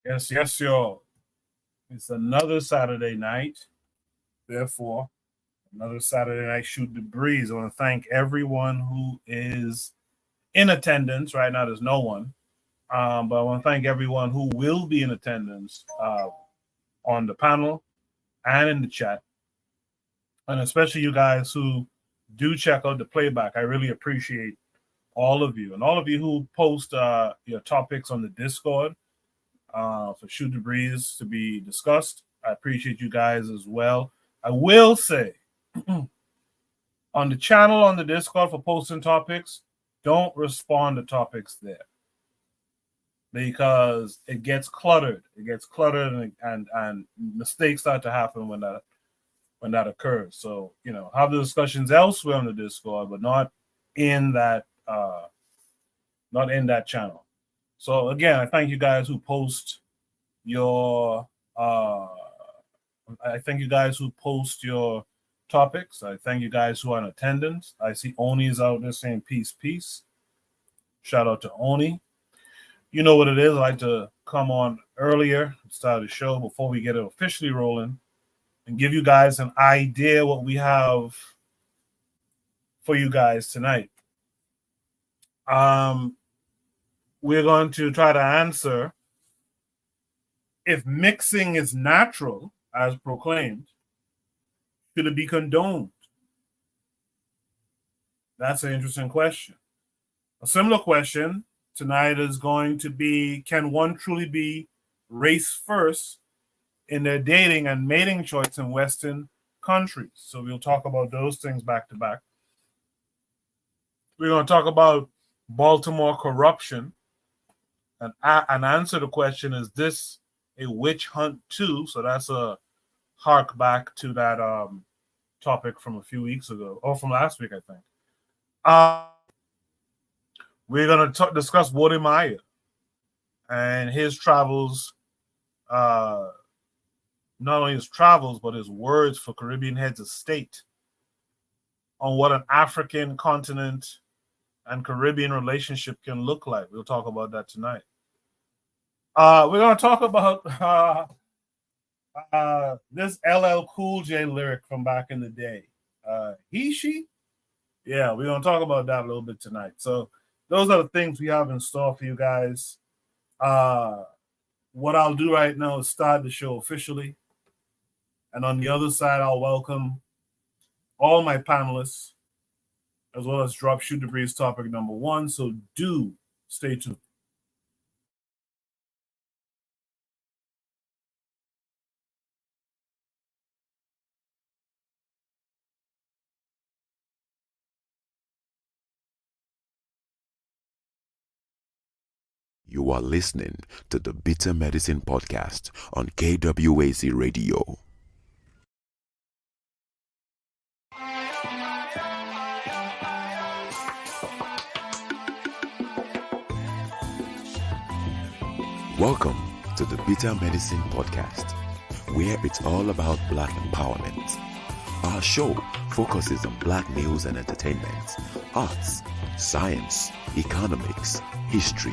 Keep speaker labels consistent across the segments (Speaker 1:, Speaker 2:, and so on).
Speaker 1: Yes, y'all. It's another Saturday night. Therefore, another Saturday night shoot the breeze. I want to thank everyone who is in attendance. Right now, there's no one. But I want to thank everyone who will be in attendance on the panel and in the chat. And especially you guys who do check out the playback. I really appreciate all of you. And all of you who post your topics on the Discord for Shoot the Breeze to be discussed. I appreciate you guys as well. I will say on the channel on the Discord for posting topics, don't respond to topics there because it gets cluttered. It gets cluttered and mistakes start to happen when that occurs. So, have the discussions elsewhere on the Discord, but not in that channel. So again, I thank you guys who post your topics. I thank you guys who are in attendance. I see Oni's out there saying peace, peace. Shout out to Oni. You know what it is. I like to come on earlier, start the show before we get it officially rolling, and give you guys an idea what we have for you guys tonight. We're going to try to answer if mixing is natural, as proclaimed, should it be condoned? That's an interesting question. A similar question tonight is going to be, can one truly be race first in their dating and mating choice in Western countries? So we'll talk about those things back to back. We're going to talk about Baltimore corruption and answer the question, is this a witch hunt too? So that's a hark back to that topic from a few weeks ago, or from last week, I think. We're going to discuss Wode Maya and his travels, not only his travels, but his words for Caribbean heads of state on what an African continent and Caribbean relationship can look like. We'll talk about that tonight. We're going to talk about this LL Cool J lyric from back in the day. He, she? Yeah, we're going to talk about that a little bit tonight. So those are the things we have in store for you guys. What I'll do right now is start the show officially. And on the other side, I'll welcome all my panelists, as well as drop Shoot the Breeze topic number 1. So do stay tuned.
Speaker 2: You are listening to the Bitter Medicine Podcast on KWAZ Radio. Welcome to the Bitter Medicine Podcast, where it's all about Black empowerment. Our show focuses on Black news and entertainment, arts, science, economics, history,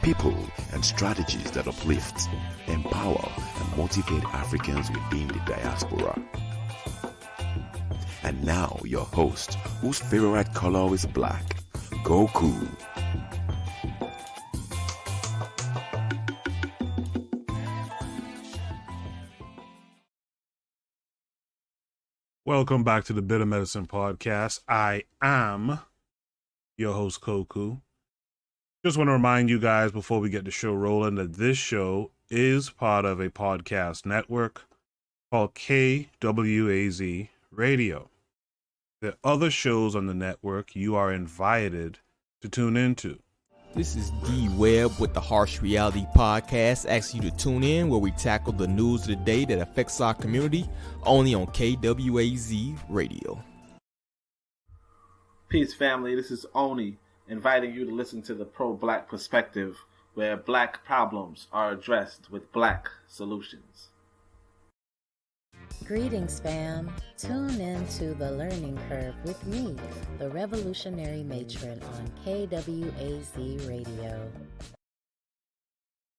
Speaker 2: people, and strategies that uplift, empower, and motivate Africans within the diaspora. And now, your host, whose favorite color is black, Goku.
Speaker 1: Welcome back to the Bitter Medicine Podcast. I am your host, Koku. Just want to remind you guys before we get the show rolling that this show is part of a podcast network called KWAZ Radio. There are other shows on the network you are invited to tune into.
Speaker 3: This is D Webb with the Harsh Reality Podcast, asking you to tune in where we tackle the news of the day that affects our community, only on KWAZ Radio.
Speaker 4: Peace, family. This is Oni, inviting you to listen to the Pro-Black Perspective, where Black problems are addressed with Black solutions.
Speaker 5: Greetings, fam. Tune in to The Learning Curve with me, the Revolutionary Matron on KWAZ Radio.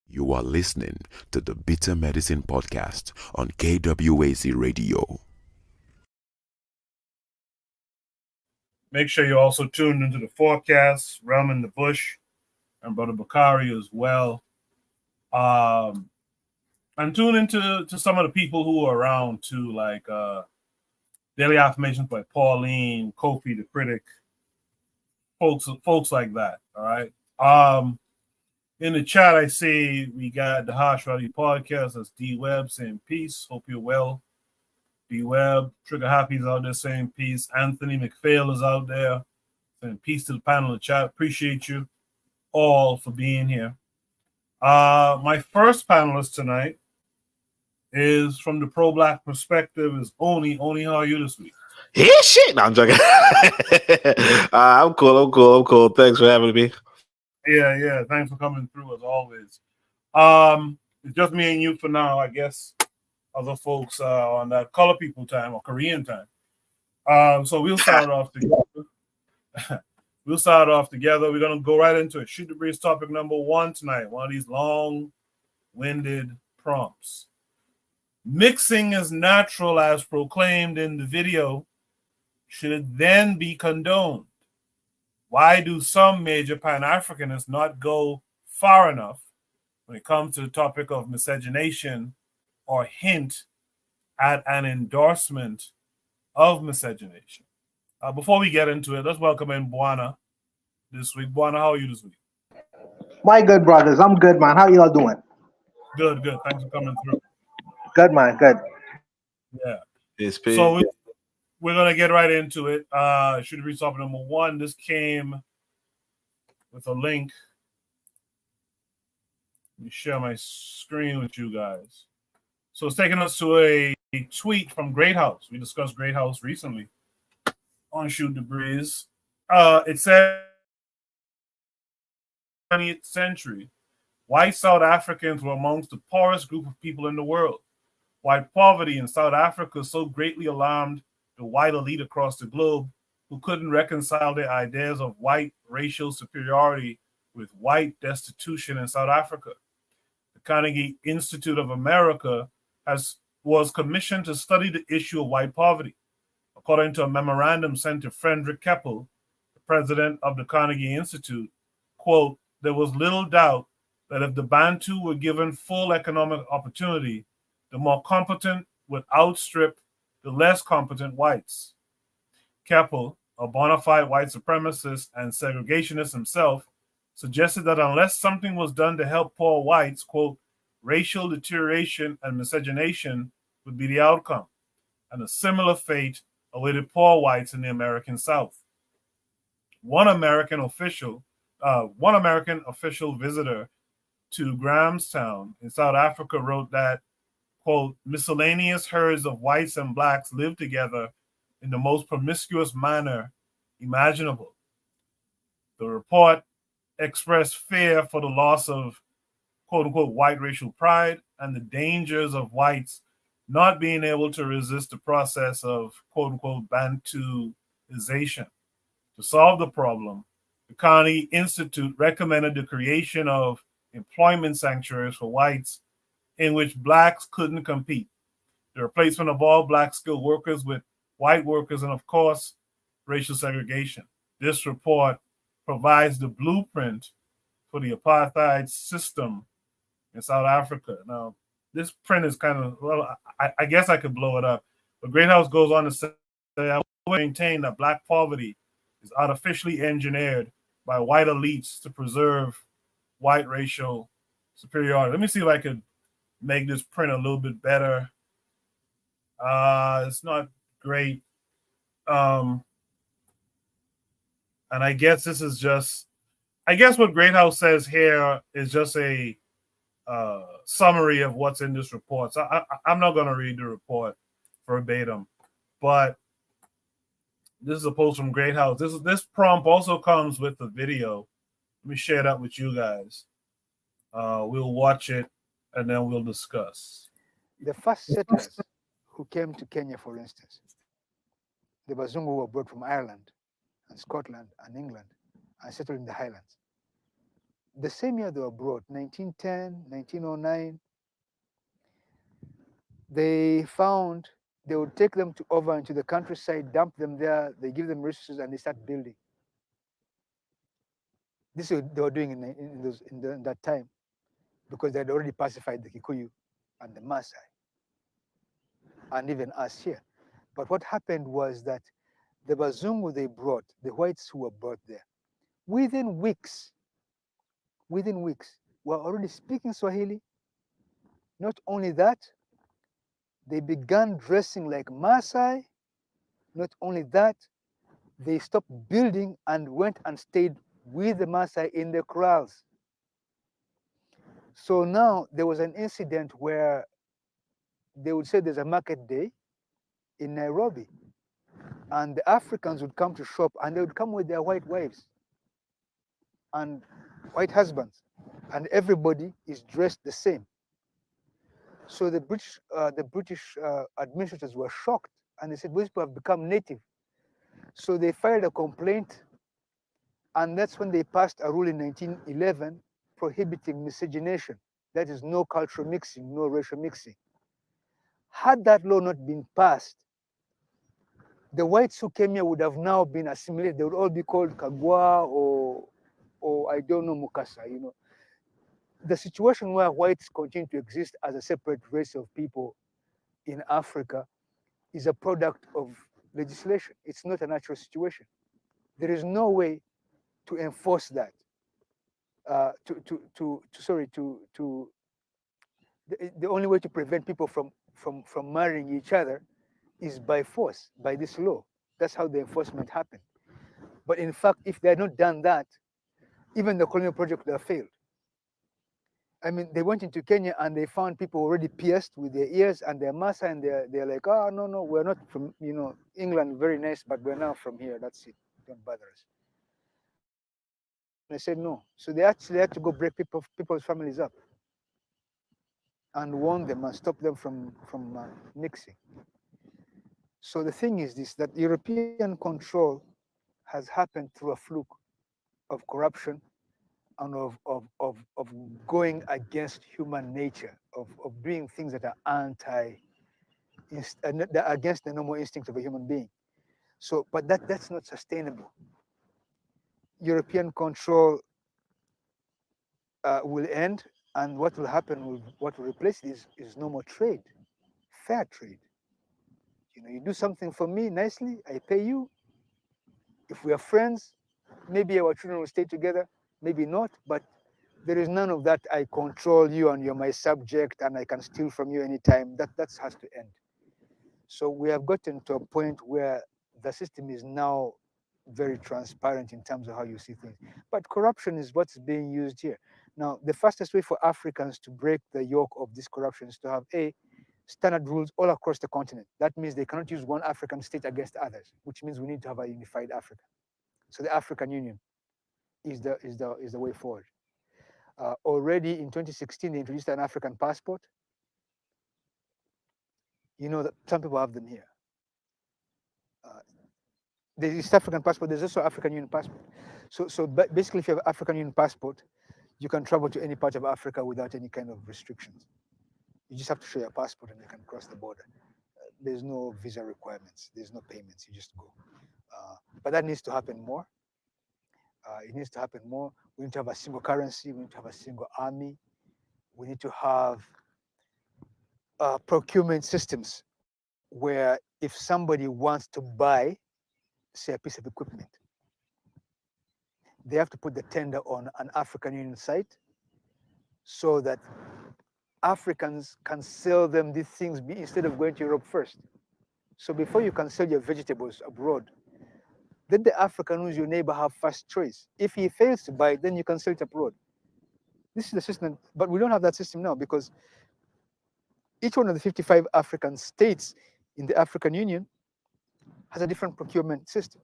Speaker 2: You You are listening to the Bitter Medicine Podcast on KWAZ Radio.
Speaker 1: Make sure you're also tuned into the forecast, Realm in the Bush, and Brother Bakari as well. And tune into some of the people who are around too, like Daily Affirmations by Pauline, Kofi the Critic, folks like that. All right. In the chat, I see we got the Harsh Rally Podcast. That's D Web saying peace. Hope you're well. D Web, Trigger Happy's out there saying peace. Anthony McPhail is out there saying peace to the panel in the chat. Appreciate you all for being here. My first panelist tonight is from the pro-black perspective. Is Oni. Oni, how are you this week?
Speaker 6: Yeah, shit. No, I'm joking. I'm cool. Thanks for having me.
Speaker 1: Yeah. Thanks for coming through as always. It's just me and you for now. I guess other folks on that color people time or Korean time. So we'll start off together. We're gonna go right into it. Shoot the breeze topic number 1 tonight. One of these long-winded prompts. Mixing is natural as proclaimed in the video. Should it then be condoned? Why do some major Pan-Africanists not go far enough when it comes to the topic of miscegenation or hint at an endorsement of miscegenation? Before we get into it, let's welcome in Buana this week. Buana, how are you this week?
Speaker 7: My good brothers, I'm good, man. How y'all doing?
Speaker 1: Good. Thanks for coming through.
Speaker 7: Good, man. Good.
Speaker 1: Yeah.
Speaker 6: It's
Speaker 1: So we're going to get right into it. Should read topic number 1. This came with a link. Let me share my screen with you guys. So it's taking us to a tweet from Great House. We discussed Great House recently on Shoot the Breeze. It said, 20th century, white South Africans were amongst the poorest group of people in the world. White poverty in South Africa so greatly alarmed the white elite across the globe who couldn't reconcile their ideas of white racial superiority with white destitution in South Africa. The Carnegie Institute of America was commissioned to study the issue of white poverty. According to a memorandum sent to Frederick Keppel, the president of the Carnegie Institute, quote, there was little doubt that if the Bantu were given full economic opportunity, the more competent would outstrip the less competent whites. Keppel, a bona fide white supremacist and segregationist himself, suggested that unless something was done to help poor whites, quote, racial deterioration and miscegenation would be the outcome, and a similar fate awaited poor whites in the American South. One American official visitor to Grahamstown in South Africa wrote that, quote, miscellaneous herds of whites and blacks live together in the most promiscuous manner imaginable. The report expressed fear for the loss of, quote unquote, white racial pride and the dangers of whites not being able to resist the process of, quote unquote, Bantuization. To solve the problem, the Carnegie Institute recommended the creation of employment sanctuaries for whites in which blacks couldn't compete, the replacement of all black skilled workers with white workers, and of course, racial segregation. This report provides the blueprint for the apartheid system in South Africa. Now, this print is kind of, well, I guess I could blow it up, but Great House goes on to say, I will maintain that black poverty is artificially engineered by white elites to preserve white racial superiority. Let me see if I could make this print a little bit better. It's not great. And I guess this is just, I guess what Great House says here is just a summary of what's in this report. So I'm not going to read the report verbatim, but this is a post from Great House. This prompt also comes with the video. Let me share that with you guys. We'll watch it and then we'll discuss.
Speaker 8: The first settlers who came to Kenya, for instance, the Bazungu were brought from Ireland and Scotland and England and settled in the highlands. the same year they were brought, 1910, 1909, they found they would take them over into the countryside, dump them there, they give them resources, and they start building. This is what they were doing in that time, because they had already pacified the Kikuyu and the Maasai, and even us here. But what happened was that the Bazungu they brought, the whites who were brought there, within weeks, were already speaking Swahili. Not only that, they began dressing like Maasai. Not only that, they stopped building and went and stayed with the Maasai in the kraals. So now there was an incident where they would say there's a market day in Nairobi, and the Africans would come to shop, and they would come with their white wives and white husbands, and everybody is dressed the same. So the British administrators were shocked, and they said, these people have become native. So they filed a complaint, and that's when they passed a rule in 1911 prohibiting miscegenation. That is, no cultural mixing, no racial mixing. Had that law not been passed, the whites who came here would have now been assimilated. They would all be called Kagwa or I don't know, Mukasa, you know. The situation where whites continue to exist as a separate race of people in Africa is a product of legislation. It's not a natural situation. There is no way to enforce that. The only way to prevent people from marrying each other is by force, by this law. That's how the enforcement happened. But in fact, if they had not done that, even the colonial project would have failed. I mean, they went into Kenya and they found people already pierced with their ears and their Maasai, and they're like, oh, no, we're not from, England, very nice, but we're now from here, that's it, don't bother us. They said no. So they actually had to go break people's families up and warn them and stop them from mixing. So the thing is this, that European control has happened through a fluke of corruption and of going against human nature, of doing things that are against the normal instinct of a human being. So, but that's not sustainable. European control will end, and what will happen, what will replace it is normal trade, fair trade. You do something for me nicely, I pay you. If we are friends, maybe our children will stay together, maybe not, but there is none of that. I control you and you're my subject and I can steal from you anytime. That has to end. So we have gotten to a point where the system is now very transparent in terms of how you see things. But corruption is what's being used here. Now, the fastest way for Africans to break the yoke of this corruption is to have standard rules all across the continent. That means they cannot use one African state against others, which means we need to have a unified Africa. So the African Union is the way forward. Already in 2016, they introduced an African passport. You know that some people have them here. There's East African passport. There's also African Union passport. So basically, if you have African Union passport, you can travel to any part of Africa without any kind of restrictions. You just have to show your passport and you can cross the border. There's no visa requirements. There's no payments. You just go. But that needs to happen more. It needs to happen more. We need to have a single currency. We need to have a single army. We need to have procurement systems where if somebody wants to buy, say, a piece of equipment, they have to put the tender on an African Union site so that Africans can sell them these things instead of going to Europe first. So before you can sell your vegetables abroad, let the African who's your neighbor have first choice. If he fails to buy, then you can sell it abroad. This is the system, but we don't have that system now because each one of the 55 African states in the African Union has a different procurement system.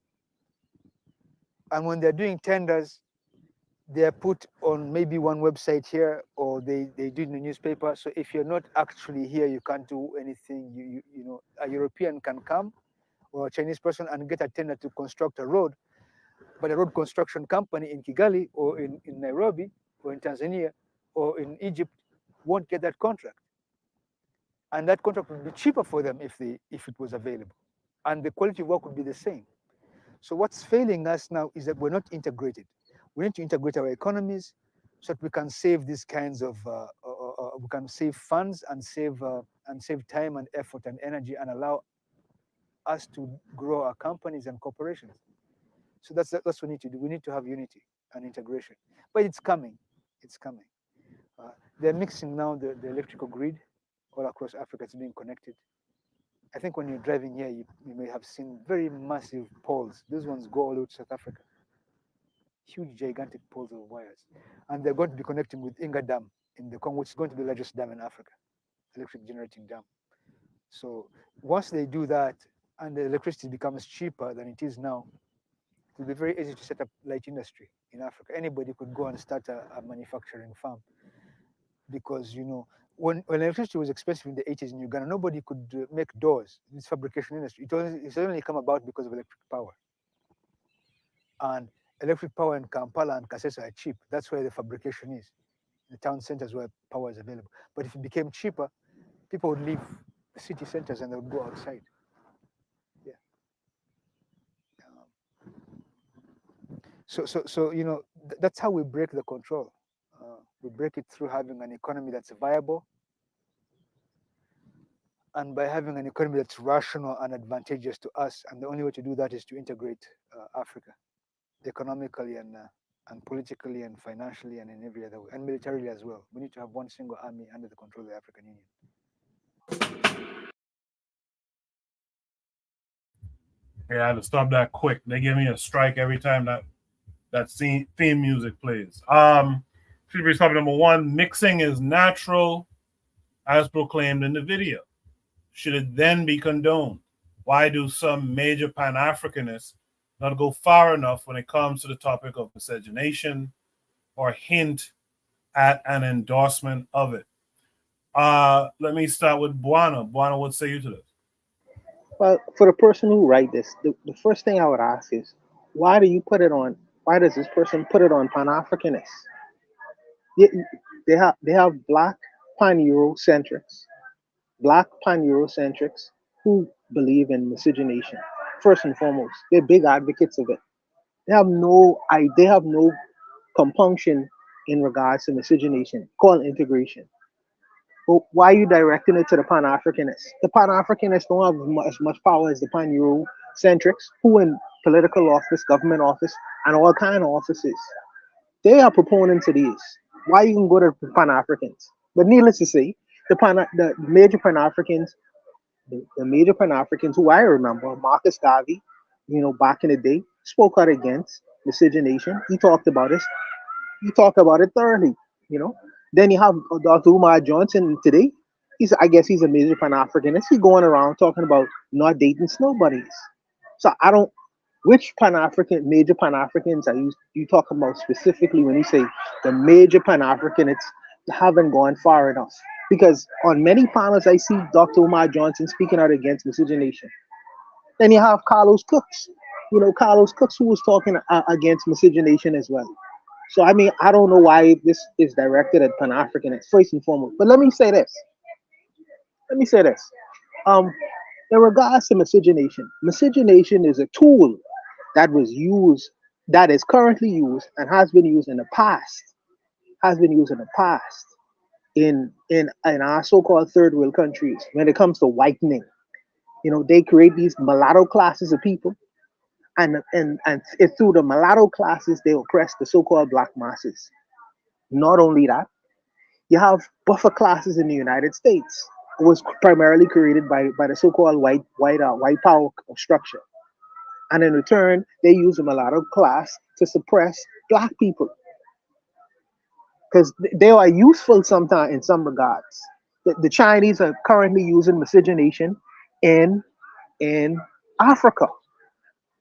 Speaker 8: And when they're doing tenders, they're put on maybe one website here, or they do it in the newspaper. So if you're not actually here, you can't do anything. You know, a European can come, or a Chinese person, and get a tender to construct a road. But a road construction company in Kigali or in Nairobi or in Tanzania or in Egypt won't get that contract. And that contract would be cheaper for them if it was available. And the quality of work would be the same. So what's failing us now is that we're not integrated. We need to integrate our economies so that we can save these kinds of, we can save funds and save time and effort and energy and allow us to grow our companies and corporations. So that's what we need to do. We need to have unity and integration. But it's coming. It's coming. They're mixing now the electrical grid all across Africa. It's being connected. I think when you're driving here, you may have seen very massive poles. These ones go all over to South Africa. Huge, gigantic poles of wires. And they're going to be connecting with Inga Dam in the Congo, which is going to be the largest dam in Africa, electric generating dam. So once they do that and the electricity becomes cheaper than it is now, it will be very easy to set up light industry in Africa. Anybody could go and start a manufacturing farm. Because, you know, when electricity was expensive in the 80s in Uganda, nobody could make doors. This fabrication industry, it's only come about because of electric power. And electric power in Kampala and Kasese are cheap. That's where the fabrication is. The town centers where power is available. But if it became cheaper, people would leave the city centers and they would go outside. Yeah. So you know, that's how we break the control. We break it through having an economy that's viable, and by having an economy that's rational and advantageous to us. And the only way to do that is to integrate Africa economically and politically and financially and in every other way, and militarily as well. We need to have one single army under the control of the African Union.
Speaker 1: Yeah, I had to stop that quick. They give me a strike every time that theme music plays. Should be topic number one. Mixing is natural, as proclaimed in the video. Should it then be condoned? Why do some major Pan-Africanists not go far enough when it comes to the topic of miscegenation or hint at an endorsement of it? Let me start with Buana. Buana, what say you to this?
Speaker 7: Well, for the person who write this, the first thing I would ask is, why do you put it on? Why does this person put it on Pan-Africanists? They have black pan-Eurocentrics, who believe in miscegenation. First and foremost, they're big advocates of it. They have no compunction in regards to miscegenation, called integration. But why are you directing it to the Pan-Africanists? The Pan-Africanists don't have as much power as the pan-Eurocentrics, who in political office, government office, and all kind of offices. They are proponents of these. Why you can go to Pan-Africans? But needless to say, the major Pan-Africans, the major Pan-Africans who I remember, Marcus Garvey, you know, back in the day, spoke out against miscegenation. He talked about it. He talked about it thoroughly, you know. Then you have Dr. Umar Johnson today. I guess he's a major Pan-Africanist. He's going around talking about not dating snowbuddies. So I don't. Which major Pan-Africans are you talking about specifically when you say the major Pan-Africanists haven't gone far enough? Because on many panels I see Dr. Umar Johnson speaking out against miscegenation. Then you have Carlos Cooks, Carlos Cooks, who was talking against miscegenation as well. So I mean, I don't know why this is directed at Pan-Africanists first and foremost. But let me say this. In regards to miscegenation is a tool that is currently used and has been used in the past in our so-called third world countries when it comes to whitening. You know, they create these mulatto classes of people, and it's through the mulatto classes they oppress the so-called black masses. Not only that, you have buffer classes in the United States. It was primarily created by the so-called white power structure. And in return, they use the mulatto class to suppress black people. Because they are useful sometimes in some regards. The Chinese are currently using miscegenation in Africa,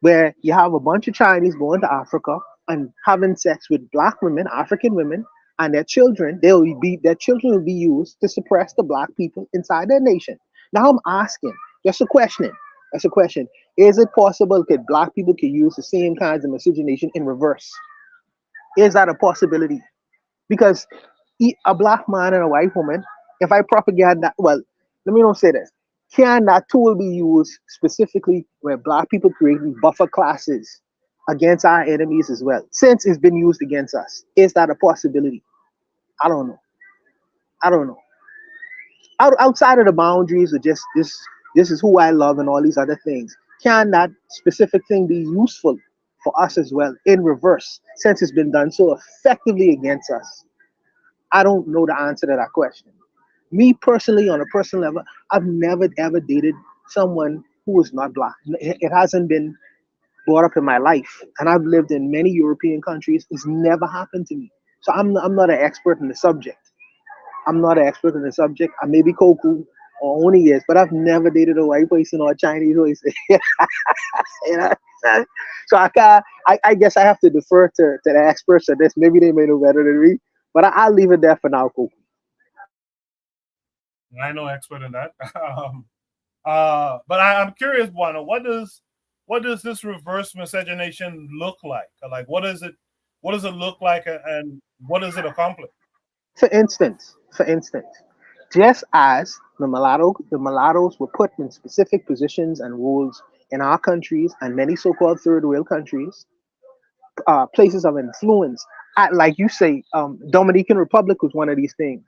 Speaker 7: where you have a bunch of Chinese going to Africa and having sex with black women, African women, and their children. Their children will be used to suppress the black people inside their nation. Now I'm asking, that's a question. Is it possible that black people can use the same kinds of miscegenation in reverse? Is that a possibility? Because a black man and a white woman, if I propaganda, well, let me not say this. Can that tool be used specifically where black people creating buffer classes against our enemies as well? Since it's been used against us, is that a possibility? I don't know. I don't know. Outside of the boundaries of just this is who I love and all these other things, can that specific thing be useful for us as well in reverse since it's been done so effectively against us? I don't know the answer to that question. Me personally, on a personal level, I've never ever dated someone who was not black. It hasn't been brought up in my life, and I've lived in many European countries. It's never happened to me. So I'm not an expert in the subject. I'm not an expert in the subject. I may be Koku or Oni is, but I've never dated a white person or a Chinese person. You know? So I guess I have to defer to the experts on this. Maybe they may know better than me, but I'll leave it there for now, Koku.
Speaker 1: I'm no expert in that. But I'm curious, Buana, what does this reverse miscegenation look like? Like, what does it look like, and what does it accomplish?
Speaker 7: For instance, just as the mulattoes were put in specific positions and roles in our countries and many so-called third world countries, places of influence, like you say, Dominican Republic was one of these things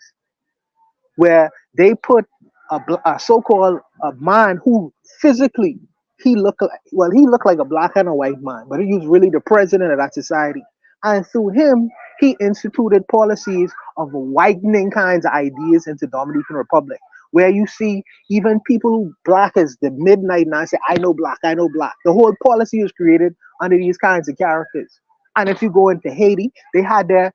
Speaker 7: where they put a so-called a man who physically he looked like a black and a white man, but he was really the president of that society. And through him, he instituted policies of whitening kinds of ideas into Dominican Republic, where you see even people who black as the midnight now say, I know black, I know black. The whole policy was created under these kinds of characters. And if you go into Haiti, they had their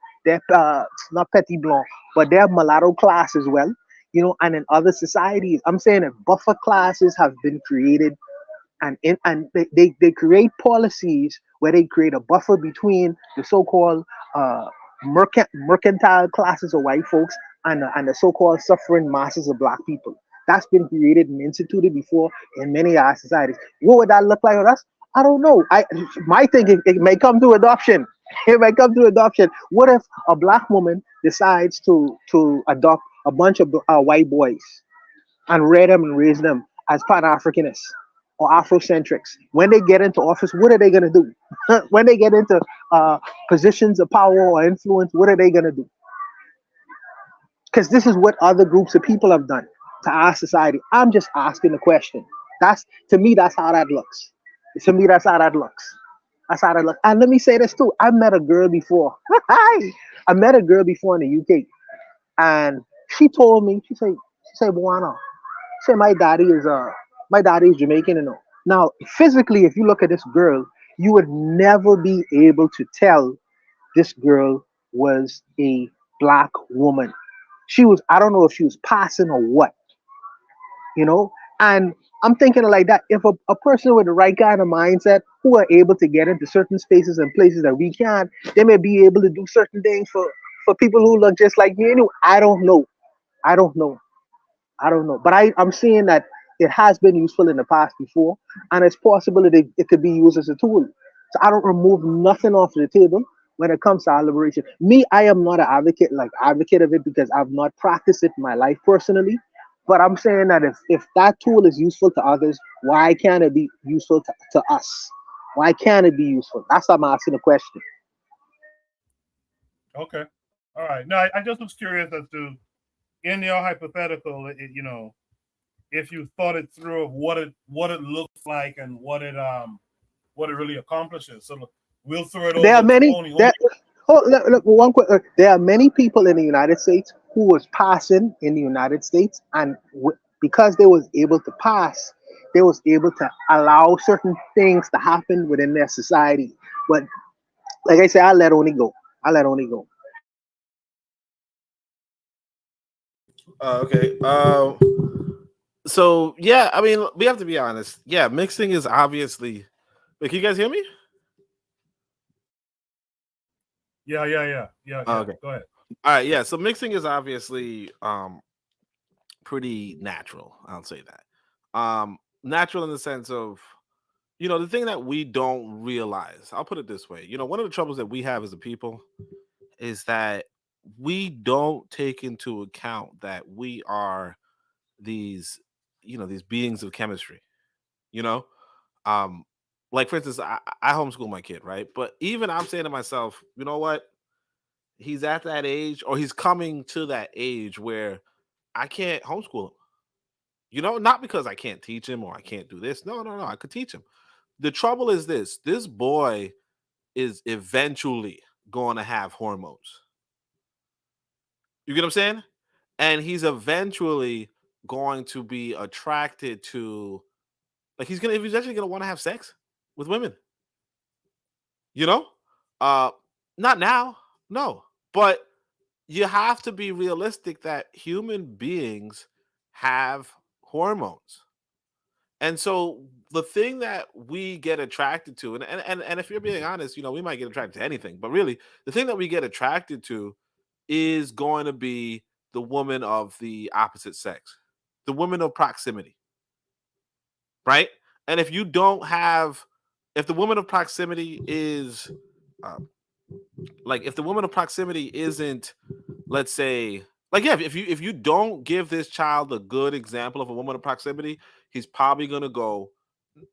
Speaker 7: not petit blanc, but their mulatto class as well. You know, and in other societies, I'm saying that buffer classes have been created, and they create policies where they create a buffer between the so-called mercantile classes of white folks and the so-called suffering masses of black people. That's been created and instituted before in many of our societies. What would that look like with us? I don't know. I might think it may come to adoption. It might come to adoption. What if a black woman decides to adopt a bunch of white boys and rear them and raise them as Pan-Africanists or Afrocentrics? When they get into office, what are they going to do? When they get into positions of power or influence, what are they going to do? Because this is what other groups of people have done to our society. I'm just asking the question. To me, that's how that looks. To me, that's how that looks. That's how that looks. And let me say this too. I met a girl before. I met a girl before in the UK, and she told me, she said, Buana, she said my daddy is Jamaican and all. Now, physically, if you look at this girl, you would never be able to tell this girl was a black woman. She was, I don't know if she was passing or what, you know? And I'm thinking like that. If a person with the right kind of mindset who are able to get into certain spaces and places that we can't, they may be able to do certain things for people who look just like me. Anyway, I don't know. I don't know. But I'm seeing that it has been useful in the past before, and it's possible that it could be used as a tool. So I don't remove nothing off the table when it comes to our liberation. Me, I am not an advocate of it because I've not practiced it in my life personally. But I'm saying that if that tool is useful to others, why can't it be useful to us? Why can't it be useful? That's why I'm asking the question.
Speaker 1: Okay. All right. No, I just was curious as to, in your hypothetical, if you thought it through of what it looks like and what it really accomplishes. So look, we'll throw it over.
Speaker 7: There are many.
Speaker 1: Look,
Speaker 7: one quick. There are many people in the United States who was passing in the United States, and because they was able to pass, they was able to allow certain things to happen within their society. But like I said, I'll let Oni go.
Speaker 6: Okay. So yeah, I mean, we have to be honest. Yeah, mixing is obviously. Wait, can you guys hear me?
Speaker 1: Yeah. Okay. Go ahead.
Speaker 6: All right. Yeah. So mixing is obviously pretty natural. I'll say that. Natural in the sense of, the thing that we don't realize. I'll put it this way. One of the troubles that we have as a people is that we don't take into account that we are these, these beings of chemistry, you know? Um, like for instance, I homeschool my kid, right? But even I'm saying to myself, you know what? He's at that age, or he's coming to that age where I can't homeschool him. Not because I can't teach him or I can't do this. No, no, no. I could teach him. The trouble is this boy is eventually going to have hormones. You get what I'm saying? And he's eventually going to be attracted to, like, he's eventually gonna want to have sex with women. You know? Uh Not now, no. But you have to be realistic that human beings have hormones. And so the thing that we get attracted to, and if you're being honest, we might get attracted to anything, but really the thing that we get attracted to is going to be the woman of the opposite sex, the woman of proximity, right? And if the woman of proximity is, um, if the woman of proximity isn't, let's say, like, yeah, if you don't give this child a good example of a woman of proximity, he's probably gonna go,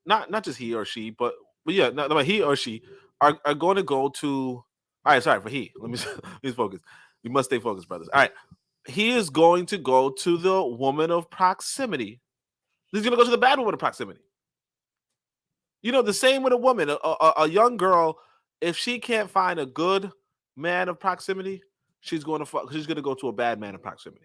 Speaker 6: not just he or she, but yeah, no, he or she are going to go to. All right, sorry for he. Let me let me focus. We must stay focused, brothers. All right, he is going to go to the woman of proximity. He's going to go to the bad woman of proximity. The same with a woman, a young girl. If she can't find a good man of proximity, she's going to go to a bad man of proximity.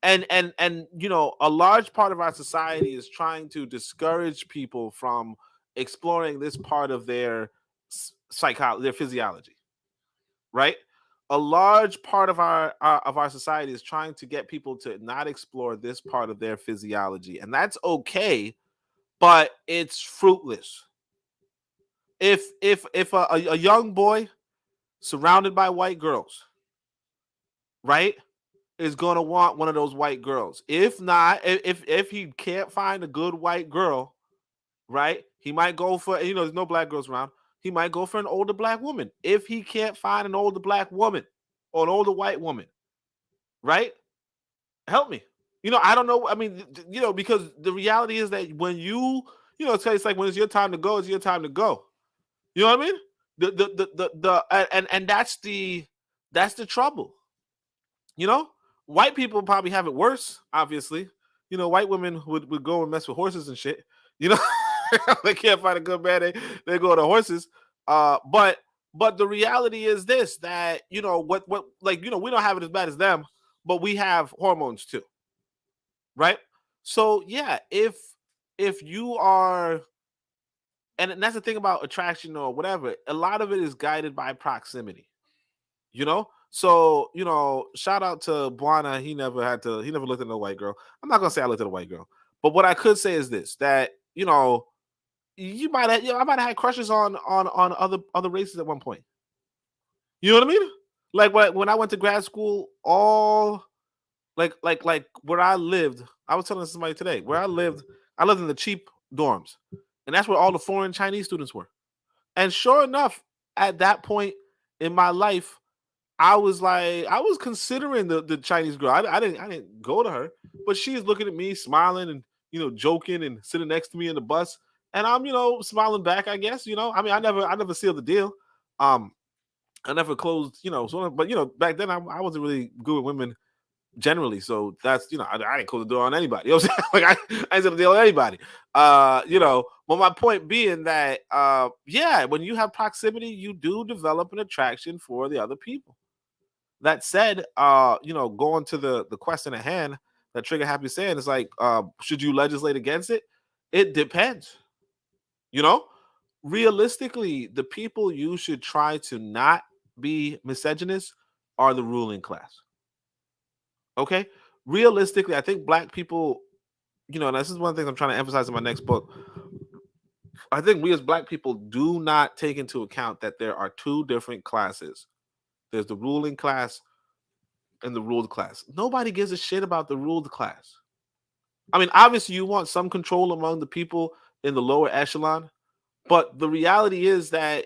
Speaker 6: And a large part of our society is trying to discourage people from exploring this part of their psychology, their physiology, right? A large part of our society is trying to get people to not explore this part of their physiology, and that's okay, but it's fruitless. If a young boy surrounded by white girls, right, is going to want one of those white girls. If not, if he can't find a good white girl, right, he might go for, there's no black girls around, he might go for an older black woman. If he can't find an older black woman or an older white woman, right, help me. I don't know. I mean, because the reality is that when it's like when it's your time to go, it's your time to go. You know what I mean? And that's the trouble. White people probably have it worse, obviously. White women would go and mess with horses and shit. They can't find a good man, they go to horses. But the reality is this, that we don't have it as bad as them, but we have hormones too. Right? So yeah, if you are, and that's the thing about attraction or whatever, a lot of it is guided by proximity. So, shout out to Buana. He never looked at no white girl. I'm not gonna say I looked at a white girl, but what I could say is this: that I might have had crushes on other races at one point. You know what I mean? Like when I went to grad school, all like where I lived. I was telling somebody today where I lived in the cheap dorms, and that's where all the foreign Chinese students were. And sure enough, at that point in my life, I was considering the Chinese girl. I didn't go to her, but she's looking at me, smiling and joking and sitting next to me in the bus, and I'm smiling back. I guess I mean I never sealed the deal. I never closed but back then I wasn't really good with women generally, so that's I didn't close the door on anybody. You know what I'm saying? Like I didn't deal with anybody. But my point being that yeah, when you have proximity, you do develop an attraction for the other people. That said, going to the question at hand that Trigger Happy saying is like, should you legislate against it? It depends. Realistically, the people you should try to not be misogynist are the ruling class. Okay? Realistically, I think black people, and this is one of the things I'm trying to emphasize in my next book. I think we as black people do not take into account that there are two different classes. There's the ruling class and the ruled class. Nobody gives a shit about the ruled class. I mean, obviously you want some control among the people in the lower echelon, but the reality is that,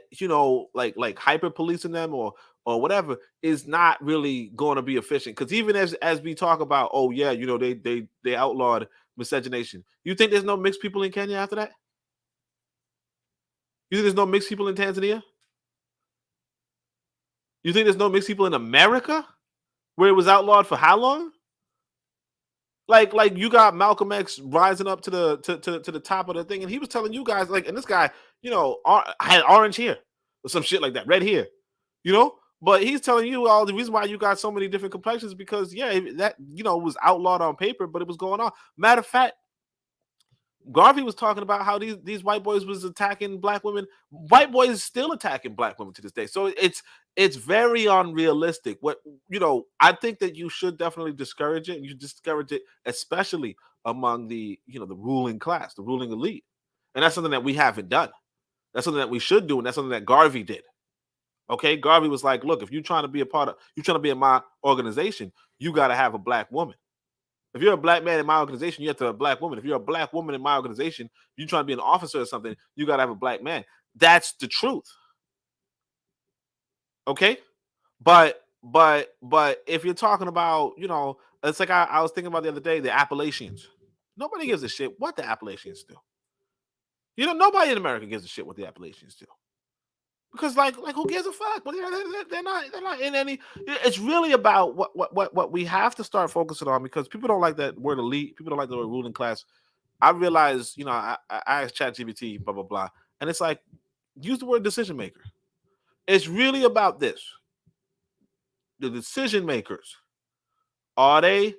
Speaker 6: like hyper policing them or or whatever is not really going to be efficient. Because even as we talk about, oh yeah, you know, they outlawed miscegenation. You think there's no mixed people in Kenya after that? You think there's no mixed people in Tanzania? You think there's no mixed people in America where it was outlawed for how long? Like you got Malcolm X rising up to the top of the thing, and he was telling you guys, like, and this guy, you know, had orange hair or some shit like that, red hair, you know. But he's telling you all the reason why you got so many different complexions because that, you know, was outlawed on paper, but it was going on. Matter of fact, Garvey was talking about how these white boys was attacking black women. White boys still attacking black women to this day. So it's very unrealistic. What, you know, I think that you should definitely discourage it. You should discourage it, especially among the, you know, the ruling class, the ruling elite. And that's something that we haven't done. That's something that we should do, and that's something that Garvey did. Okay, Garvey was like, look, if you're trying to be in my organization, you got to have a black woman. If you're a black man in my organization, you have to have a black woman. If you're a black woman in my organization, you're trying to be an officer or something, you got to have a black man. That's the truth. Okay? But if you're talking about, you know, it's like I was thinking about the other day, the Appalachians. Nobody gives a shit what the Appalachians do. You know, nobody in America gives a shit what the Appalachians do. Because like who gives a fuck? Well, they're not in any. It's really about what we have to start focusing on, because people don't like that word elite. People don't like the word ruling class. I realize, you know, I asked ChatGPT, blah blah blah, and it's like, use the word decision maker. It's really about this. The decision makers, are they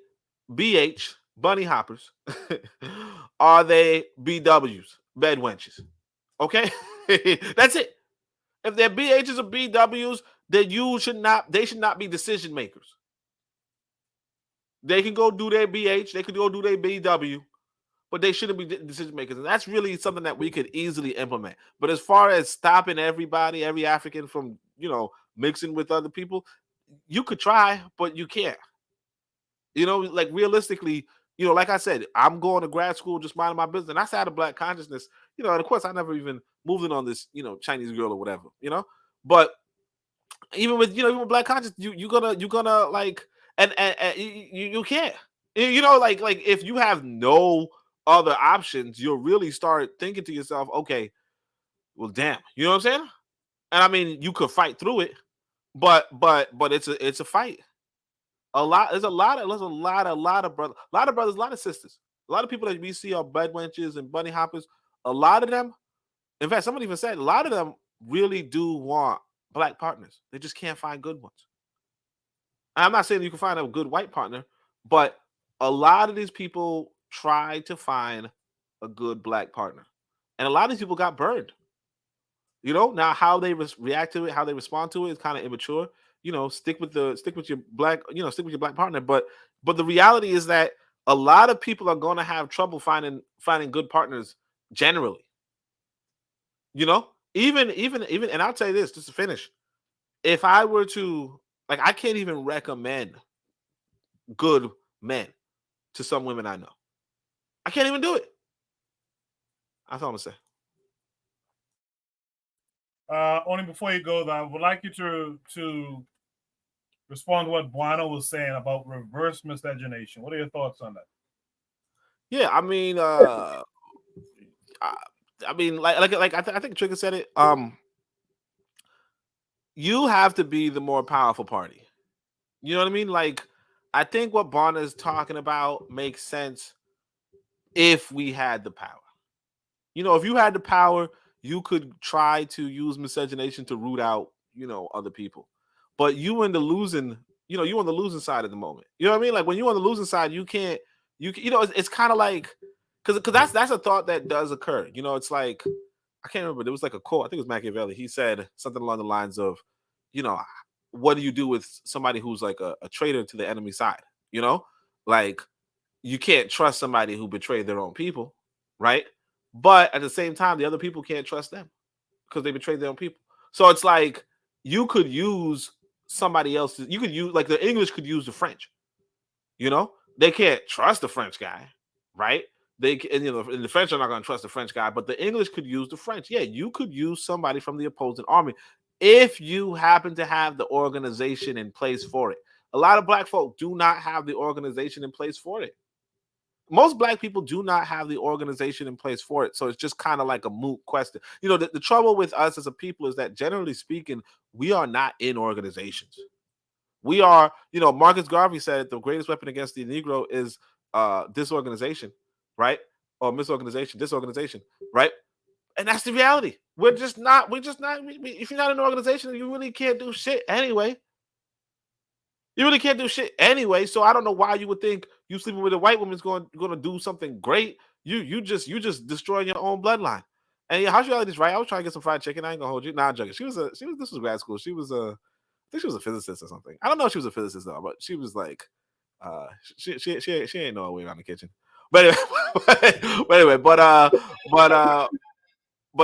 Speaker 6: BH bunny hoppers? Are they BWs bed wenches? Okay, that's it. If they're BHs or BWs, then they should not be decision makers. They can go do their BH, they could go do their BW, but they shouldn't be decision makers. And that's really something that we could easily implement. But as far as stopping everybody, every African from, you know, mixing with other people, you could try, but you can't. You know, like realistically, you know, like I said, I'm going to grad school just minding my business. And I had a black consciousness, you know, and of course I never even moved in on this, you know, Chinese girl or whatever, you know. But even with, you know, even with black consciousness, you're gonna like, and you can't, you know, like if you have no other options, you'll really start thinking to yourself, okay, well, damn, you know what I'm saying? And I mean, you could fight through it, but it's a fight. There's a lot of brothers, a lot of sisters, a lot of people that we see are bed wenches and bunny hoppers. A lot of them, in fact, somebody even said a lot of them really do want black partners. They just can't find good ones. And I'm not saying you can find a good white partner, but a lot of these people try to find a good black partner, and a lot of these people got burned. You know, now how they react to it, how they respond to it is kind of immature. You know, stick with your black partner. But the reality is that a lot of people are going to have trouble finding good partners generally. You know, even, and I'll tell you this just to finish. If I were to, like, I can't even recommend good men to some women I know. I can't even do it. That's all I'm gonna say.
Speaker 1: Only before you go, though, I would like you to respond to what Buano was saying about reverse miscegenation. What are your thoughts on that?
Speaker 6: Yeah, I mean, I think Trigger said it. You have to be the more powerful party. You know what I mean? Like, I think what Buano is talking about makes sense if we had the power. You know, if you had the power, you could try to use miscegenation to root out, you know, other people. But you on the losing side at the moment. You know what I mean? Like, when you're on the losing side, you know, it's kind of like, because that's a thought that does occur. You know, it's like, I can't remember. There was like a quote. I think it was Machiavelli. He said something along the lines of, you know, what do you do with somebody who's like a traitor to the enemy side? You know, like, you can't trust somebody who betrayed their own people, right? But at the same time, the other people can't trust them because they betrayed their own people. So it's like, you could use somebody else's. You could use, like, the English could use the French. You know, they can't trust the French guy, right? And the French are not going to trust the French guy, but the English could use the French. Yeah, you could use somebody from the opposing army. if you happen to have the organization in place for it. A lot of black folk do not have the organization in place for it. Most black people do not have the organization in place for it. So it's just kind of like a moot question. You know, the trouble with us as a people is that generally speaking, we are not in organizations. We are, you know, Marcus Garvey said the greatest weapon against the Negro is disorganization, right? Or misorganization, disorganization, right? And that's the reality. We're just not, if you're not in an organization, you really can't do shit anyway. You really can't do shit anyway. So I don't know why you would think you sleeping with a white woman is going to do something great. You just destroying your own bloodline. And yeah, reality is right. I was trying to get some fried chicken. I ain't gonna hold you. Nah, I'm joking. This was grad school. She was I think she was a physicist or something. I don't know if she was a physicist though, but she was like, she ain't know her way around the kitchen. But anyway, but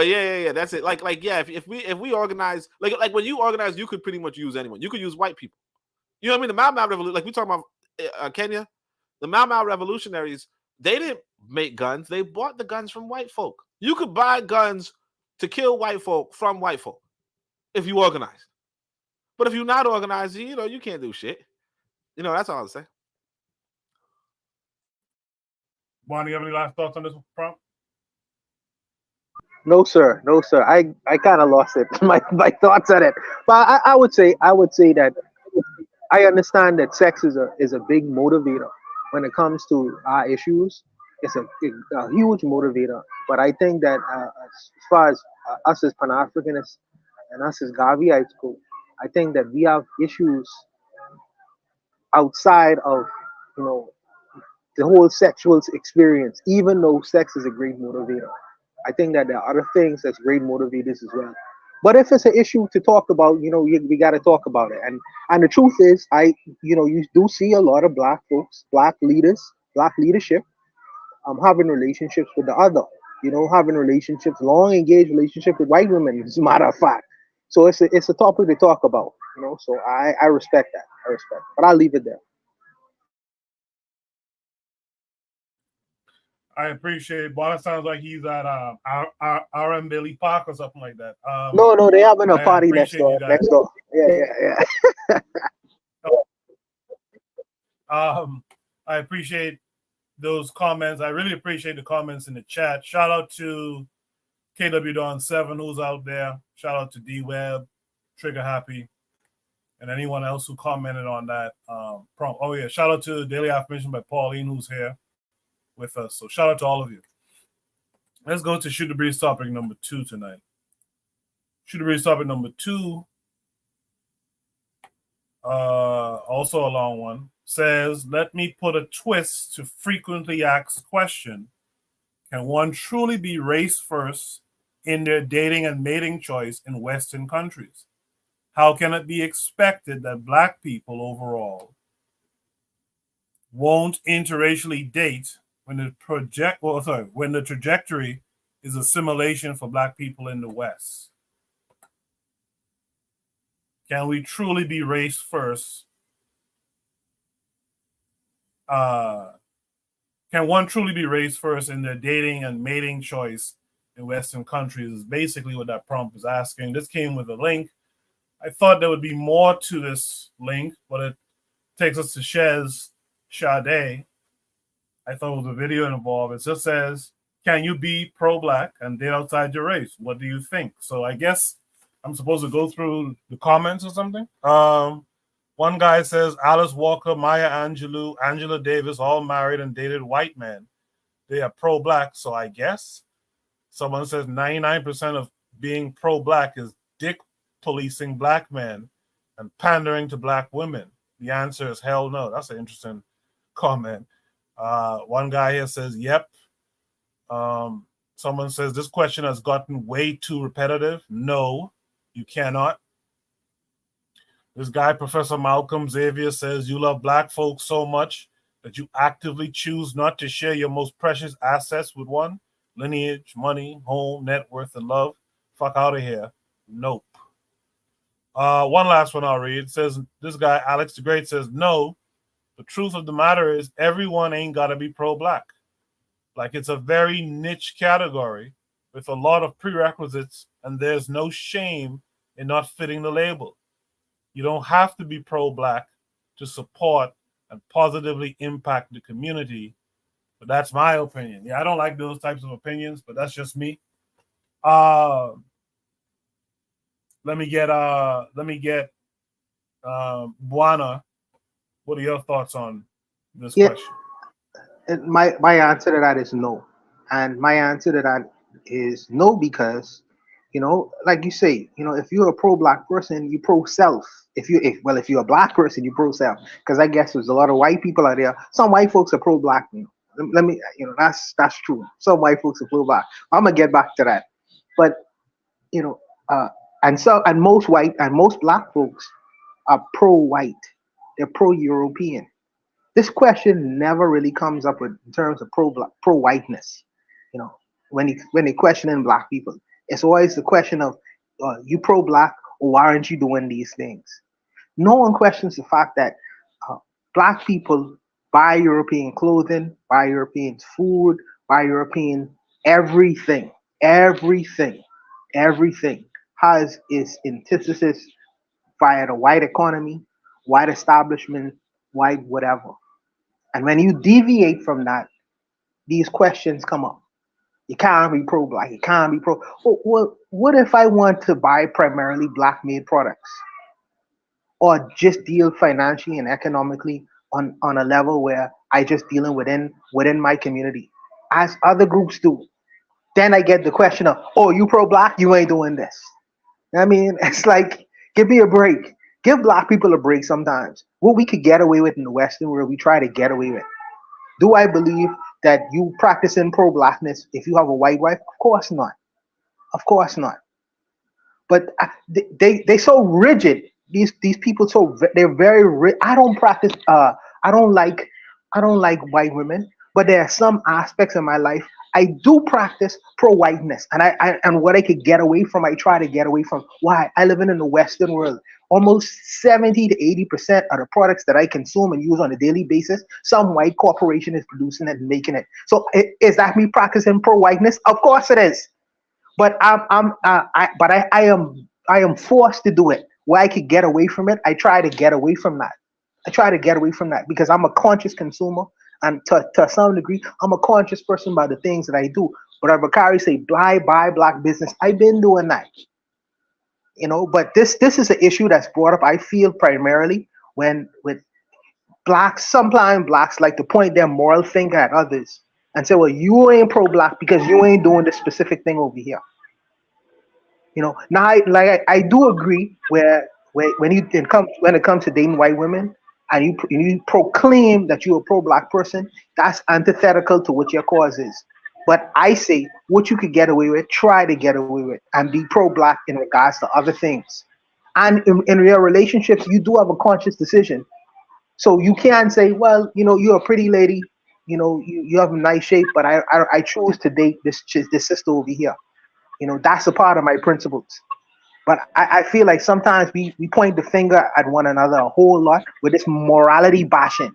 Speaker 6: yeah, that's it. Like yeah, if we organize, like when you organize, you could pretty much use anyone. You could use white people. You know what I mean? The Mau Mau Revolution, like we talking about Kenya, the Mau Mau revolutionaries, they didn't make guns. They bought the guns from white folk. You could buy guns to kill white folk from white folk if you organize. But if you're not organized, you know, you can't do shit. You know, that's all I'll say.
Speaker 1: Bonnie, you have any last thoughts on this prompt?
Speaker 7: No, sir. No, sir. I kind of lost it. My thoughts on it. But I would say that I understand that sex is a big motivator when it comes to our issues. It's a huge motivator. But I think that as far as us as Pan Africanists and us as Garveyites go, I think that we have issues outside of, you know, the whole sexual experience. Even though sex is a great motivator, I think that there are other things that's great motivators as well. But if it's an issue to talk about, you know, we got to talk about it. And the truth is, you do see a lot of black folks, black leaders, black leadership, having relationships with the other, you know, having relationships, long engaged relationship with white women, as a matter of fact. So it's a topic to talk about, you know. So I respect that. I respect, but I'll leave it there.
Speaker 1: I appreciate it. Bonnie sounds like he's at RM Billy Park or something like that.
Speaker 7: No, they having a party next
Speaker 1: appreciate you
Speaker 7: door.
Speaker 1: guys.
Speaker 7: Next door. Yeah.
Speaker 1: I appreciate those comments. I really appreciate the comments in the chat. Shout out to KW Don 7 who's out there. Shout out to D Web, Trigger Happy, and anyone else who commented on that prompt. Oh yeah, shout out to Daily Affirmation by Pauline who's here with us. So shout out to all of you. Let's go to Shoot the Breeze topic number 2 tonight. Shoot the Breeze topic number 2, also a long one, says, let me put a twist to frequently asked question. Can one truly be race first in their dating and mating choice in Western countries? How can it be expected that black people overall won't interracially date when the trajectory is assimilation for black people in the West? Can we truly be race first? Can one truly be race first in their dating and mating choice in Western countries is basically what that prompt was asking. This came with a link. I thought there would be more to this link, but it takes us to Shez Sade. I thought it was a video involved. It just says, can you be pro-black and date outside your race? What do you think? So I guess I'm supposed to go through the comments or something. One guy says, Alice Walker, Maya Angelou, Angela Davis, all married and dated white men. They are pro-black, so I guess. Someone says 99% of being pro-black is dick policing black men and pandering to black women. The answer is hell no. That's an interesting comment. One guy here says, yep. Someone says, this question has gotten way too repetitive. No, you cannot. This guy, Professor Malcolm Xavier, says, you love black folks so much that you actively choose not to share your most precious assets with one. Lineage, money, home, net worth, and love. Fuck out of here. Nope. One last one I'll read. It says, this guy, Alex the Great, says, no, the truth of the matter is everyone ain't got to be pro-black. Like, it's a very niche category with a lot of prerequisites, and there's no shame in not fitting the label. You don't have to be pro-black to support and positively impact the community. But that's my opinion. Yeah, I don't like those types of opinions, but that's just me. Let me get Buana. What are your thoughts on this question?
Speaker 7: My answer to that is no, and my answer to that is no because, like you say, if you're a pro-black person, you pro-self. If you're a black person, you pro-self. Because I guess there's a lot of white people out there. Some white folks are pro-black. Let me, that's true. Some white folks are pro-black. I'm gonna get back to that, but you know, and most black folks are pro-white. They're pro-European. This question never really comes up in terms of pro-whiteness. When they questioning black people, it's always the question of you pro-black, or why aren't you doing these things? No one questions the fact that black people buy European clothing, buy European food, buy European everything, everything has its antithesis via the white economy, white establishment, white whatever. And when you deviate from that, these questions come up. You can't be pro-black. You can't be pro. Well, what if I want to buy primarily black-made products, or just deal financially and economically on a level where I just dealing within my community, as other groups do? Then I get the question of, oh, you pro-black, you ain't doing this. I mean, it's like, give me a break. Give black people a break sometimes. What we could get away with in the Western world, we try to get away with. Do I believe that you practicing pro-blackness if you have a white wife? Of course not. Of course not. But they so rigid. These people they're very. I don't practice. I don't like white women. But there are some aspects of my life I do practice pro-whiteness, and what I could get away from, I try to get away from. Why? I live in the Western world. Almost 70 to 80% of the products that I consume and use on a daily basis, some white corporation is producing it and making it. So is that me practicing pro-whiteness? Of course it is. But I am forced to do it. Where I could get away from it, I try to get away from that. I try to get away from that because I'm a conscious consumer, and to some degree, I'm a conscious person by the things that I do. But if Bakari say buy black business, I've been doing that. But this is an issue that's brought up, I feel, primarily when with blacks. Sometimes blacks like to point their moral finger at others and say, well, you ain't pro-black because you ain't doing this specific thing over here. Now I do agree where when it comes to dating white women and you proclaim that you're a pro-black person, that's antithetical to what your cause is. But I say what you could get away with, try to get away with, and be pro-black in regards to other things. And in your relationships, you do have a conscious decision. So you can't say, well, you're a pretty lady, you have a nice shape, but I choose to date this sister over here. That's a part of my principles. But I feel like sometimes we point the finger at one another a whole lot with this morality bashing.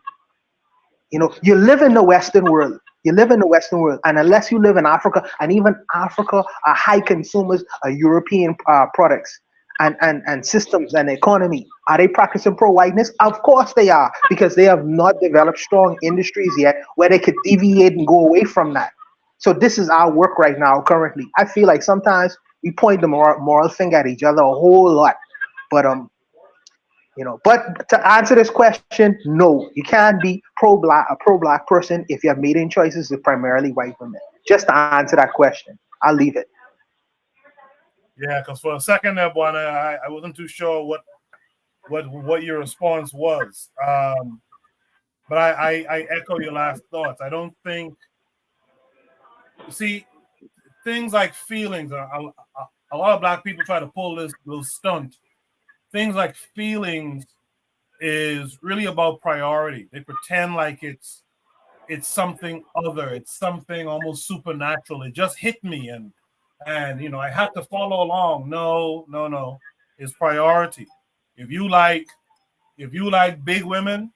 Speaker 7: You live in the Western world. You live in the Western world, and unless you live in Africa, and even Africa are high consumers of European products and systems and economy. Are they practicing pro-whiteness? Of course they are, because they have not developed strong industries yet where they could deviate and go away from that. So this is our work right now, currently. I feel like sometimes we point the moral finger at each other a whole lot, but But to answer this question, no, you can't be a pro-black person if you're making choices with primarily white women. Just to answer that question, I'll leave it.
Speaker 1: Yeah, because for a second there, Buana, I wasn't too sure what your response was. But I echo your last thoughts. I don't think. See, things like feelings. A lot of black people try to pull this little stunt. Things like feelings is really about priority. They pretend like it's something other. It's something almost supernatural. It just hit me, and I had to follow along. No. It's priority. If you like big women,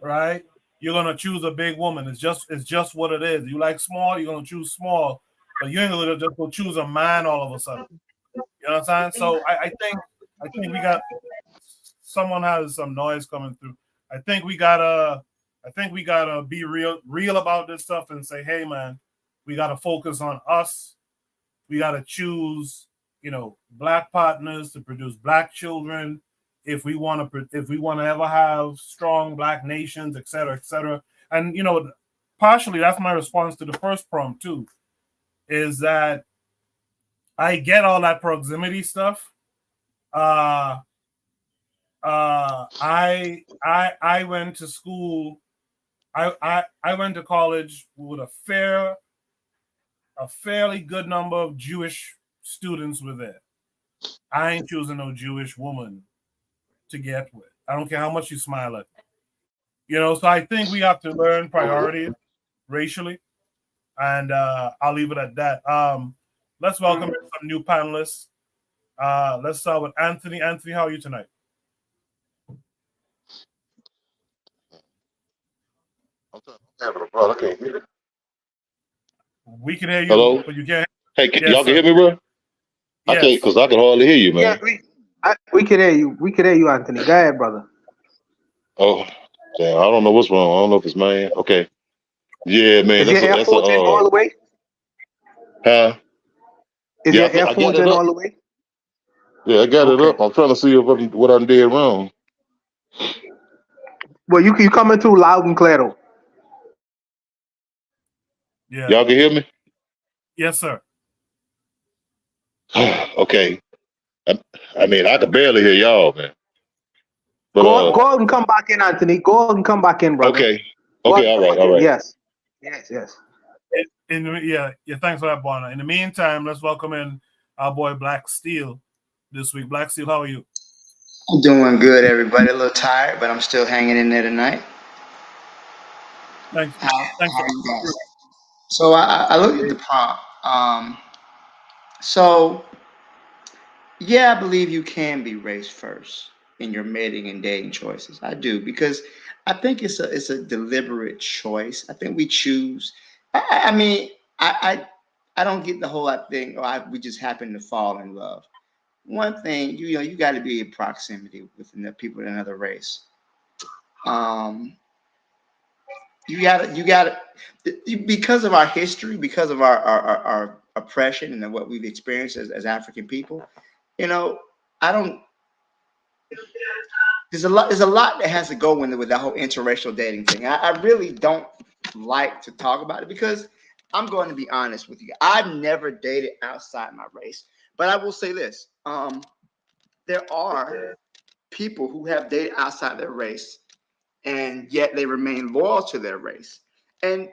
Speaker 1: right? You're gonna choose a big woman. It's just what it is. You like small, you're gonna choose small, but you ain't gonna just go choose a man all of a sudden. You know what I'm saying? So I think we got someone has some noise coming through. I think we gotta be real about this stuff and say, hey man, we gotta focus on us. We gotta choose, black partners to produce black children. If we want to ever have strong black nations, et cetera, et cetera. And partially that's my response to the first prompt too, is that I get all that proximity stuff. I went to school. I went to college with a fairly good number of Jewish students were there. I ain't choosing no Jewish woman to get with. I don't care how much you smile at me. So I think we have to learn priorities racially, and I'll leave it at that. Let's welcome in some new panelists. Let's start with Anthony. Anthony, how are you tonight?
Speaker 9: Bro, I can't hear it.
Speaker 1: We can hear you,
Speaker 9: Hello?
Speaker 1: but you can't.
Speaker 9: Hey,
Speaker 1: Yes,
Speaker 9: y'all can
Speaker 1: sir.
Speaker 9: hear me, bro? I
Speaker 1: Yes.
Speaker 9: can't, because I can hardly hear you,
Speaker 7: Yeah,
Speaker 9: man.
Speaker 7: we can hear you. We can hear you, Anthony. Go ahead, brother.
Speaker 9: Oh, damn, I don't know what's wrong. I don't know if it's mine. Okay. Yeah, man,
Speaker 7: Is your earphones in all the way?
Speaker 9: huh?
Speaker 7: Is
Speaker 9: Yeah,
Speaker 7: your
Speaker 9: I got
Speaker 7: earphones
Speaker 9: it
Speaker 7: in
Speaker 9: up.
Speaker 7: all the way?
Speaker 9: Yeah, I got it
Speaker 7: Okay.
Speaker 9: up. I'm trying to see what I'm doing wrong.
Speaker 7: Well, you coming through loud and clear though.
Speaker 1: Yeah.
Speaker 9: Y'all can hear me?
Speaker 1: Yes, sir.
Speaker 9: Okay. I mean, I can barely hear y'all, man. But,
Speaker 7: Go out and come back in, Anthony. Go out and come back in, brother.
Speaker 9: okay.
Speaker 7: Go out
Speaker 9: Okay,
Speaker 7: and come
Speaker 9: all right,
Speaker 7: back
Speaker 9: all
Speaker 7: in.
Speaker 9: right.
Speaker 7: Yes.
Speaker 1: Yeah. Thanks for that, Bonner. In the meantime, let's welcome in our boy Black Steel this week. Black Steel, how are you?
Speaker 10: I'm doing good, everybody. A little tired, but I'm still hanging in there tonight.
Speaker 1: Thanks.
Speaker 10: How
Speaker 1: For
Speaker 10: you guys? So I looked at the prompt. So yeah, I believe you can be race first in your mating and dating choices. I do, because I think it's a deliberate choice. I think we choose. I mean, I don't get the whole thing. We just happen to fall in love. One thing, you got to be in proximity with the people in another race. You got to, because of our history, because of our oppression and what we've experienced as African people. I don't. There's a lot that has to go with that whole interracial dating thing. I really don't like to talk about it, because I'm going to be honest with you. I've never dated outside my race, but I will say this: there are people who have dated outside their race, and yet they remain loyal to their race. And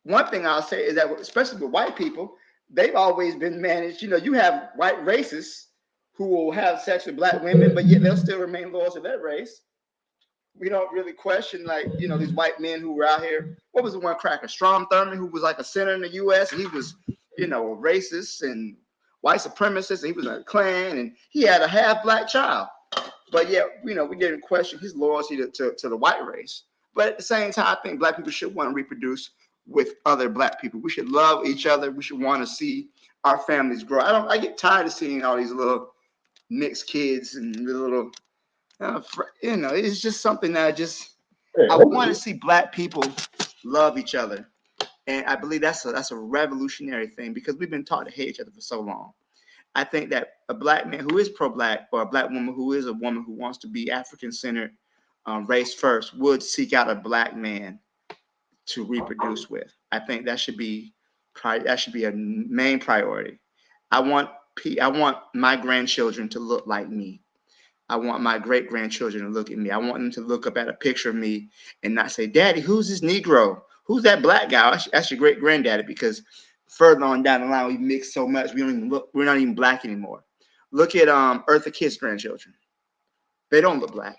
Speaker 10: one thing I'll say is that, especially with white people, they've always been managed. You have white racists who will have sex with black women, but yet they'll still remain loyal to their race. We don't really question, these white men who were out here. What was the one cracker? Strom Thurmond, who was like a senator in the U.S. And he was, a racist and white supremacist. And he was in a Klan, and he had a half black child. But yet, we didn't question his loyalty to the white race. But at the same time, I think black people should want to reproduce with other black people. We should love each other. We should want to see our families grow. I get tired of seeing all these little mixed kids and little, it's just something that I want to see black people love each other. And I believe that's a revolutionary thing, because we've been taught to hate each other for so long. I think that a black man who is pro-black, or a black woman who is a woman who wants to be African-centered, race first, would seek out a black man to reproduce with. I think that should be a main priority. I want my grandchildren to look like me. I want my great grandchildren to look at me. I want them to look up at a picture of me and not say, "Daddy, who's this Negro? Who's that black guy?" That's your great granddaddy, because further on down the line, we mix so much, we're not even black anymore. Look at Eartha Kitt's grandchildren. They don't look black.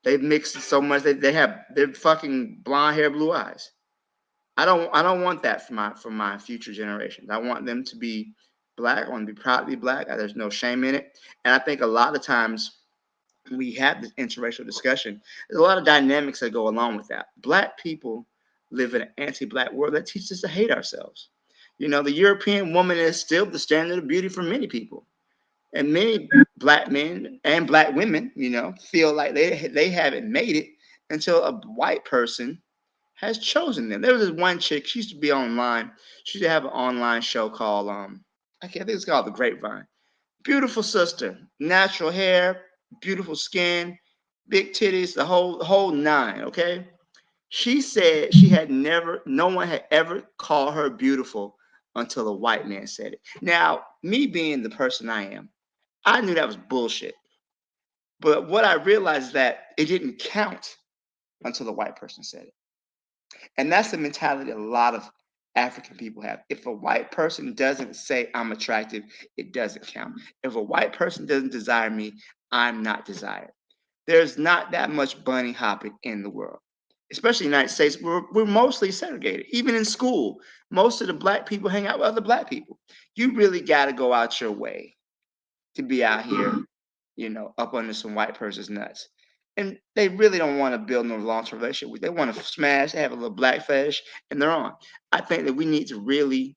Speaker 10: They've mixed so much. They're fucking blonde hair, blue eyes. I don't want that for my future generations. I want them to be black. I want them to be proudly black. There's no shame in it. And I think a lot of times we have this interracial discussion, there's a lot of dynamics that go along with that. Black people live in an anti-black world that teaches us to hate ourselves. You know, the European woman is still the standard of beauty for many people. And many black men and black women, you know, feel like they haven't made it until a white person has chosen them. There was this one chick, she used to be online. She used to have an online show called I think it's called The Grapevine. Beautiful sister, natural hair, beautiful skin, big titties, the whole nine, okay? She said she had no one had ever called her beautiful until a white man said it. Now, me being the person I am, I knew that was bullshit. But what I realized is that it didn't count until a white person said it. And that's the mentality a lot of African people have. If a white person doesn't say I'm attractive, it doesn't count. If a white person doesn't desire me, I'm not desired. There's not that much bunny hopping in the world, especially in the United States. We're mostly segregated. Even in school, most of the black people hang out with other black people. You really got to go out your way to be out here, you know, up under some white person's nuts. And they really don't want to build no long-term relationship. They want to smash, they have a little black fetish, and they're on. I think that we need to really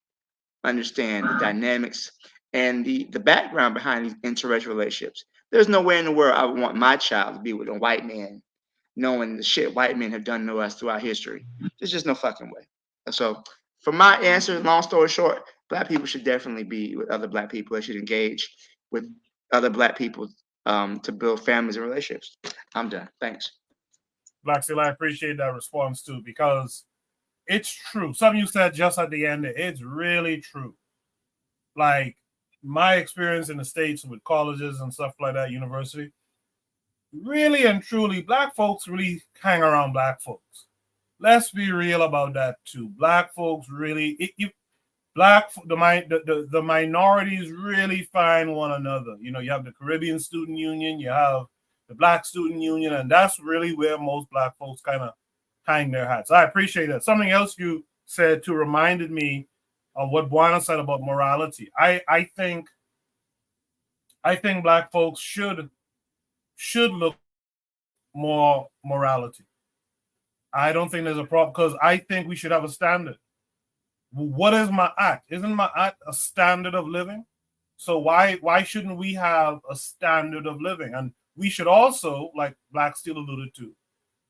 Speaker 10: understand the dynamics and the background behind these interracial relationships. There's nowhere in the world I would want my child to be with a white man, knowing the shit white men have done to us throughout history. There's just no fucking way. So, for my answer, long story short, black people should definitely be with other black people. They should engage with other black people to build families and relationships. I'm done. Thanks.
Speaker 1: Black Seal, I appreciate that response too, because it's true. Something you said just at the end, it's really true. Like my experience in the States with colleges and stuff like that, university, really and truly, black folks really hang around black folks. Let's be real about that too. Black folks really, the minorities really find one another. You know, you have the Caribbean Student Union, you have the Black Student Union, and that's really where most black folks kind of hang their hats. I appreciate that. Something else you said too reminded me of what Buana said about morality. I think black folks should look more morality. I don't think there's a problem because I think we should have a standard. What is my act? Isn't my act a standard of living? So why shouldn't we have a standard of living? And we should also, like Black Steel alluded to,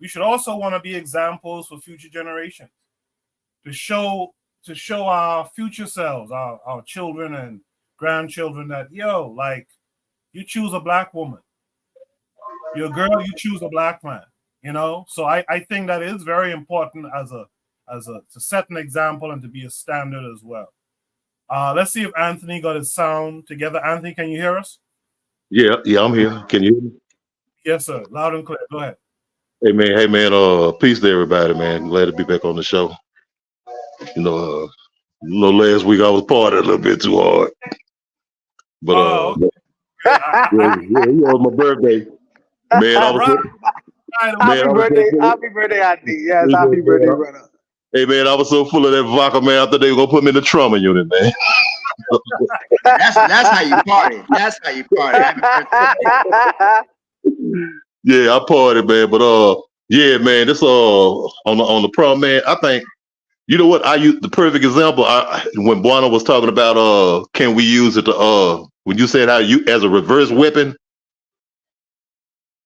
Speaker 1: we should also want to be examples for future generations to show our future selves, our children and grandchildren that, yo, like, you choose a black woman. You're a girl, you choose a black man. You know? So I think that is very important to set an example and to be a standard as well. Let's see if Anthony got his sound together. Anthony, can you hear us?
Speaker 9: Yeah, I'm here. Can you hear me?
Speaker 1: Yes, sir. Loud and clear. Go ahead.
Speaker 9: Hey man, peace to everybody, man. Glad to be back on the show. You know, last week I was partying a little bit too hard. But
Speaker 1: okay.
Speaker 9: yeah, it was my birthday. Man,
Speaker 8: Happy birthday, Andy. Yes, happy birthday, brother.
Speaker 9: Hey man, I was so full of that vodka, man. I thought they were gonna put me in the trauma unit, man.
Speaker 10: That's how you party. That's how you party.
Speaker 9: Yeah, I partied, man. But yeah, man, this on the prom, man. I think, you know what? I use the perfect example. When Buana was talking about can we use it to when you said how you as a reverse weapon,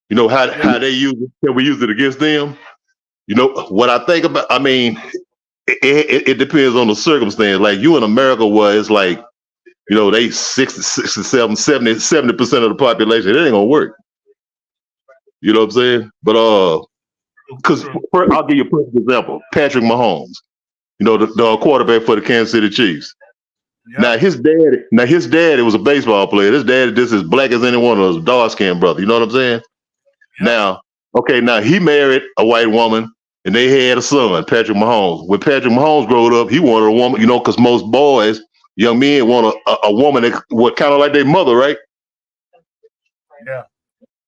Speaker 9: you know how they use it. Can we use it against them? You know what I think about? I mean, it depends on the circumstance. Like you in America, where it's like, you know, they 70% of the population. It ain't gonna work. You know what I'm saying? But because I'll give you a perfect example. Patrick Mahomes, you know, the quarterback for the Kansas City Chiefs. Yeah. Now his dad was a baseball player. His dad is as black as anyone of us, dark-skinned brother. You know what I'm saying? Yeah. Now he married a white woman and they had a son, Patrick Mahomes. When Patrick Mahomes growed up, he wanted a woman, you know, because most boys, young men, want a woman that what kind of like their mother, right?
Speaker 1: Yeah.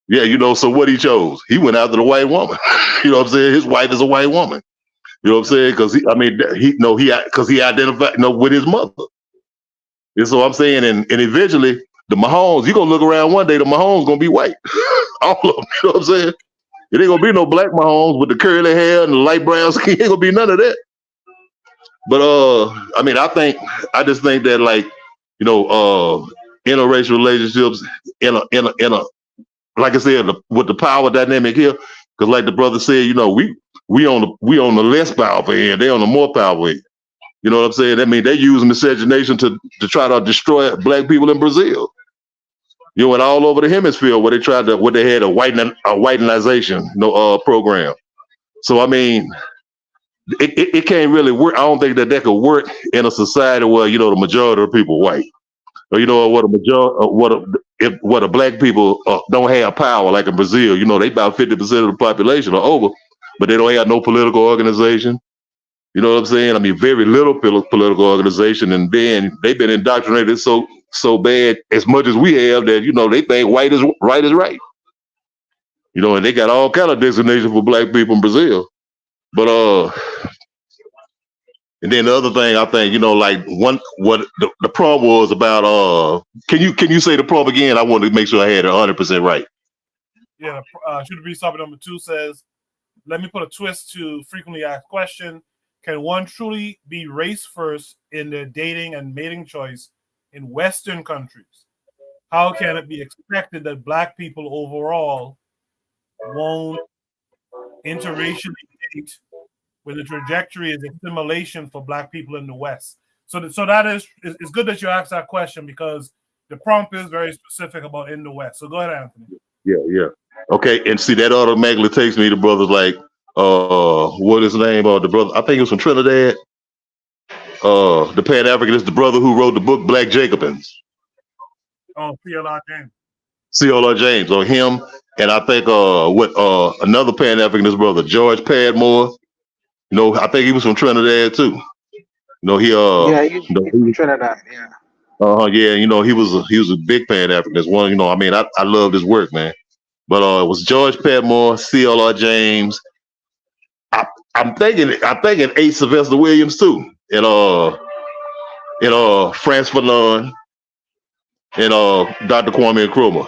Speaker 9: Yeah, you know, so what he chose, he went after the white woman. You know what I'm saying? His wife is a white woman. You know what I'm saying? Because he identified, you know, with his mother. And so I'm saying, and eventually the Mahomes, you're gonna look around one day, the Mahomes gonna be white. All of them, you know what I'm saying? It ain't gonna be no black Mahomes with the curly hair and the light brown skin. Ain't gonna be none of that. But I mean, I just think that like, you know, interracial relationships in a like I said, with the power dynamic here, because like the brother said, you know, we on the less powerful end, they on the more powerful end. You know what I'm saying? I mean, they use miscegenation to try to destroy black people in Brazil. You know, and all over the hemisphere where they had a whitenization, program. So I mean, it can't really work. I don't think that could work in a society where the majority of people white, or what a majority, what a black people don't have power like in Brazil. You know, they about 50% of the population are over, but they don't have no political organization. You know what I'm saying? I mean, very little political organization, and then they've been indoctrinated so bad as much as we have that they think white is right is right. You know, and they got all kind of designation for black people in Brazil. But and then the other thing I think like what the problem was about can you say the problem again? I wanted to make sure I had it 100% right.
Speaker 1: Yeah, should be topic number 2 says, let me put a twist to frequently asked question. Can one truly be race first in their dating and mating choice in Western countries? How can it be expected that black people overall won't interracially date when the trajectory is assimilation for black people in the West? So that is it's good that you asked that question because the prompt is very specific about in the West. So go ahead, Anthony.
Speaker 9: Yeah. Okay, and see that automatically takes me to brothers like what is his name? The brother, I think it was from Trinidad. The Pan-Africanist, the brother who wrote the book Black Jacobins.
Speaker 1: Oh, C.L.R. James.
Speaker 9: C.L.R. James, or him, and I think another Pan-Africanist brother, George Padmore. You know, I think he was from Trinidad too. You know, he
Speaker 7: he's from Trinidad, yeah.
Speaker 9: Yeah, you know, he was a big Pan-Africanist. One, you know, I mean, I loved his work, man. But it was George Padmore, C.L.R. James. I'm thinking A. Sylvester Williams too, and Frantz Fanon, and Dr. Kwame Nkrumah.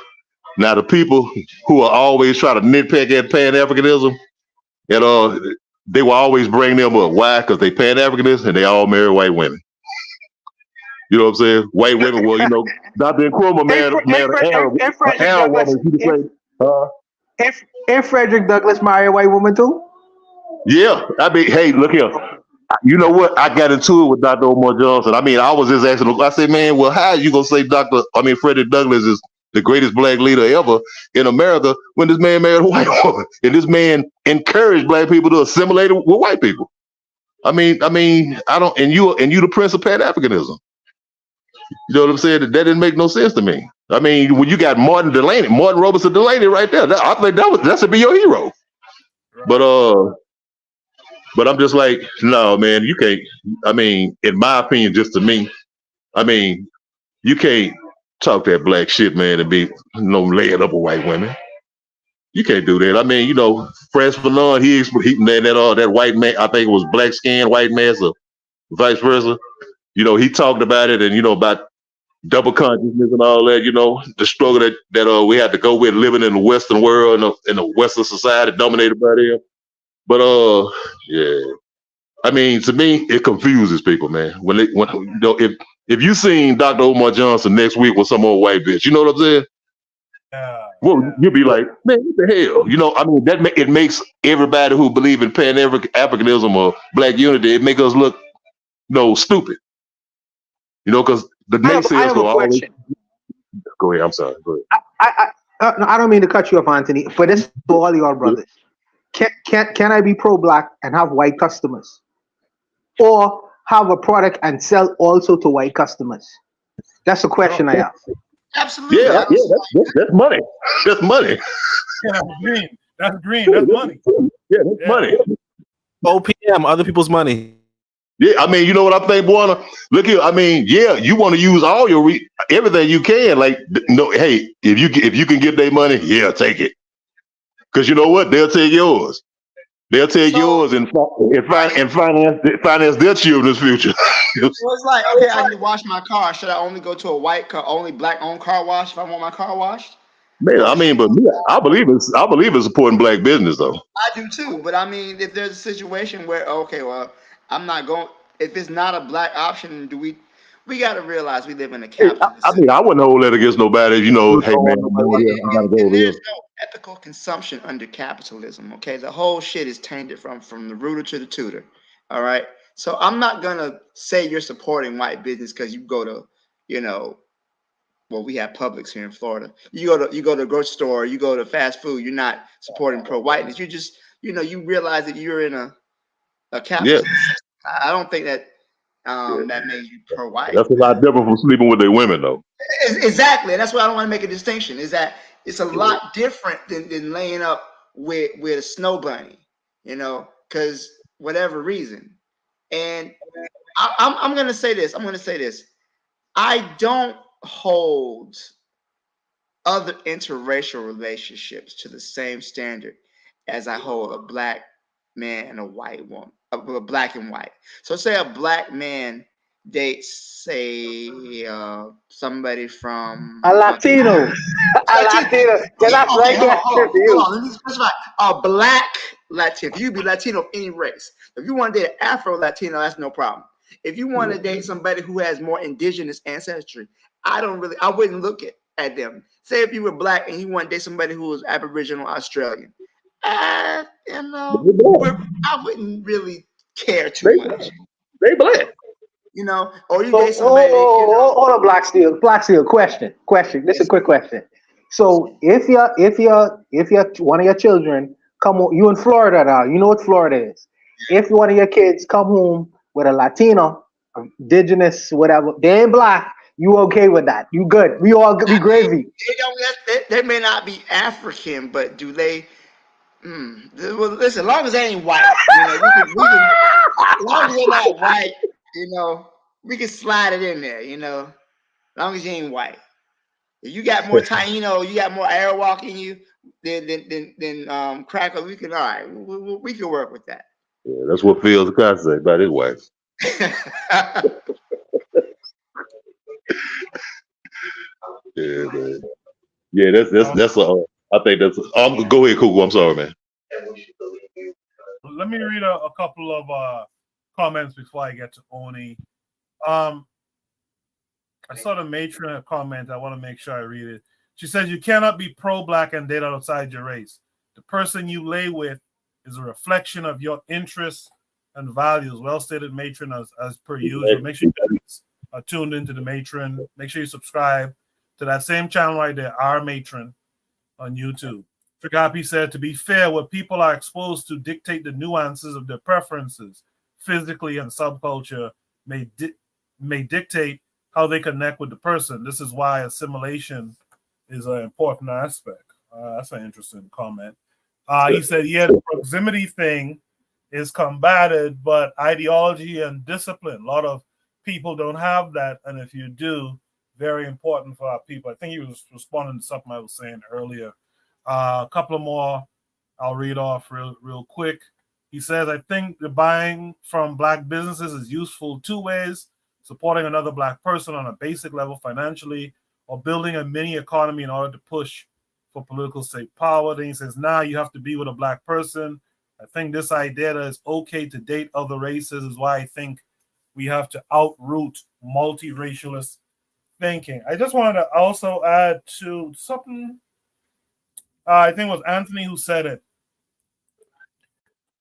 Speaker 9: Now the people who are always trying to nitpick at Pan-Africanism, and they will always bring them up. Why? Because they Pan-Africanists and they all marry white women. You know what I'm saying? White women. Well, you know, Dr. Nkrumah Arab woman.
Speaker 7: If Frederick Douglass marry a white woman too?
Speaker 9: Yeah, I mean, hey, look here. You know what? I got into it with Dr. Omar Johnson. I mean, I was just asking. I said, man, well, how are you gonna say Frederick Douglass is the greatest black leader ever in America when this man married a white woman and this man encouraged black people to assimilate with white people? I mean, I don't. And you the prince of Pan-Africanism. You know what I'm saying? That didn't make no sense to me. I mean, when you got Martin Robertson Delaney right there, I think that should be your hero. But I'm just like, no, man, you can't. I mean, in my opinion, just to me, I mean, you can't talk that black shit, man, and be laying up with white women. You can't do that. I mean, Frantz Fanon, that white man, I think it was black skin, white man, or vice versa. He talked about it and about double consciousness and all that. The struggle that we had to go with living in the Western world in a Western society dominated by them. But yeah, I mean, to me, it confuses people, man. If you seen Dr. Omar Johnson next week with some old white bitch, you know what I'm saying? Well, you'll be like, man, what the hell? I mean, it makes everybody who believe in Pan-Africanism or black unity, it make us look, stupid. Because the naysayers go always. Go ahead. I'm sorry. Go ahead.
Speaker 7: I don't mean to cut you off, Anthony, but this is to all y'all brothers. Can I be pro-black and have white customers, or have a product and sell also to white customers? That's a question I have.
Speaker 10: Absolutely.
Speaker 9: Yeah, that's money. That's money.
Speaker 1: Yeah, green. That's green. That's money.
Speaker 9: Yeah, that's money.
Speaker 6: OPM, other people's money.
Speaker 9: Yeah, I mean, you know what I think, Buana? Look here. I mean, yeah, you want to use all your everything you can. Like, hey, if you can get their money, yeah, take it. Because you know what? They'll take yours. They'll take yours and finance their children's future.
Speaker 10: So it's like, okay, I need to wash my car. Should I only go to a white car, only black-owned car wash if I want my car washed?
Speaker 9: Man, I mean, but me, I believe in supporting black business, though.
Speaker 10: I do too, but I mean, if there's a situation where, okay, well, I'm not going. if it's not a black option, we got to realize we live in a
Speaker 9: Hey,
Speaker 10: capitalist
Speaker 9: I
Speaker 10: system.
Speaker 9: mean, I wouldn't hold that against nobody. You know, hey man, I'm over here. I gotta go
Speaker 10: And
Speaker 9: over here.
Speaker 10: there's no ethical consumption under capitalism. Okay, the whole shit is tainted from the rooter to the tutor. All right, so I'm not gonna say you're supporting white business because you go to, you know, well, we have Publix here in Florida. You go to a grocery store, you go to fast food. You're not supporting pro whiteness. You just, you know, you realize that you're in a
Speaker 9: Yeah,
Speaker 10: capitalist system. I don't think that
Speaker 9: yeah.
Speaker 10: that makes you pro white.
Speaker 9: That's a lot different from sleeping with their women, though.
Speaker 10: Exactly. And that's why I don't want to make a distinction. Is that it's a lot different than laying up with a snow bunny, you know, because whatever reason. And I'm gonna say this. I'm gonna say this. I don't hold other interracial relationships to the same standard as I hold a black man and a white woman, a black and white. So say a black man dates, say, somebody from
Speaker 7: A Latino. A Latino. Then that's
Speaker 10: Okay,
Speaker 7: right
Speaker 10: hold on,
Speaker 7: question for you.
Speaker 10: Let me specify. A black Latino. If you be Latino of any race. If you want to date an Afro Latino, that's no problem. If you want to date somebody who has more indigenous ancestry, I wouldn't look at them. Say if you were black and you want to date somebody who was Aboriginal Australian, I wouldn't really care too much.
Speaker 9: They black.
Speaker 10: You know, or you
Speaker 7: So,
Speaker 10: date somebody, you know.
Speaker 7: hold on, Black Steel. Black Steel, question. This is a quick question. So if you're one of your children come home, you in Florida now, you know what Florida is. If one of your kids come home with a Latino, indigenous, whatever, they ain't black, you okay with that? You good? We gravy.
Speaker 10: They may not be African, but do they? Well, listen, as long as they ain't white, you know, as long as they're not white, you know, we can slide it in there, you know, as long as you ain't white. If you got more Taino, you got more Arawak in you than Cracker, we can, all right, we can work with that.
Speaker 9: Yeah, that's what Phil's got to say about his wife. Yeah, man. Yeah, that's I think that's. Go ahead, Cuckoo. I'm sorry, man.
Speaker 1: Let me read a couple of comments before I get to Oni. I saw the matron comment. I want to make sure I read it. She says, you cannot be pro-black and date outside your race. The person you lay with is a reflection of your interests and values. Well stated, matron, as per usual. Make sure you guys are tuned into the matron. Make sure you subscribe to that same channel right there, our matron, on YouTube. Tragapi said, to be fair, what people are exposed to dictate the nuances of their preferences physically, and subculture may dictate how they connect with the person. This is why assimilation is an important aspect. That's an interesting comment. He said, yeah, the proximity thing is combated, but ideology and discipline, a lot of people don't have that. And if you do, very important for our people. I think he was responding to something I was saying earlier. A couple of more I'll read off real quick. He says, I think the buying from black businesses is useful two ways: supporting another black person on a basic level financially, or building a mini economy in order to push for political state power. Then he says, now you have to be with a black person. I think this idea that it's okay to date other races is why I think we have to outroot multiracialist thinking. I just wanted to also add to something. I think it was Anthony who said it.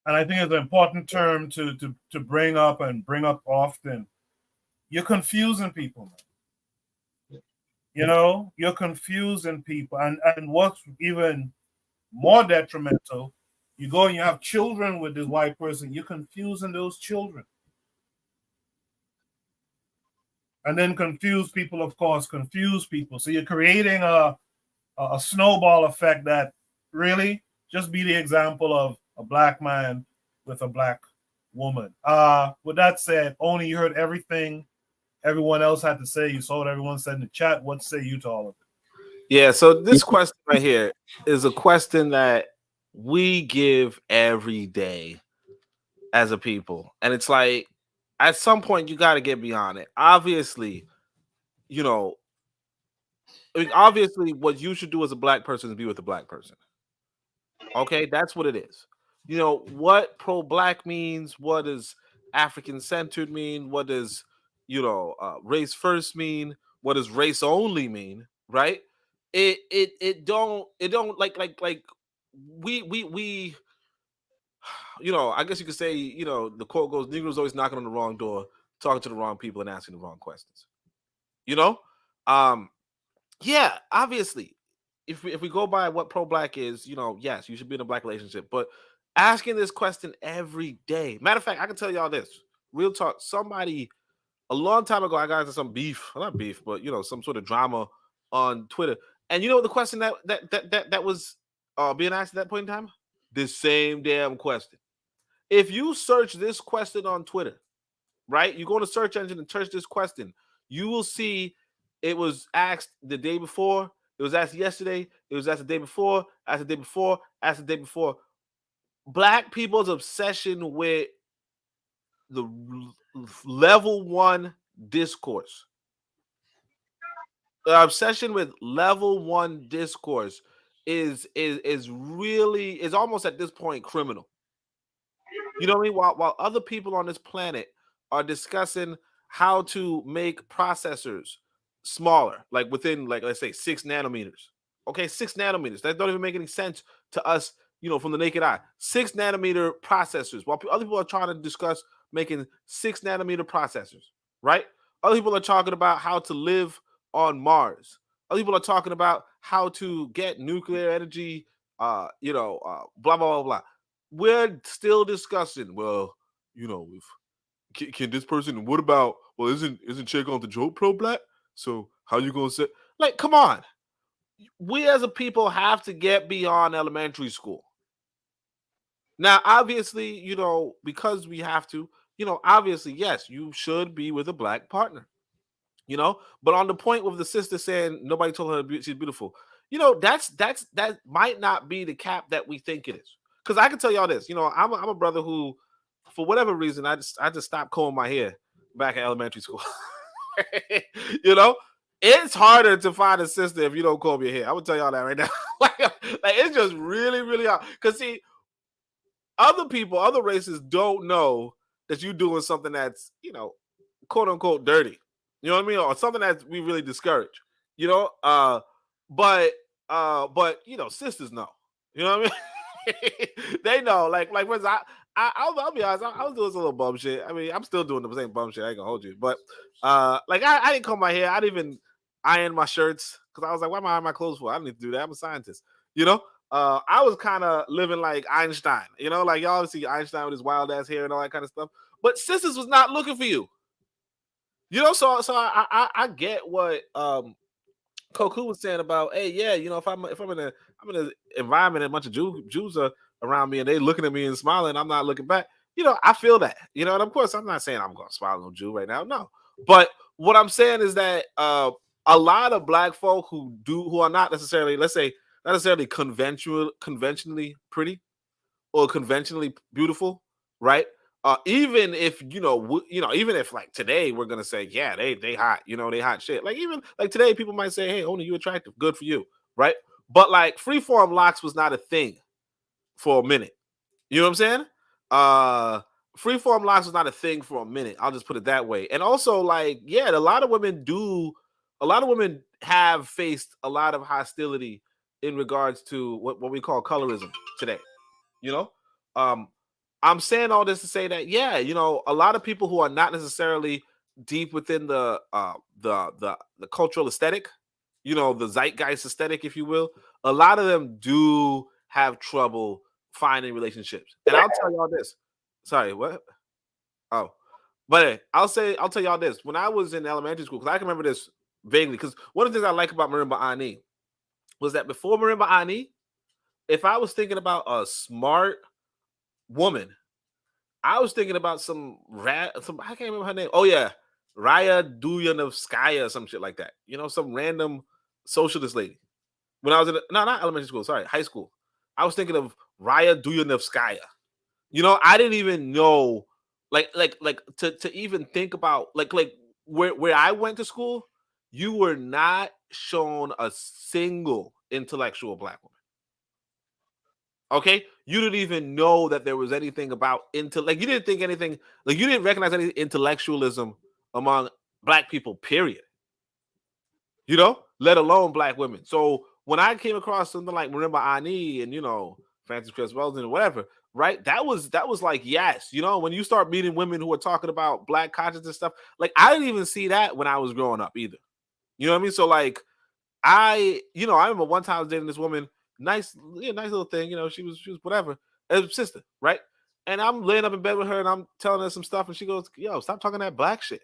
Speaker 1: And I think it's an important term to bring up and bring up often. You're confusing people, man. You know, you're confusing people. And what's even more detrimental, you go and you have children with this white person, you're confusing those children. And then confuse people, of course, confuse people. So you're creating a snowball effect that really just be the example of a black man with a black woman. With that said, Oni, you heard everything everyone else had to say. You saw what everyone said in the chat. What say you to all of it?
Speaker 6: Yeah, so this question right here is a question that we give every day as a people. And it's like, at some point, you got to get beyond it. Obviously, you know, obviously what you should do as a black person is be with a black person. Okay, that's what it is. You know, what pro-black means, what is African centered mean? What does race first mean? What does race only mean? Right? It don't like we I guess you could say the quote goes, Negroes always knocking on the wrong door, talking to the wrong people and asking the wrong questions. Yeah, obviously, if we go by what pro-black is, yes, you should be in a black relationship, but asking this question every day. Matter of fact, I can tell y'all this. Real talk. Somebody a long time ago, I got into some beef, not beef, but some sort of drama on Twitter. And you know the question that was being asked at that point in time? The same damn question. If you search this question on Twitter, right? You go to search engine and search this question, you will see it was asked the day before, it was asked yesterday, it was asked the day before, asked the day before, asked the day before. Black people's obsession with the level 1 discourse. The obsession with level 1 discourse is almost at this point criminal. You know what I mean? While other people on this planet are discussing how to make processors smaller, like within, like, let's say 6 nanometers. Okay, 6 nanometers. That don't even make any sense to us, from the naked eye. 6 nanometer processors. While other people are trying to discuss making 6 nanometer processors, right? Other people are talking about how to live on Mars. Other people are talking about how to get nuclear energy, blah, blah, blah, blah. We're still discussing, well, if can this person, what about, well, isn't Che going to joke pro-black? So how you gonna say, like, come on. We as a people have to get beyond elementary school. Now, obviously, because we have to, obviously, yes, you should be with a black partner. But on the point with the sister saying nobody told her she's beautiful, that might not be the cap that we think it is. Because I can tell y'all this, I'm a brother who, for whatever reason, I just stopped combing my hair back in elementary school. It's harder to find a sister if you don't comb your hair. I will tell y'all that right now. like it's just really, really hard. Because see, other races don't know that you're doing something that's, quote unquote dirty. You know what I mean? Or something that we really discourage. But sisters know. You know what I mean? They know. Like for instance, I'll be honest, I was doing some little bum shit. I mean, I'm still doing the same bum shit. I ain't gonna hold you. But I didn't comb my hair. I didn't even iron my shirts because I was like, why am I ironing my clothes for? I don't need to do that. I'm a scientist. I was kind of living like Einstein. Like y'all see Einstein with his wild ass hair and all that kind of stuff. But sisters was not looking for you. So I get what Koku was saying about, hey, yeah, if I'm in an environment and a bunch of Jews are around me and they looking at me and smiling, I'm not looking back. I feel that. And of course, I'm not saying I'm going to smile on Jew right now. No. But what I'm saying is that a lot of black folk who are not necessarily, let's say, not necessarily conventionally pretty or conventionally beautiful, right? Even if even if like today we're gonna say, yeah, they hot, they hot shit. Like even like today, people might say, hey, Oni, you attractive, good for you, right? But like freeform locks was not a thing for a minute. You know what I'm saying? Freeform locks was not a thing for a minute. I'll just put it that way. And also, like, yeah, a lot of women have faced a lot of hostility in regards to what we call colorism today. I'm saying all this to say that, yeah, a lot of people who are not necessarily deep within the cultural aesthetic, the zeitgeist aesthetic, if you will, a lot of them do have trouble finding relationships. And I'll tell y'all this. Sorry, what? Oh, but I'll tell y'all this. When I was in elementary school, because I can remember this vaguely, because one of the things I like about Marimba Ani was that before Marimba Ani, if I was thinking about a smart woman, I was thinking about some I can't remember her name. Oh yeah, Raya Duyanovskaya or some shit like that. Some random socialist lady. When I was not elementary school, sorry, high school. I was thinking of Raya Duyanovskaya. I didn't even know like to even think about like where I went to school, you were not shown a single intellectual black woman. Okay, you didn't even know that there was anything about like you didn't think anything, like you didn't recognize any intellectualism among black people, period. You know, let alone black women. So when I came across something like Remember Ani and Francis Cress Welsing and whatever, right? That was like, yes, when you start meeting women who are talking about black consciousness and stuff, like I didn't even see that when I was growing up either. You know what I mean? So like I remember one time I was dating this woman, nice little thing, she was whatever, as a sister, right? And I'm laying up in bed with her and I'm telling her some stuff and she goes, yo, stop talking that black shit.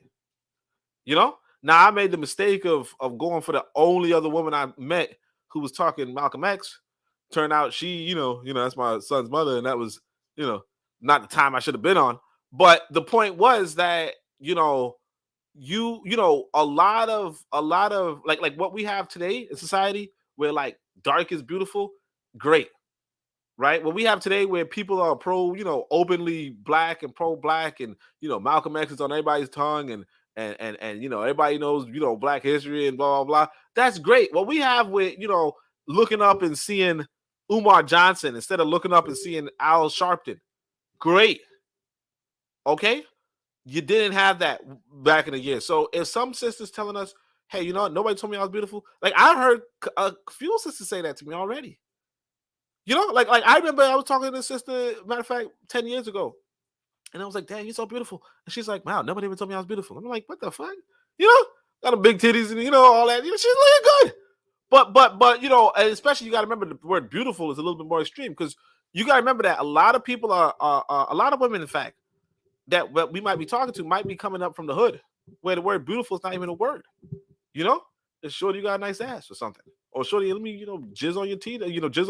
Speaker 6: Now I made the mistake of going for the only other woman I met who was talking Malcolm X. Turned out she, that's my son's mother, and that was, not the time I should have been on. But the point was that, a lot of like what we have today in society where like dark is beautiful, great. Right? What we have today where people are pro, openly black and pro-black, and Malcolm X is on everybody's tongue, and everybody knows black history and blah blah blah. That's great. What we have with looking up and seeing Umar Johnson instead of looking up and seeing Al Sharpton, great. Okay, you didn't have that back in the year. So if some sisters telling us, hey, nobody told me I was beautiful. Like I heard a few sisters say that to me already. Like I remember I was talking to this sister, matter of fact, 10 years ago. And I was like, damn, you're so beautiful. And she's like, wow, nobody even told me I was beautiful. I'm like, what the fuck? Got a big titties and all that. She's looking good. But and especially you got to remember the word beautiful is a little bit more extreme, because you got to remember that a lot of people are a lot of women, in fact, that we might be talking to might be coming up from the hood where the word beautiful is not even a word. It's shorty, you got a nice ass or something. Or shorty, let me, jizz on your teeth, jizz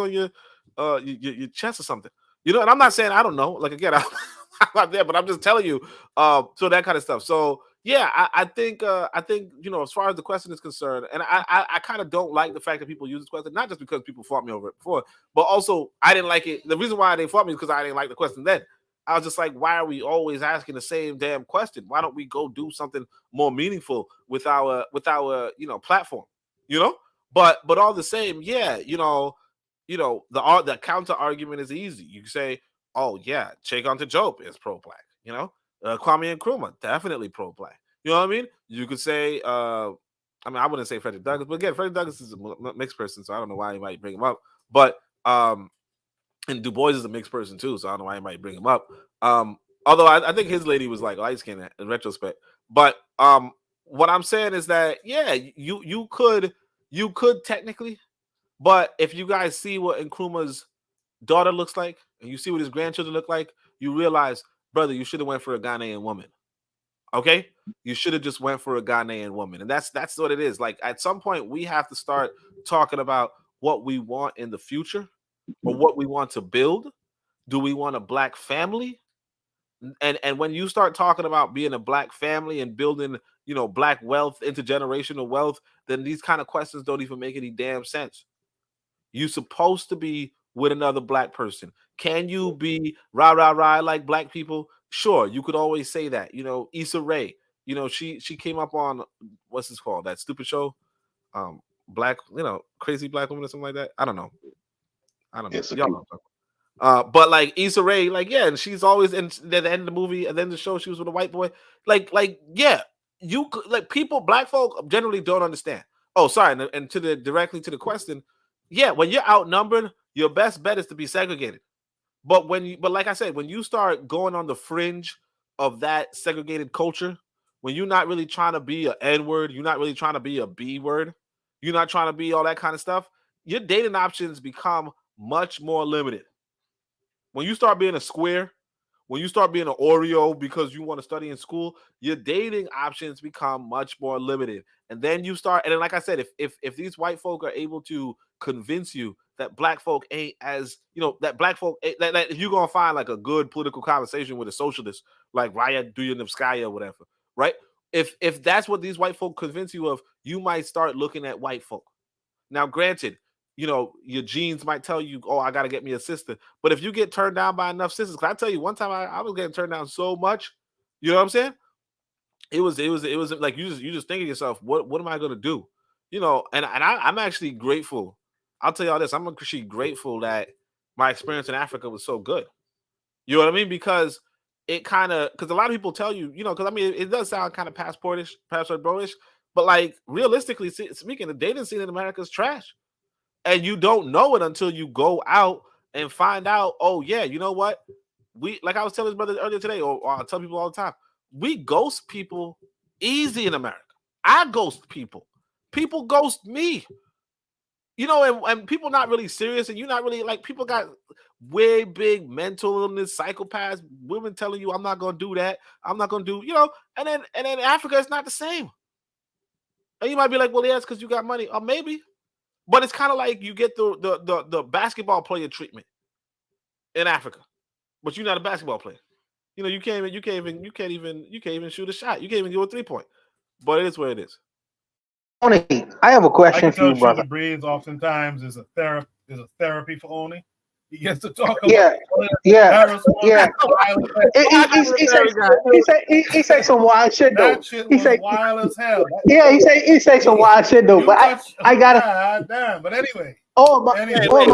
Speaker 6: on your chest or something. And I'm not saying I don't know. Like again, I'm not there, but I'm just telling you. So that kind of stuff. So yeah, I think as far as the question is concerned, and I kind of don't like the fact that people use this question, not just because people fought me over it before, but also I didn't like it. The reason why they fought me is because I didn't like the question then. I was just like, why are we always asking the same damn question? Why don't we go do something more meaningful with our platform? But all the same, yeah, the counter argument is easy. You say, oh yeah, Cheikh Job is pro-black. Kwame Nkrumah, definitely pro-black. You know what I mean? You could say, I wouldn't say Frederick Douglass, but again, Frederick Douglass is a mixed person, so I don't know why you might bring him up. But and Du Bois is a mixed person too, so I don't know why you might bring him up. Although I think his lady was like light skinned in retrospect. But what I'm saying is that yeah, you could technically, but if you guys see what Nkrumah's daughter looks like and you see what his grandchildren look like, you realize, brother, you should have went for a Ghanaian woman. Okay, you should have just went for a Ghanaian woman, and that's what it is. Like at some point, we have to start talking about what we want in the future, or what we want to build. Do we want a black family? And when you start talking about being a black family and building, black wealth, intergenerational wealth, then these kind of questions don't even make any damn sense. You're supposed to be with another black person. Can you be rah rah rah like black people? Sure, you could always say that. Issa Rae, she came up on what's this called? That stupid show, Black, Crazy Black Woman or something like that. I don't know.
Speaker 9: Yes,
Speaker 6: Y'all know. But like Issa Rae, like yeah, and she's always in at the end of the movie, and then the show she was with a white boy. Like yeah, you like people, black folk generally don't understand. Oh, sorry, and directly to the question, yeah, when you're outnumbered, your best bet is to be segregated. But like I said, when you start going on the fringe of that segregated culture, when you're not really trying to be an N word, you're not really trying to be a B word, you're not trying to be all that kind of stuff, your dating options become much more limited. When you start being a square, when you start being an Oreo because you want to study in school, your dating options become much more limited. And then you start, and then like I said, if these white folk are able to convince you that black folk ain't as, that black folk, that if you're going to find like a good political conversation with a socialist, like Raya Duyunevskaya or whatever, right? If that's what these white folk convince you of, you might start looking at white folk. Now, granted, your genes might tell you, oh, I got to get me a sister. But if you get turned down by enough sisters, because I tell you, one time I was getting turned down so much, you know what I'm saying? It was like you just think of yourself, what am I going to do? And I'm actually grateful. I'll tell y'all this, I'm actually grateful that, my experience in Africa was so good. You know what I mean? Because it kind of, because a lot of people tell you, you know, because I mean, it does sound kind of passport bro-ish, but like realistically speaking, the dating scene in America is trash. And you don't know it until you go out and find out, oh yeah, you know what? Like I was telling his brother earlier today, or I tell people all the time, we ghost people easy in America. I ghost people. People ghost me. You know, and people not really serious, and you're not really like, people got way big mental illness, psychopaths, women telling you, I'm not gonna do that, I'm not gonna do, you know, and then Africa is not the same. And you might be like, well, yeah, it's because you got money, or maybe, but it's kind of like you get the basketball player treatment in Africa, but you're not a basketball player. You know, you can't even shoot a shot. You can't even do a 3-point. But it is what it is.
Speaker 7: Tony, I have a
Speaker 1: I
Speaker 7: question
Speaker 1: can
Speaker 7: for you,
Speaker 1: tell
Speaker 7: brother.
Speaker 1: Sugar Breeze oftentimes is a therapy for Oni. He gets to talk about
Speaker 7: Yeah, yeah. He said some wild shit though.
Speaker 1: That shit was wild as hell.
Speaker 7: He said some wild shit though. But I gotta.
Speaker 1: God damn. But anyway.
Speaker 7: Oh my.
Speaker 1: Anyway.
Speaker 6: What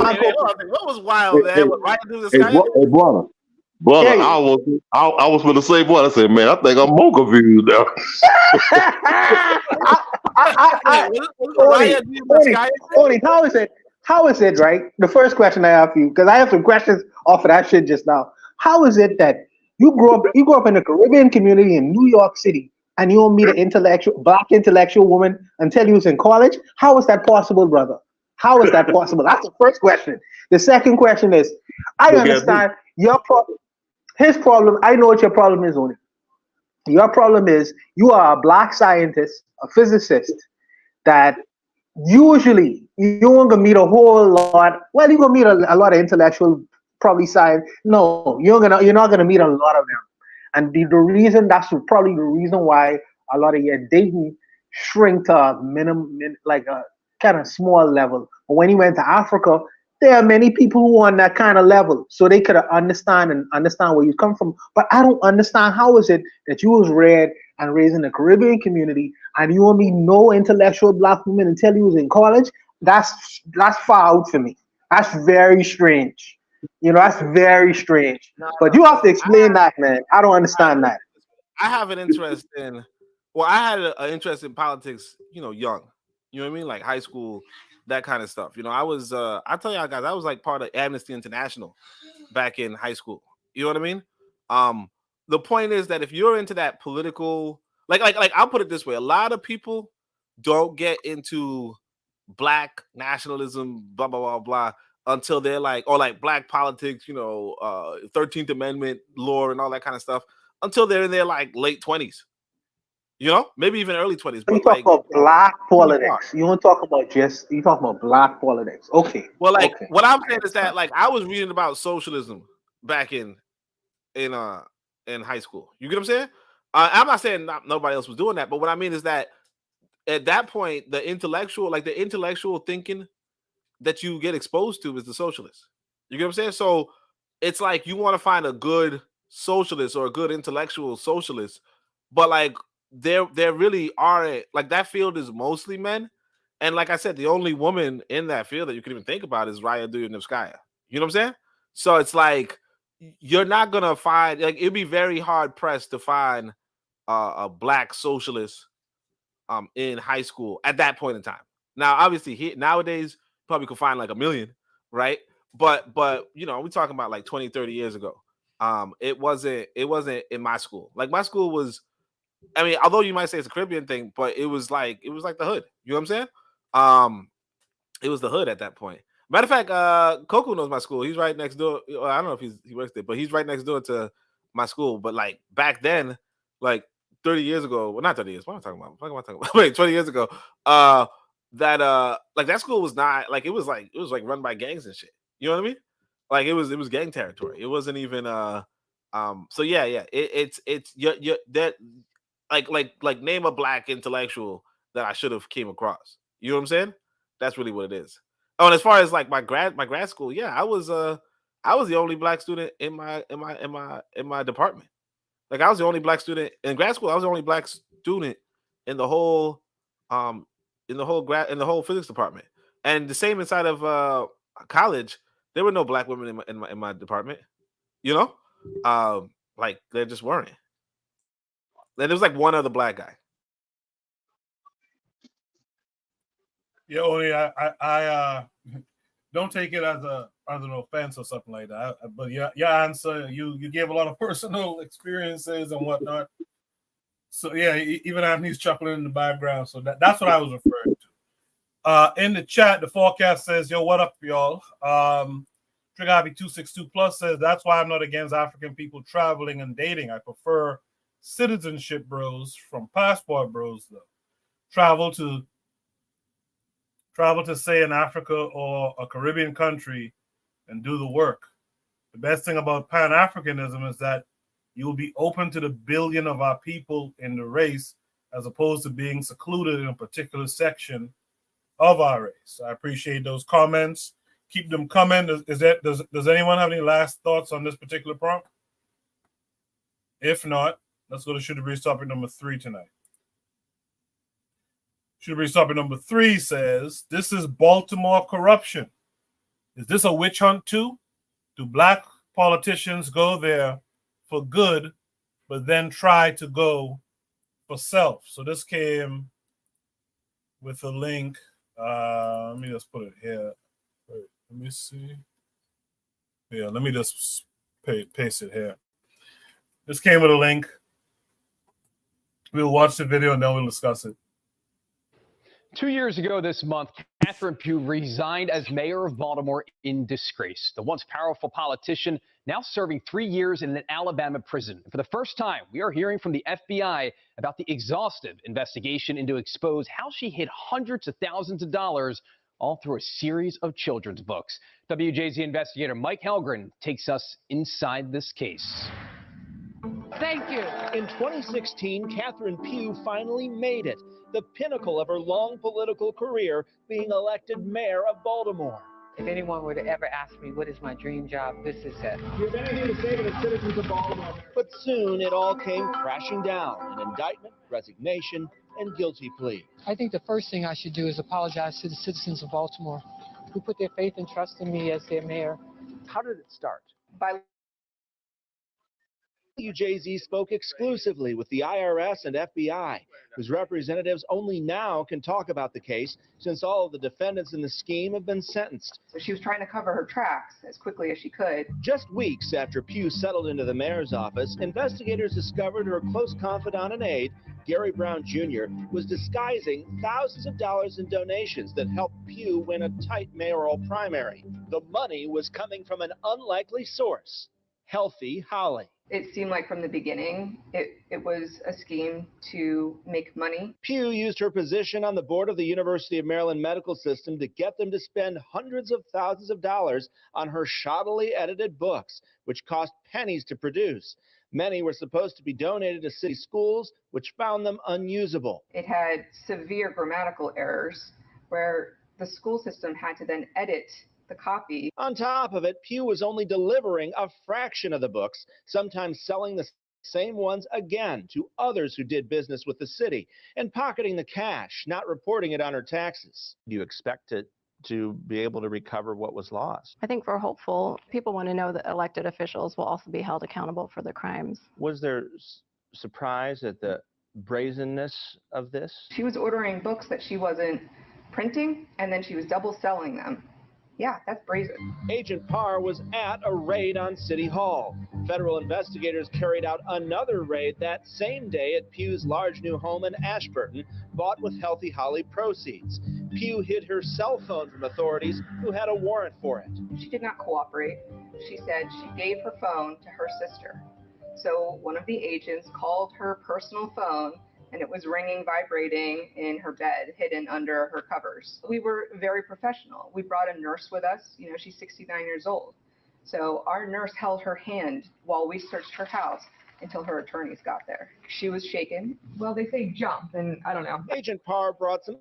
Speaker 6: was wild, man? What Ryan do this guy?
Speaker 9: Hey, brother, yeah. I was going to say, boy, I said, man, I think I'm more confused now.
Speaker 7: Tony, how is it, right? The first question I have for you, because I have some questions off of that shit just now. How is it that you grew up in a Caribbean community in New York City, and you don't meet an black intellectual woman until you was in college? How is that possible, brother? How is that possible? That's the first question. The second question is, I understand your problem. His problem, I know what your problem is, Oni. Your problem is you are a black scientist, a physicist, that usually you ain't gonna meet a whole lot. Well, you're gonna meet a lot of intellectual, probably science. No, you're not gonna meet a lot of them. And the reason, that's probably the reason why a lot of your dating shrink to a minimum, like a kind of small level. But when you went to Africa, there are many people who are on that kind of level, so they could understand where you come from. But I don't understand, how is it that you was reared and raised in the Caribbean community, and you don't meet no intellectual black women until you was in college? That's far out for me. That's very strange. You know, that's very strange. But you have to explain that, man. I don't understand that.
Speaker 6: I have an interest in, well, I had an interest in politics, you know, young. You know what I mean? Like high school, that kind of stuff. You know, I was, I tell y'all guys, I was like part of Amnesty International back in high school. You know what I mean? The point is that if you're into that political, like I'll put it this way: a lot of people don't get into black nationalism, blah blah blah blah, until they're like, or like black politics, you know, 13th Amendment law and all that kind of stuff, until they're in their like late 20s. You know, maybe even early 20s.
Speaker 7: But you talk about black politics. You want to talk about you talk about black politics. Okay.
Speaker 6: Well, like what I'm saying is that like I was reading about socialism back in high school. You get what I'm saying? I'm not saying nobody else was doing that, but what I mean is that at that point, the intellectual thinking that you get exposed to is the socialist. You get what I'm saying? So it's like you want to find a good socialist or a good intellectual socialist, but like there really aren't, like that field is mostly men. And like I said, the only woman in that field that you can even think about is Raya Duyunevskaya. You know what I'm saying? So it's like you're not gonna find, like, it'd be very hard pressed to find a black socialist in high school at that point in time. Now, obviously, nowadays probably could find like 1 million, right? But you know, we're talking about like 20, 30 years ago. It wasn't in my school. Like my school was, I mean, although you might say it's a Caribbean thing, but it was like the hood. You know what I'm saying? It was the hood at that point. Matter of fact, Coco knows my school. He's right next door. Well, I don't know if he works there, but he's right next door to my school. But like back then, like 30 years ago, well, not 30 years. What am I talking about? What am I talking about? Wait, 20 years ago. Like that school was not like, it was like run by gangs and shit. You know what I mean? Like it was gang territory. It wasn't even so yeah. It's you that like name a black intellectual that I should have came across. You know what I'm saying? That's really what it is. Oh, and as far as like my grad school, yeah, I was the only black student in my department. Like I was the only black student in grad school. I was the only black student in the whole physics department. And the same inside of college. There were no black women in my department. You know, like there just weren't. There was like one other black guy.
Speaker 1: Yeah, only I don't take it as an offense or something like that. But your answer, you gave a lot of personal experiences and whatnot. So yeah, even Anthony's chuckling in the background. So that's what I was referring to. In the chat, the forecast says, "Yo, what up, y'all?" Trigabi 262 Plus says, "That's why I'm not against African people traveling and dating. I prefer citizenship bros from passport bros, though. Travel to say in Africa or a Caribbean country and do the work. The best thing about Pan-Africanism is that you will be open to the billion of our people in the race as opposed to being secluded in a particular section of our race." I appreciate those comments. Keep them coming. Does anyone have any last thoughts on this particular prompt? If not, let's go to Should Be topic number 3 tonight. Should Be topic number 3 says, "This is Baltimore corruption. Is this a witch hunt too? Do black politicians go there for good, but then try to go for self?" So this came with a link. Let me just put it here. Wait, let me see. Yeah, let me just paste it here. This came with a link. We'll watch the video and then we'll discuss it.
Speaker 11: 2 years ago this month, Catherine Pugh resigned as mayor of Baltimore in disgrace. The once powerful politician now serving 3 years in an Alabama prison. For the first time, we are hearing from the FBI about the exhaustive investigation into expose how she hid hundreds of thousands of dollars all through a series of children's books. WJZ investigator Mike Helgren takes us inside this case.
Speaker 12: Thank you. In 2016, Catherine Pugh finally made it, the pinnacle of her long political career, being elected mayor of Baltimore.
Speaker 13: If anyone were to ever ask me what is my dream job, this is it.
Speaker 12: You're there here to save the citizens of Baltimore. But soon it all came crashing down. An indictment, resignation, and guilty plea.
Speaker 13: I think the first thing I should do is apologize to the citizens of Baltimore who put their faith and trust in me as their mayor.
Speaker 12: How did it start?
Speaker 13: By
Speaker 12: WJZ spoke exclusively with the IRS and FBI, whose representatives only now can talk about the case since all of the defendants in the scheme have been sentenced.
Speaker 14: So she was trying to cover her tracks as quickly as she could.
Speaker 12: Just weeks after Pugh settled into the mayor's office, investigators discovered her close confidant and aide, Gary Brown Jr., was disguising thousands of dollars in donations that helped Pugh win a tight mayoral primary. The money was coming from an unlikely source, Healthy Holly.
Speaker 14: It seemed like from the beginning, it was a scheme to make money.
Speaker 12: Pugh used her position on the board of the University of Maryland Medical System to get them to spend hundreds of thousands of dollars on her shoddily edited books, which cost pennies to produce. Many were supposed to be donated to city schools, which found them unusable.
Speaker 14: It had severe grammatical errors where the school system had to then edit the copy.
Speaker 12: On top of it, Pugh was only delivering a fraction of the books, sometimes selling the same ones again to others who did business with the city, and pocketing the cash, not reporting it on her taxes.
Speaker 15: Do you expect it to be able to recover what was lost?
Speaker 16: I think we're hopeful. People want to know that elected officials will also be held accountable for the crimes.
Speaker 15: Was there surprise at the brazenness of this?
Speaker 14: She was ordering books that she wasn't printing, and then she was double selling them. Yeah, that's brazen.
Speaker 12: Agent Parr was at a raid on City Hall. Federal investigators carried out another raid that same day at Pugh's large new home in Ashburton, bought with Healthy Holly proceeds. Pugh hid her cell phone from authorities who had a warrant for it.
Speaker 14: She did not cooperate. She said she gave her phone to her sister. So one of the agents called her personal phone, and it was ringing, vibrating in her bed, hidden under her covers. We were very professional. We brought a nurse with us. You know, she's 69 years old. So our nurse held her hand while we searched her house until her attorneys got there. She was shaken. Well, they say jump, and I don't know.
Speaker 12: Agent Parr brought some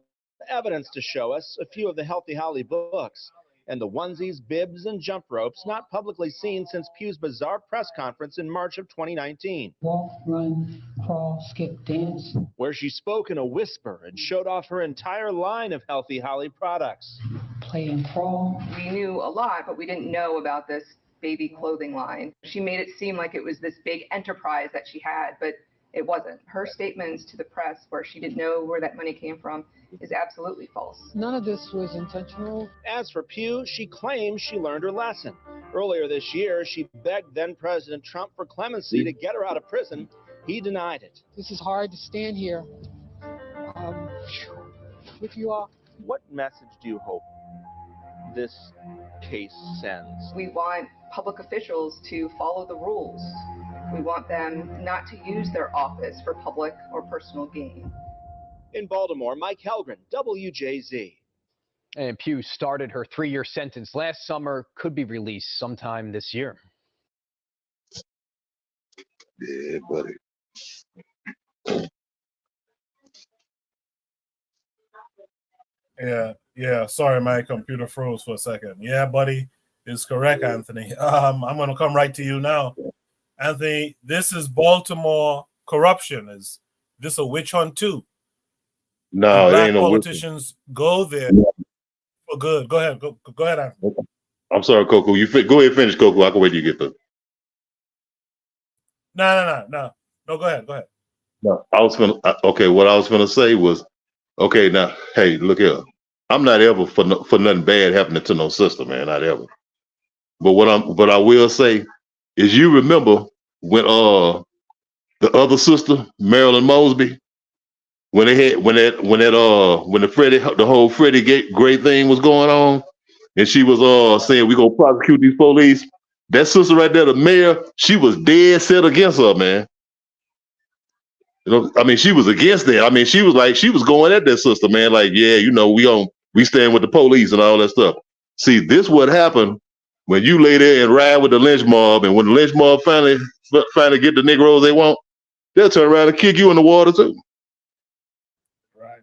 Speaker 12: evidence to show us, a few of the Healthy Holly books, and the onesies, bibs, and jump ropes not publicly seen since Pugh's bizarre press conference in March of 2019.
Speaker 13: walk, run, crawl, skip, dance.
Speaker 12: Where she spoke in a whisper and showed off her entire line of Healthy Holly products.
Speaker 13: play and crawl.
Speaker 14: We knew a lot, but we didn't know about this baby clothing line. She made it seem like it was this big enterprise that she had, but it wasn't. Her statements to the press where she didn't know where that money came from is absolutely false.
Speaker 13: None of this was intentional.
Speaker 12: As for Pugh, she claims she learned her lesson. Earlier this year, she begged then-President Trump for clemency to get her out of prison. He denied it.
Speaker 13: This is hard to stand here with you all.
Speaker 15: What message do you hope this case sends?
Speaker 14: We want public officials to follow the rules. We want them not to use their office for public or personal gain.
Speaker 12: In Baltimore, Mike Helgren, WJZ.
Speaker 11: And Pugh started her 3-year sentence last summer, could be released sometime this year.
Speaker 9: Yeah, buddy.
Speaker 1: Yeah. Sorry, my computer froze for a second. Yeah, buddy, is correct, Anthony. I'm going to come right to you now. Anthony, this is Baltimore corruption. Is this a witch hunt too?
Speaker 9: No, it
Speaker 1: Black
Speaker 9: ain't no
Speaker 1: politicians go there for good. Go ahead. Go ahead, Anthony.
Speaker 9: I'm sorry, Coco. Go ahead, finish, Coco. I can wait till you get through.
Speaker 1: No. Go ahead.
Speaker 9: No, okay. What I was gonna say was, okay. Now, hey, look here. I'm not ever for nothing bad happening to no sister, man. Not ever. But what I will say is, you remember when the other sister, Marilyn Mosby, when the whole Freddie Gray thing was going on, and she was saying we gonna prosecute these police. That sister right there, the mayor, she was dead set against her, man. You know, I mean, she was against that. I mean, she was going at that sister, man. Like, yeah, you know, we stand with the police and all that stuff. See, this what happened when you lay there and ride with the lynch mob, and when the lynch mob finally get the Negroes they want, they'll turn around and kick you in the water too.
Speaker 1: Right.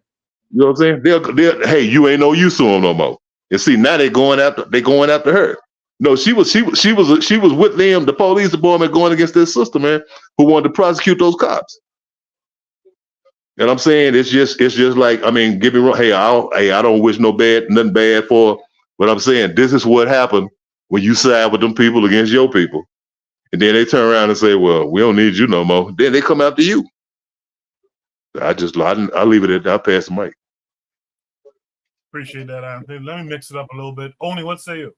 Speaker 9: You know what I'm saying? They'll hey, you ain't no use to them no more. And see, now they're going after her. No, she was with them, the police department, going against their sister, man, who wanted to prosecute those cops. And I'm saying it's just like, I mean, get me wrong. Hey, I don't wish nothing bad for her, but I'm saying this is what happened when you side with them people against your people. And then they turn around and say, well, we don't need you no more. Then they come after you. I leave it at that. I pass the mic.
Speaker 1: Appreciate that, Anthony. Let me mix it up a little bit. Only, what say you?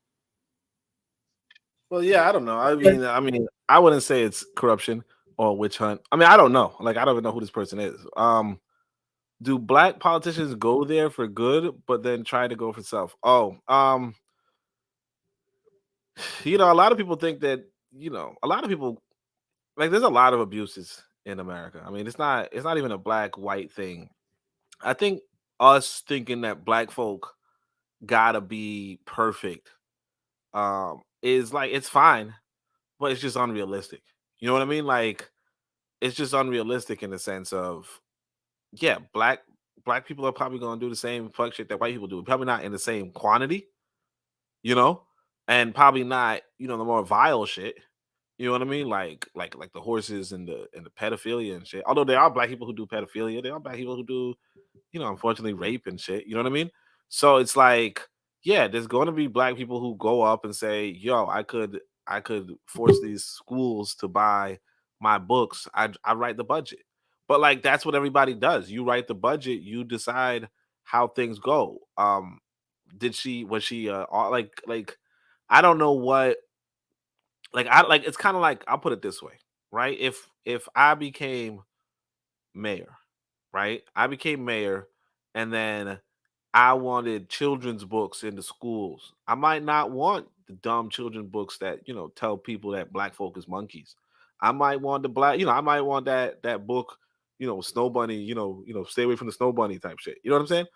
Speaker 6: Well, yeah, I don't know. I mean, I wouldn't say it's corruption or witch hunt. I mean, I don't know. Like, I don't even know who this person is. Do black politicians go there for good, but then try to go for self? You know, a lot of people think that, you know, a lot of people, like, there's a lot of abuses in America. I mean, it's not even a black white thing. I think us thinking that black folk gotta be perfect is like, it's fine, but it's just unrealistic. You know what I mean? Like, it's just unrealistic in the sense of, yeah, black people are probably gonna do the same fuck shit that white people do. Probably not in the same quantity, you know, and probably not, you know, the more vile shit. You know what I mean? Like the horses and the pedophilia and shit. Although there are black people who do pedophilia, there are black people who do, you know, unfortunately rape and shit. You know what I mean? So it's like, yeah, there's going to be black people who go up and say, yo, I could force these schools to buy my books. I write the budget. But like, that's what everybody does. You write the budget, you decide how things go. Was she like I don't know what, like it's kind of like, I'll put it this way, right? If I became mayor, right? I became mayor, and then I wanted children's books in the schools. I might not want the dumb children's books that, you know, tell people that black folk is monkeys. I might want I might want that book, you know, Snow Bunny, you know, stay away from the Snow Bunny type shit. You know what I'm saying?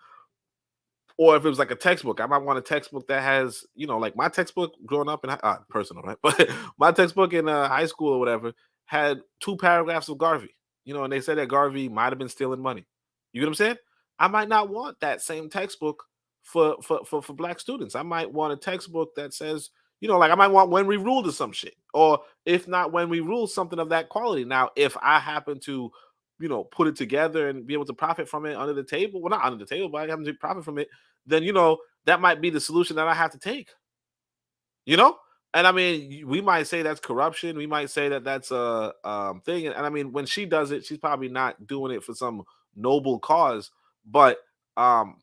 Speaker 6: Or if it was like a textbook, I might want a textbook that has, you know, like my textbook growing up in personal, right? But my textbook in high school or whatever had 2 paragraphs of Garvey, you know, and they said that Garvey might have been stealing money. You know what I'm saying? I might not want that same textbook for black students. I might want a textbook that says, you know, like I might want When We Ruled or some shit, or if not When We Ruled, something of that quality. Now, if I happen to, you know, put it together and be able to profit from it under the table, well, not under the table, but I happen to profit from it, then that might be the solution that I have to take. And I mean, we might say that's corruption. We might say that that's a thing. And I mean, when she does it, she's probably not doing it for some noble cause. But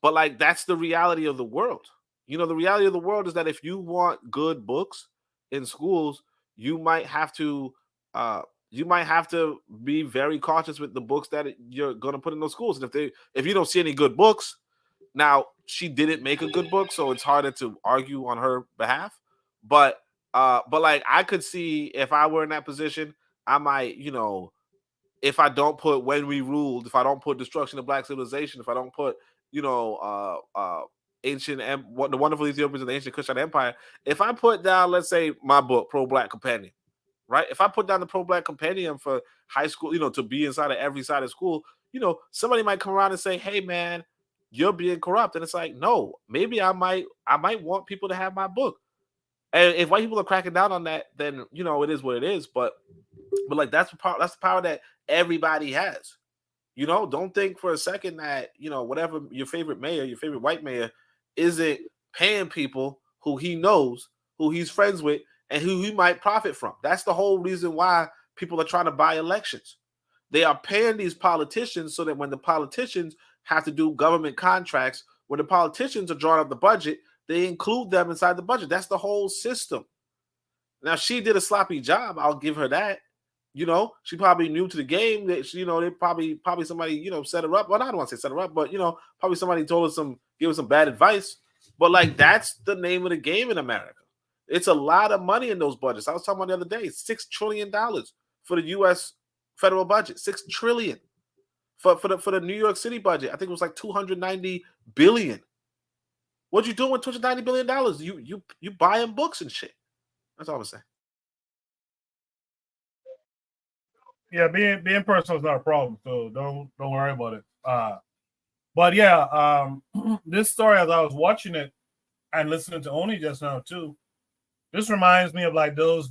Speaker 6: like that's the reality of the world. The reality of the world is that if you want good books in schools, you might have to be very cautious with the books that you're going to put in those schools. And if you don't see any good books, now she didn't make a good book, so it's harder to argue on her behalf. But like I could see if I were in that position, I might, if I don't put When We Ruled, if I don't put Destruction of Black Civilization, if I don't put, what the Wonderful Ethiopians of the Ancient Kushite Empire, if I put down, let's say, my book, Pro-Black Companion, right? If I put down the Pro-Black Companion for high school, to be inside of every side of school, somebody might come around and say, hey man, you're being corrupt. And it's like, no, maybe I might want people to have my book. And if white people are cracking down on that, then it is what it is. But like that's the power that everybody has. Don't think for a second that whatever your favorite mayor, your favorite white mayor, isn't paying people who he knows, who he's friends with, and who he might profit from. That's the whole reason why people are trying to buy elections. They are paying these politicians so that when the politicians have to do government contracts, when the politicians are drawing up the budget, they include them inside the budget. That's the whole system. Now, she did a sloppy job. I'll give her that. She probably new to the game. That they probably somebody set her up. Well, I don't want to say set her up, but probably somebody told her give her some bad advice. But like that's the name of the game in America. It's a lot of money in those budgets. I was talking about the other day, $6 trillion for the U.S. federal budget. $6 trillion for the New York City budget. I think it was like $290 billion. What you doing with $290 billion? You buying books and shit. That's all I'm saying.
Speaker 1: Yeah, being personal is not a problem, so don't worry about it. But yeah, this story, as I was watching it and listening to Oni just now too, this reminds me of like those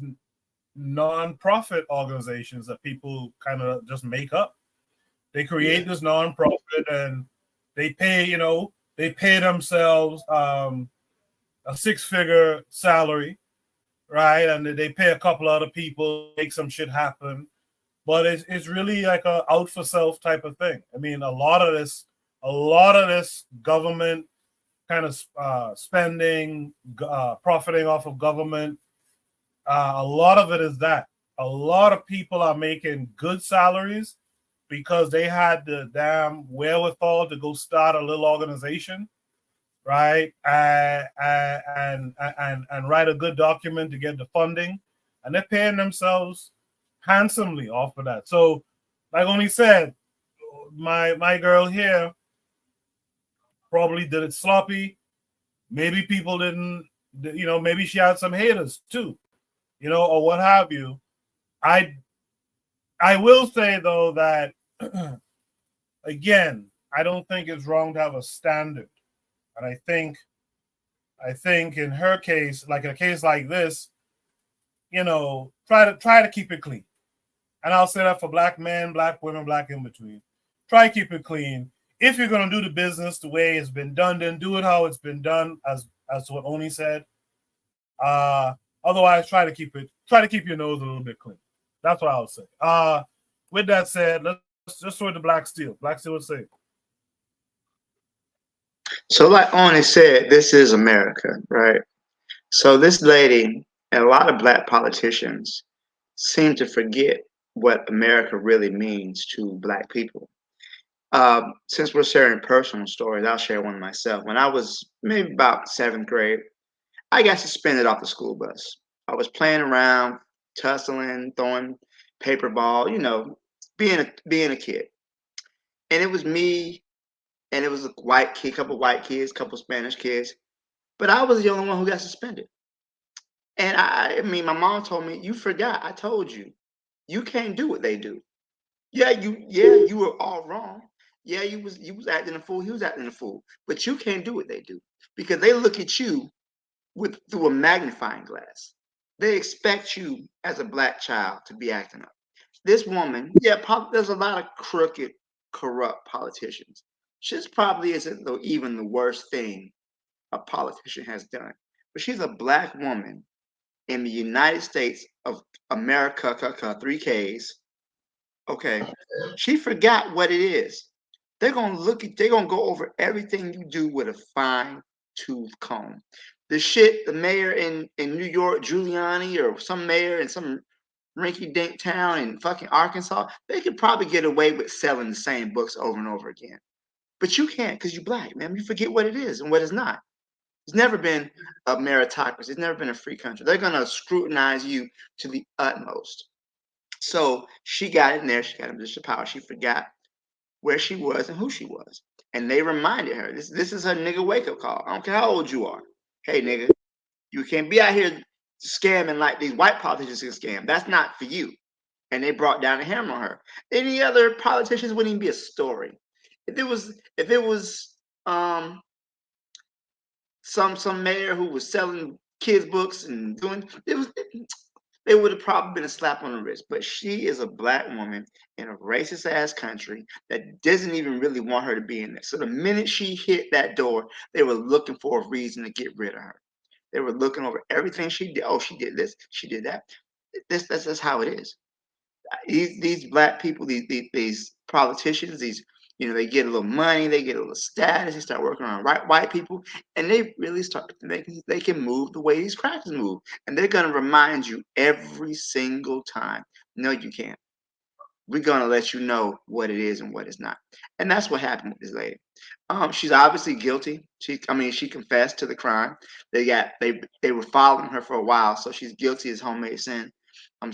Speaker 1: non-profit organizations that people kind of just make up. They create this non-profit and they pay themselves a six-figure salary, right? And they pay a couple other people, make some shit happen. But it's really like a out for self type of thing. I mean, a lot of this government kind of spending, profiting off of government. A lot of it is that. A lot of people are making good salaries because they had the damn wherewithal to go start a little organization, right? And write a good document to get the funding, and they're paying themselves handsomely off of that. So, like Oni said, my girl here probably did it sloppy. Maybe people didn't, maybe she had some haters too, or what have you. I will say though that again, I don't think it's wrong to have a standard, and I think in her case, like in a case like this, try to keep it clean. And I'll say that for black men, black women, black in between. Try to keep it clean. If you're gonna do the business the way it's been done, then do it how it's been done, as to what Oni said. Otherwise, try to keep your nose a little bit clean. That's what I would say. With that said, let's just throw it to Black Steel. Black Steel would say.
Speaker 10: So, like Oni said, this is America, right? So this lady and a lot of black politicians seem to forget what America really means to black people. Since we're sharing personal stories, I'll share one myself. When I was maybe about 7th grade, I got suspended off the school bus. I was playing around, tussling, throwing paper ball, being a kid. And it was me, and it was a white kid, couple white kids, couple Spanish kids. But I was the only one who got suspended. And I mean, my mom told me, "You forgot. I told you, you can't do what they do. Yeah, you were all wrong. Yeah, you was acting a fool. He was acting a fool. But you can't do what they do because they look at you through a magnifying glass. They expect you as a black child to be acting up. This woman, there's a lot of crooked, corrupt politicians. She probably isn't even the worst thing a politician has done. But she's a black woman in the United States of America, 3Ks. Okay. She forgot what it is. They're gonna go over everything you do with a fine tooth comb. The mayor in New York, Giuliani, or some mayor in some rinky dink town in fucking Arkansas, they could probably get away with selling the same books over and over again. But you can't because you're black, man. You forget what it is and what it's not. It's never been a meritocracy. It's never been a free country. They're gonna scrutinize you to the utmost. So she got in there. She got in a position of power. She forgot where she was and who she was. And they reminded her, this is her nigga wake up call. I don't care how old you are. Hey, nigga, you can't be out here scamming like these white politicians can scam. That's not for you. And they brought down a hammer on her. Any other politicians wouldn't even be a story. If it was some mayor who was selling kids books and doing it would have probably been a slap on the wrist. But she is a black woman in a racist ass country that doesn't even really want her to be in there. So the minute she hit that door, they were looking for a reason to get rid of her. They were looking over everything she did. Oh, she did this, she did that. That's how it is. These black people, these politicians, they get a little money, they get a little status, they start working on white people, and they really start thinking they can move the way these crackers move. And they're gonna remind you every single time, no, you can't. We're gonna let you know what it is and what it's not. And that's what happened with this lady. She's obviously guilty. She confessed to the crime. They were following her for a while, so she's guilty as homemade sin. I'm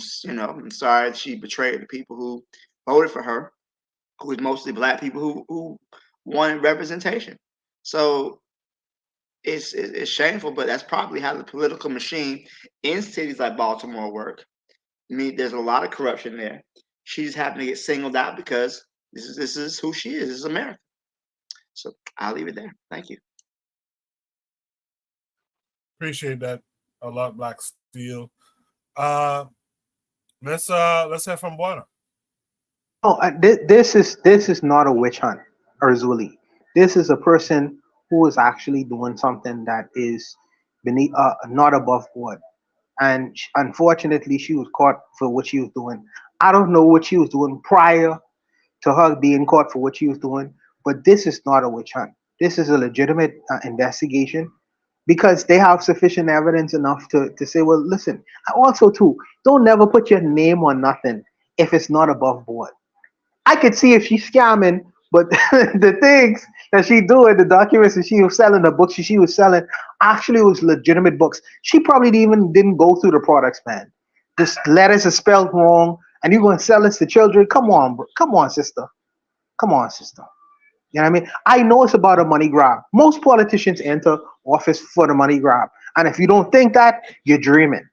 Speaker 10: sorry she betrayed the people who voted for her, who was mostly black people who wanted representation. So it's shameful, but that's probably how the political machine in cities like Baltimore work. I mean, there's a lot of corruption there. She just happened to get singled out because this is who she is. This is America. So I'll leave it there. Thank you.
Speaker 1: Appreciate that a lot, Black Steel. Let's hear from Buona.
Speaker 7: Oh, this is not a witch hunt, Urzuli. This is a person who is actually doing something that is beneath, not above board. And unfortunately, she was caught for what she was doing. I don't know what she was doing prior to her being caught for what she was doing, but this is not a witch hunt. This is a legitimate investigation because they have sufficient evidence enough to say, well, listen, also too, don't never put your name on nothing if it's not above board. I could see if she's scamming, but the things that she doing, the documents that she was selling, the books she was selling, actually was legitimate books. She probably didn't go through the products, man. This letters are spelled wrong, and you're going to sell this to children? Come on, bro. Come on, sister. Come on, sister. You know what I mean? I know it's about a money grab. Most politicians enter office for the money grab. And if you don't think that, you're dreaming.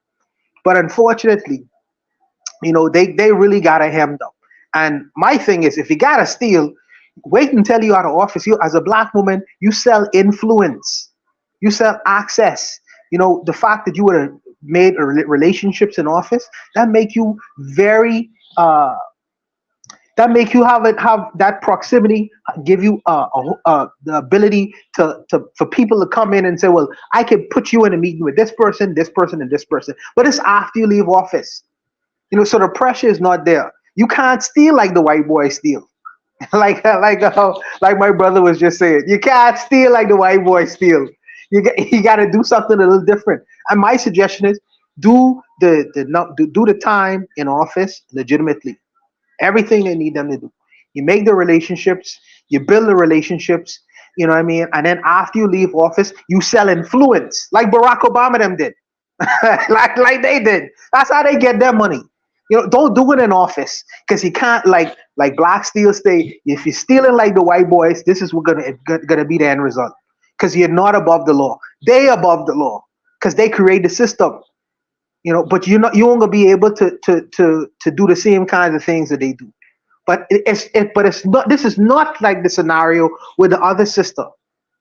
Speaker 7: But unfortunately, they really got her hemmed up. And my thing is, if you got to steal, wait until you're out of office. You, as a black woman, you sell influence. You sell access. The fact that you would have made relationships in office, that make you very that make you have that proximity, give you the ability for people to come in and say, well, I can put you in a meeting with this person, and this person. But it's after you leave office. So the pressure is not there. You can't steal like the white boy steal. like my brother was just saying, you can't steal like the white boy steal. You got to do something a little different. And my suggestion is do the time in office legitimately. Everything they need them to do. You make the relationships, you build the relationships, you know what I mean? And then after you leave office, you sell influence like Barack Obama them did. like they did. That's how they get their money. Don't do it in office because you can't like Black Steel say, if you're stealing like the white boys, this is what gonna be the end result. Because you're not above the law. They above the law because they create the system. But you won't gonna be able to do the same kinds of things that they do. But it's not. This is not like the scenario with the other sister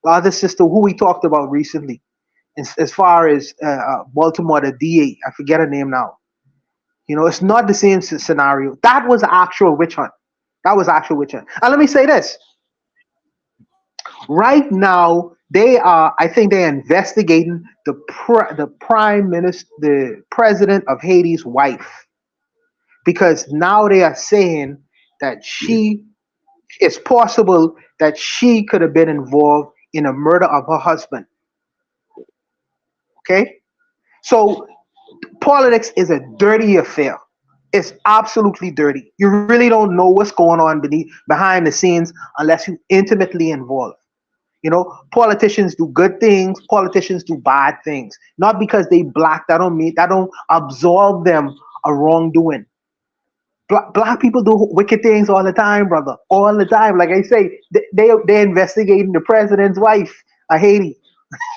Speaker 7: who we talked about recently, as far as Baltimore, the DA. I forget her name now. It's not the same scenario. That was actual witch hunt. And let me say this. Right now, I think they're investigating the prime minister, the president of Haiti's wife, because now they are saying that it's possible that she could have been involved in a murder of her husband. Okay? So politics is a dirty affair. It's absolutely dirty. You really don't know what's going on behind the scenes unless you intimately involved. You know, politicians do good things, politicians do bad things. Not because they black, that don't absolve them of wrongdoing. Black people do wicked things all the time, brother. All the time. Like I say, they're investigating the president's wife of Haiti.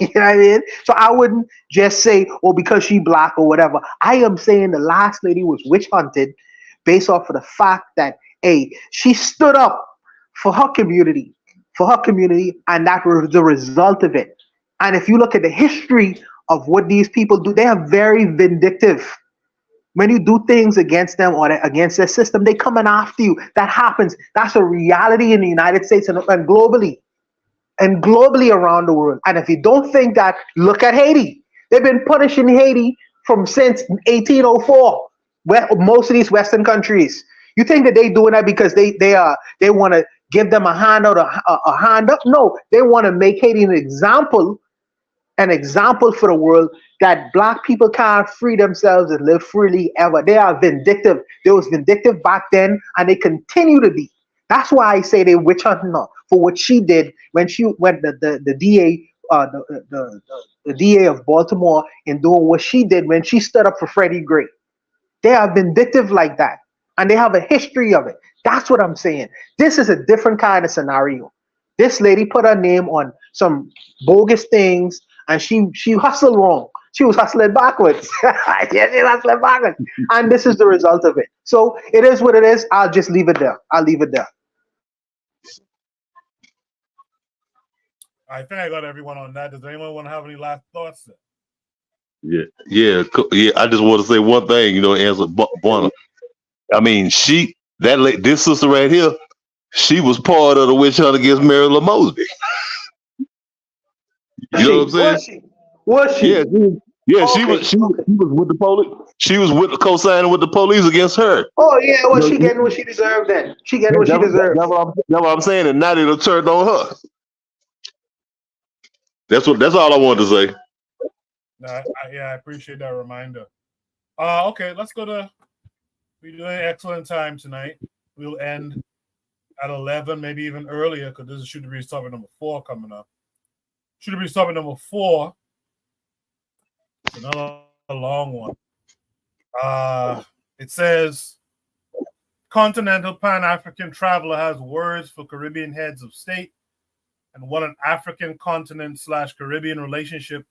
Speaker 7: You know what I mean? So I wouldn't just say, oh, because she black or whatever. I am saying the last lady was witch hunted based off of the fact that, hey, she stood up for her community, and that was the result of it. And if you look at the history of what these people do, they are very vindictive. When you do things against them or against their system, they coming after you. That happens. That's a reality in the United States and globally. And globally around the world. And if you don't think that, look at Haiti. They've been punishing Haiti since 1804. Most of these Western countries. You think that they doing that because they want to give them a hand out, a hand up? No, they want to make Haiti an example for the world that black people can't free themselves and live freely ever. They are vindictive. They was vindictive back then, and they continue to be. That's why I say they witch hunting her for what she did when the DA the DA of Baltimore in doing what she did when she stood up for Freddie Gray. They are vindictive like that, and they have a history of it. That's what I'm saying. This is a different kind of scenario. This lady put her name on some bogus things, and she hustled wrong. She was hustling backwards. Yeah, she was hustling backwards. And this is the result of it. So it is what it is. I'll just leave it there. I'll leave it there.
Speaker 1: I think I got everyone on that. Does anyone want to have any last thoughts?
Speaker 9: Yeah. I just want to say one thing, answer Bonner. I mean, this sister right here, she was part of the witch hunt against Marilyn Mosby. You know what I'm saying?
Speaker 7: Was she?
Speaker 9: Yeah, she was with the police. She was with co-signing with the police against her.
Speaker 7: Oh yeah, well, she getting what she deserved then. She getting what she deserved.
Speaker 9: That's what I'm saying, and now it'll turn on her. That's all I wanted to say.
Speaker 1: I appreciate that reminder. Okay, let's go to. We're doing an excellent time tonight. We'll end at 11, maybe even earlier, because this is Shooter Breeze topic number 4 coming up. Shooter Breeze topic number 4. It's another long one. It says, Continental Pan-Afrikan traveler has words for Caribbean heads of state and what an African continent/Caribbean relationship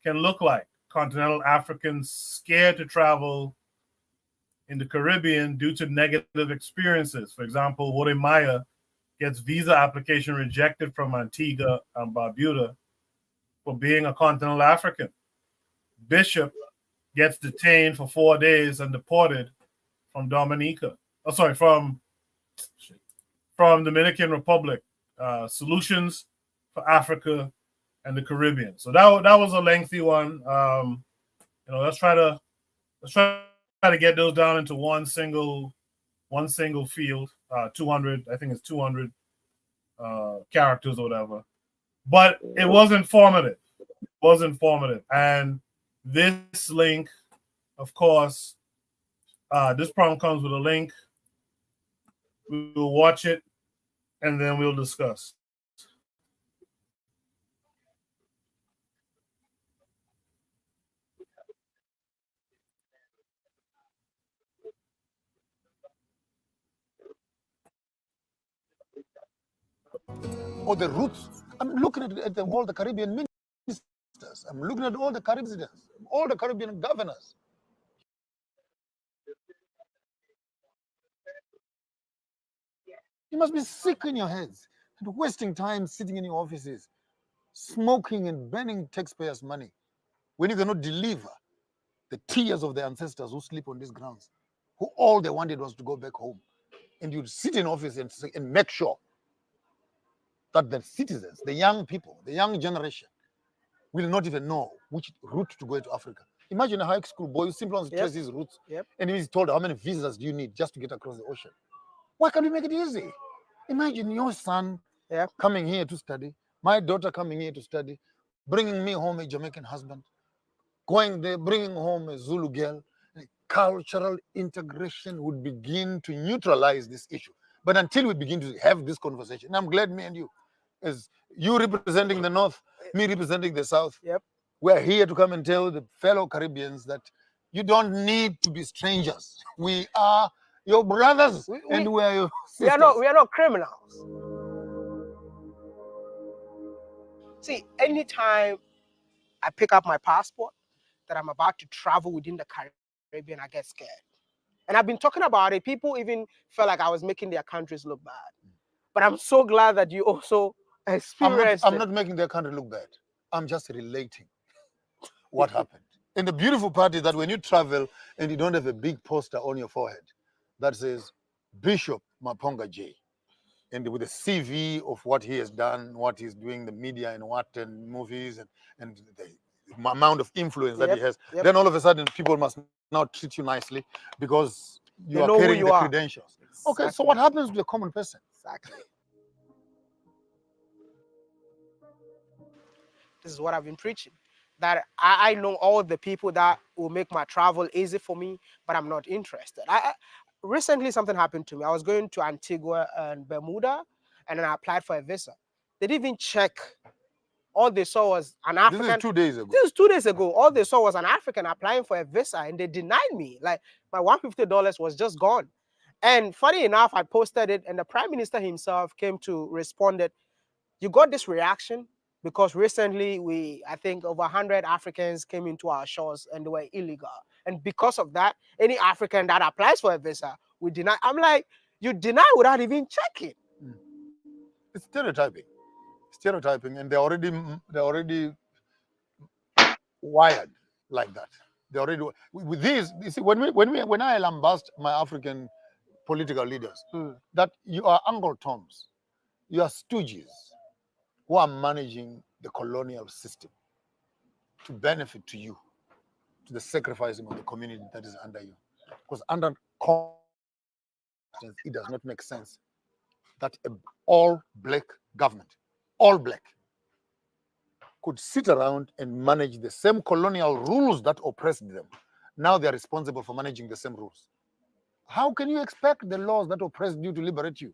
Speaker 1: can look like. Continental Africans scared to travel in the Caribbean due to negative experiences. For example, Wode Maya gets visa application rejected from Antigua and Barbuda for being a continental African. Bishop gets detained for 4 days and deported from Dominica. From Dominican Republic. Solutions for Africa and the Caribbean. So that was a lengthy one. Let's try to get those down into one single field. 200, I think it's 200 characters or whatever. But it was informative. And this link, of course, this problem comes with a link. We'll watch it, and then we'll discuss.
Speaker 17: Or the roots. I'm looking at all the Caribbean ministers. I'm looking at all the Caribbean, all the Caribbean governors. You must be sick in your heads and wasting time sitting in your offices, smoking and burning taxpayers' money when you cannot deliver the tears of the ancestors who sleep on these grounds, who all they wanted was to go back home. And you'd sit in office and make sure that the citizens, the young people, the young generation will not even know which route to go to Africa. Imagine a high school boy who simply wants to trace his routes, and he's told how many visas do you need just to get across the ocean. Why can't we make it easy? Imagine your son coming here to study, my daughter coming here to study, bringing me home a Jamaican husband, going there, bringing home a Zulu girl. Cultural integration would begin to neutralize this issue. But until we begin to have this conversation, and I'm glad me and you, as you representing the North, me representing the South, we're here to come and tell the fellow Caribbeans that you don't need to be strangers. We are your brothers, and we are your sisters.
Speaker 18: We are not criminals. See, anytime I pick up my passport that I'm about to travel within the Caribbean, I get scared. And I've been talking about it. People even felt like I was making their countries look bad. But I'm so glad that you also experienced
Speaker 17: I'm not making their country look bad. I'm just relating what happened. And the beautiful part is that when you travel and you don't have a big poster on your forehead that says Bishop Maponga J, and with a CV of what he has done, what he's doing, the media and movies and the amount of influence that he has, then all of a sudden people must now treat you nicely because you are carrying the credentials. Exactly. Okay, so what happens to the common person?
Speaker 18: Exactly. This is what I've been preaching. That I know all the people that will make my travel easy for me, but I'm not interested. Recently, something happened to me. I was going to Antigua and Bermuda, and then I applied for a visa. They didn't even check. All they saw was an African.
Speaker 17: This is 2 days ago.
Speaker 18: This is 2 days ago. All they saw was an African applying for a visa, and they denied me. Like, my $150 was just gone. And funny enough, I posted it, and the Prime Minister himself came to respond that you got this reaction because recently I think over 100 Africans came into our shores and they were illegal. And because of that, any African that applies for a visa, we deny. I'm like, you deny without even checking.
Speaker 17: It's stereotyping, and they're already wired like that. They already with this. You see, when I lambast my African political leaders, that you are Uncle Toms, you are stooges who are managing the colonial system to benefit to you, to the sacrificing of the community that is under you. Because under it does not make sense that an all-black government, all black, could sit around and manage the same colonial rules that oppressed them. Now they are responsible for managing the same rules. How can you expect the laws that oppressed you to liberate you?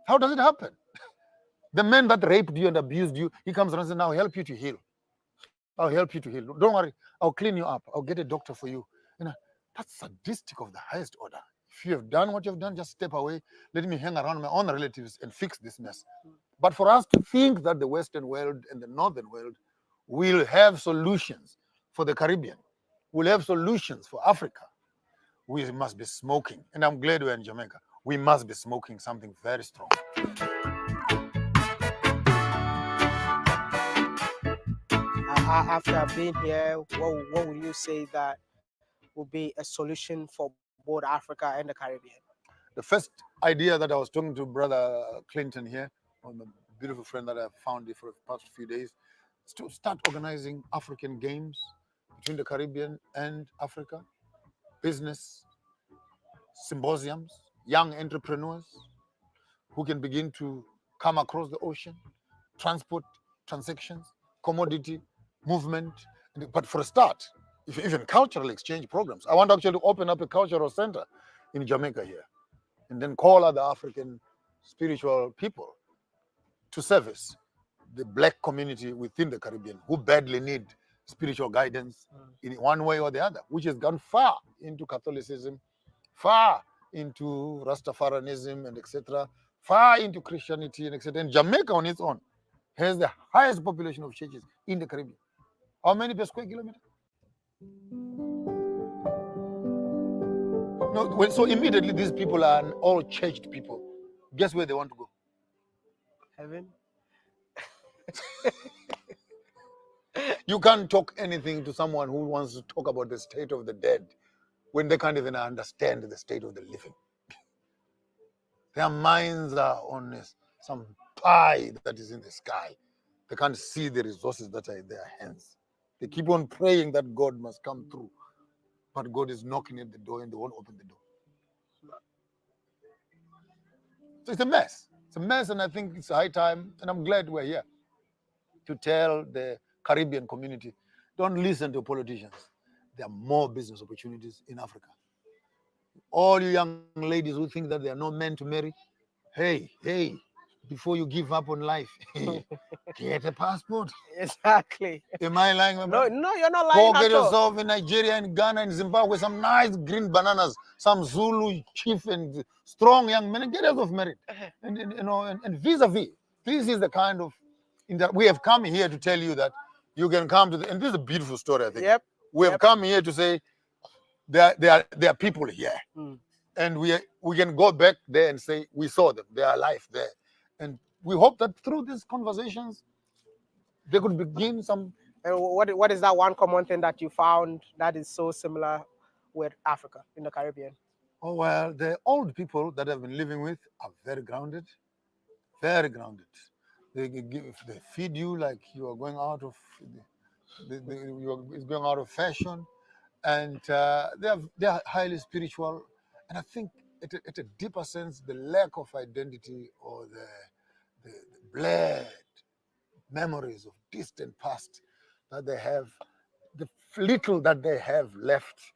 Speaker 17: How does it happen? The man that raped you and abused you, he comes around and says, now I'll help you to heal. I'll help you to heal. Don't worry, I'll clean you up. I'll get a doctor for you. That's sadistic of the highest order. If you have done what you've done, just step away. Let me hang around my own relatives and fix this mess. But for us to think that the Western world and the Northern world will have solutions for the Caribbean, will have solutions for Africa, we must be smoking. And I'm glad we're in Jamaica. We must be smoking something very strong.
Speaker 18: After being here, what would you say that will be a solution for both Africa and the Caribbean?
Speaker 17: The first idea that I was talking to Brother Clinton here, a beautiful friend that I found for the past few days, is to start organizing African games between the Caribbean and Africa, business symposiums, young entrepreneurs who can begin to come across the ocean, transport transactions, commodity movement. But for a start, even cultural exchange programs. I want to actually open up a cultural center in Jamaica here, and then call other African spiritual people to service the black community within the Caribbean who badly need spiritual guidance in one way or the other, which has gone far into Catholicism, far into Rastafarianism and etc., far into Christianity and etc. And Jamaica on its own has the highest population of churches in the Caribbean. How many per square kilometer? No, so immediately these people are all churched people. Guess where they want to go?
Speaker 18: Heaven.
Speaker 17: You can't talk anything to someone who wants to talk about the state of the dead when they can't even understand the state of the living. Their minds are on some pie that is in the sky. They can't see the resources that are in their hands. They keep on praying that God must come through, but God is knocking at the door and they won't open the door. So it's a mess. It's a mess, and I think it's high time, and I'm glad we're here to tell the Caribbean community, don't listen to politicians. There are more business opportunities in Africa. All you young ladies who think that they are not meant to marry, hey, before you give up on life, get a passport.
Speaker 18: Exactly.
Speaker 17: Am I lying?
Speaker 18: No, you're not lying
Speaker 17: Go get
Speaker 18: at all.
Speaker 17: yourself in Nigeria and Ghana and Zimbabwe some nice green bananas, some Zulu chief and strong young men, and get yourself married. And vis-a-vis, this is the kind of we have come here to tell you that you can come to and this is a beautiful story, I think.
Speaker 18: Yep.
Speaker 17: We have come here to say there are people here. And we can go back there and say we saw them, they are alive there. And we hope that through these conversations they could begin some.
Speaker 18: And what is that one common thing that you found that is so similar with Africa in the Caribbean?
Speaker 17: Oh, well, the old people that I've been living with are very grounded, very grounded. They feed you like you are going out of it's going out of fashion, and they are highly spiritual. And I think at a deeper sense, the lack of identity or the blurred memories of distant past that they have, the little that they have left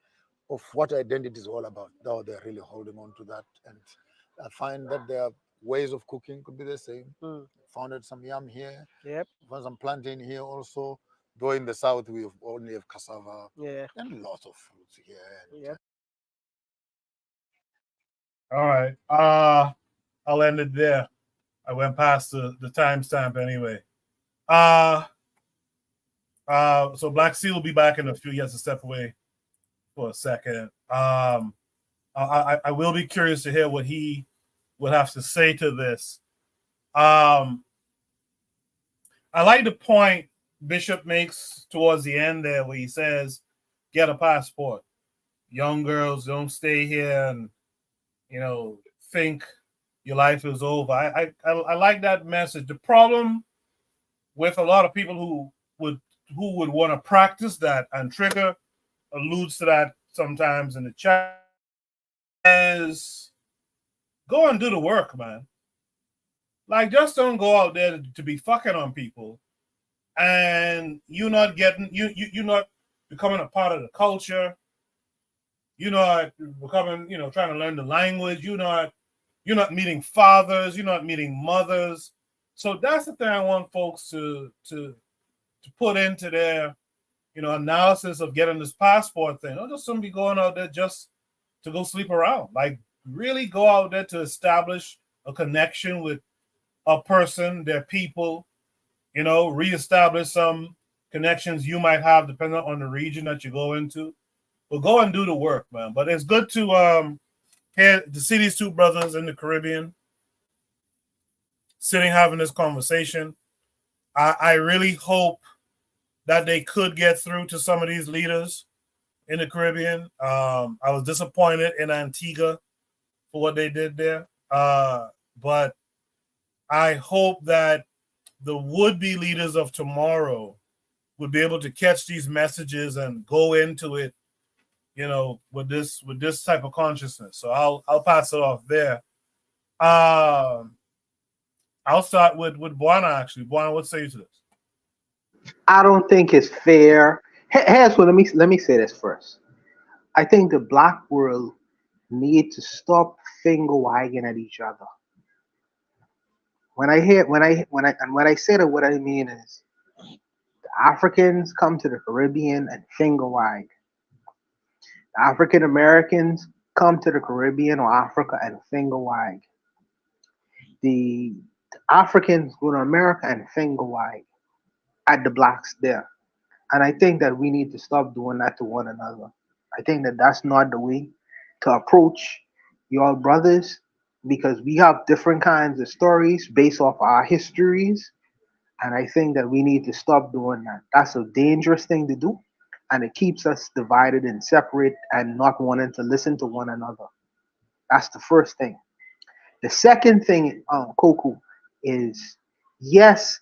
Speaker 17: of what identity is all about. Now they're really holding on to that. And I find that their ways of cooking could be the same. Found some yam here.
Speaker 18: Yep.
Speaker 17: Found some plantain here also. Though in the south we only have cassava.
Speaker 18: Yeah.
Speaker 17: And lots of fruits here.
Speaker 18: Yep.
Speaker 1: All right. I'll end it there. I went past the timestamp anyway. So Black Sea will be back in a few. He has to step away for a second. I will be curious to hear what he would have to say to this. I like the point Bishop makes towards the end there where he says, get a passport. Young girls, don't stay here and, think your life is over. I like that message. The problem with a lot of people who would want to practice that, and Trigger alludes to that sometimes in the chat, is go and do the work, man. Like, just don't go out there to be fucking on people, and you're not becoming a part of the culture. You're not becoming, trying to learn the language. You're not meeting fathers. You're not meeting mothers. So that's the thing I want folks to put into their, analysis of getting this passport thing. Don't just somebody going out there just to go sleep around. Like, really go out there to establish a connection with a person, their people, reestablish some connections you might have depending on the region that you go into. But go and do the work, man. But it's good to see these two brothers in the Caribbean sitting having this conversation. I really hope that they could get through to some of these leaders in the Caribbean. I was disappointed in Antigua for what they did there. But I hope that the would-be leaders of tomorrow would be able to catch these messages and go into it, with this type of consciousness. So I'll pass it off there. I'll start with Buana, actually. Buana, what say you to this?
Speaker 7: I don't think it's fair. Let me say this first. I think the black world need to stop finger wagging at each other. When I say that, what I mean is the Africans come to the Caribbean and finger wag. The African Americans come to the Caribbean or Africa and finger wag. The Africans go to America and finger wag at the blacks there. And I think that we need to stop doing that to one another. I think that that's not the way to approach your brothers, because we have different kinds of stories based off our histories. And I think that we need to stop doing that. That's a dangerous thing to do. And it keeps us divided and separate and not wanting to listen to one another. That's the first thing. The second thing, Koku, is yes,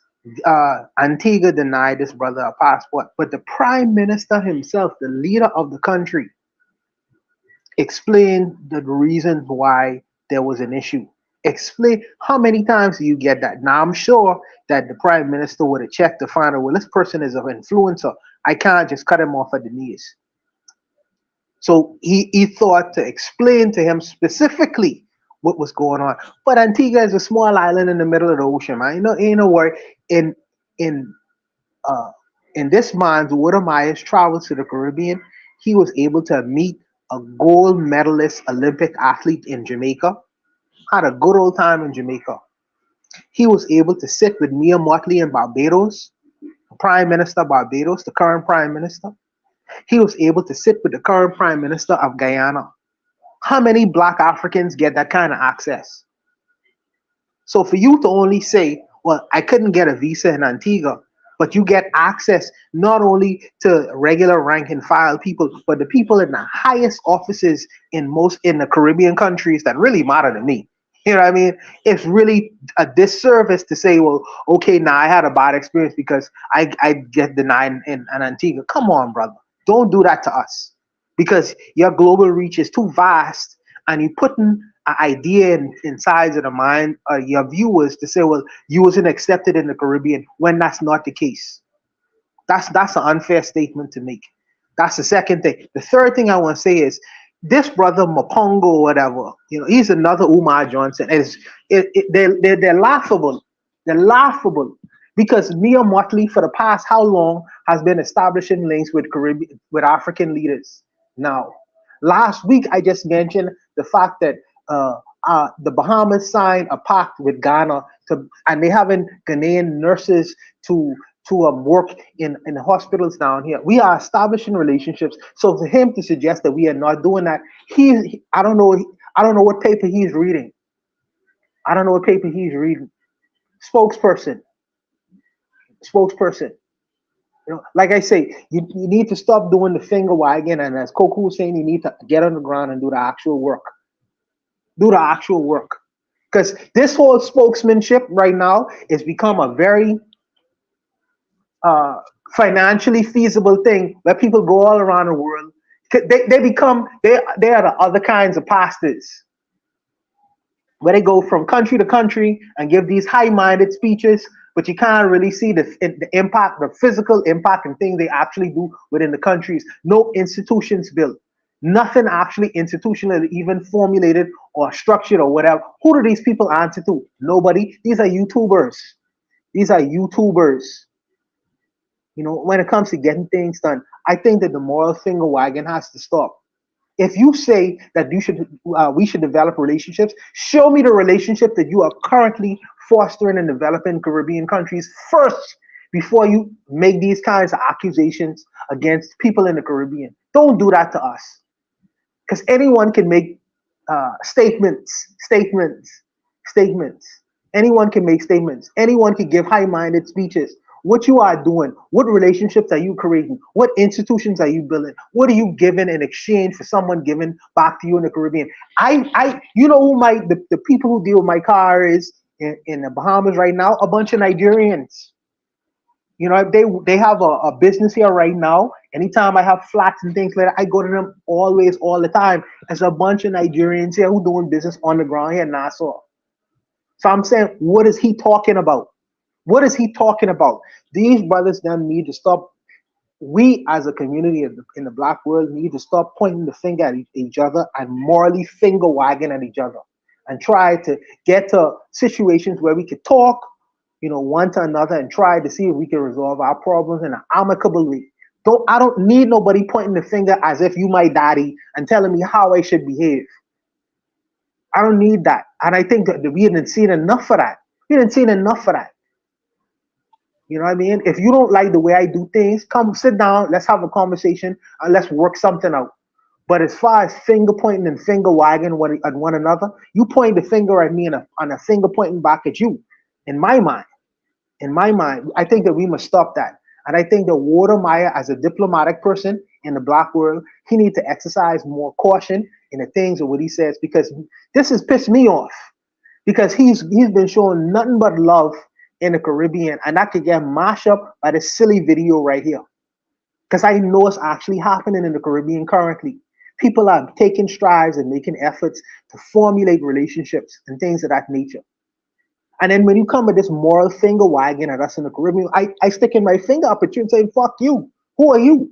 Speaker 7: Antigua denied this brother a passport, but the prime minister himself, the leader of the country, explained the reasons why there was an issue. Explain how many times do you get that? Now I'm sure that the prime minister would have checked to find out, well, this person is an influencer. I can't just cut him off at the knees. So he thought to explain to him specifically what was going on. But Antigua is a small island in the middle of the ocean, man. Ain't no worry. In this man's Walter Myers travel to the Caribbean, he was able to meet a gold medalist Olympic athlete in Jamaica. Had a good old time in Jamaica. He was able to sit with Mia Mottley in Barbados, the Prime Minister of Barbados, the current Prime Minister. He was able to sit with the current Prime Minister of Guyana. How many Black Africans get that kind of access? So for you to only say, well, I couldn't get a visa in Antigua, but you get access not only to regular rank and file people, but the people in the highest offices in the Caribbean countries that really matter to me. You know what I mean? It's really a disservice to say, well, okay, now I had a bad experience because I get denied in Antigua. Come on, brother. Don't do that to us, because your global reach is too vast, and you're putting an idea inside of the mind of your viewers to say, well, you wasn't accepted in the Caribbean, when that's not the case. That's an unfair statement to make. That's the second thing. The third thing I want to say is, this brother Mapongo or whatever, he's another Umar Johnson. They're laughable. They're laughable. Because Mia Mottley, for the past how long, has been establishing links with African leaders. Now, last week I just mentioned the fact that the Bahamas signed a pact with Ghana, and they having Ghanaian nurses to work in hospitals down here. We are establishing relationships. So for him to suggest that we are not doing that, I don't know what paper he's reading. I don't know what paper he's reading. Spokesperson. Like I say, you need to stop doing the finger wagging, and as Koku was saying, you need to get on the ground and do the actual work. Because this whole spokesmanship right now has become a very financially feasible thing where people go all around the world. They are the other kinds of pastors, where they go from country to country and give these high-minded speeches, but you can't really see the impact, the physical impact and things they actually do within the countries. No institutions built. Nothing actually institutionally even formulated or structured or whatever. Who do these people answer to? Nobody. These are YouTubers. When it comes to getting things done, I think that the moral finger wagging has to stop. If you say that we should develop relationships, show me the relationship that you are currently fostering and developing in Caribbean countries first, before you make these kinds of accusations against people in the Caribbean. Don't do that to us, because anyone can make statements. Anyone can make statements. Anyone can give high-minded speeches. What you are doing, what relationships are you creating, what institutions are you building, what are you giving in exchange for someone giving back to you in the Caribbean? You know who the people who deal with my car is in the Bahamas right now? A bunch of Nigerians. They have a business here right now. Anytime I have flats and things like that, I go to them always, all the time. There's a bunch of Nigerians here who doing business on the ground here in Nassau. So I'm saying, what is he talking about? What is he talking about? These brothers then need to stop. We as a community in the Black world need to stop pointing the finger at each other and morally finger wagging at each other, and try to get to situations where we could talk, one to another, and try to see if we can resolve our problems in an amicable way. I don't need nobody pointing the finger as if you my daddy and telling me how I should behave. I don't need that. And I think that we didn't see enough of that. You know what I mean? If you don't like the way I do things, come sit down, let's have a conversation, and let's work something out. But as far as finger pointing and finger wagging at one another, you point the finger at me and a finger pointing back at you. In my mind, I think that we must stop that. And I think that Walter Meyer, as a diplomatic person in the Black world, he needs to exercise more caution in the things of what he says, because this has pissed me off. because he's been showing nothing but love in the Caribbean, and that could get mashed up by this silly video right here. Because I know it's actually happening in the Caribbean currently. People are taking strides and making efforts to formulate relationships and things of that nature. And then when you come with this moral finger wagging at us in the Caribbean, I sticking my finger up at you and saying, fuck you. Who are you?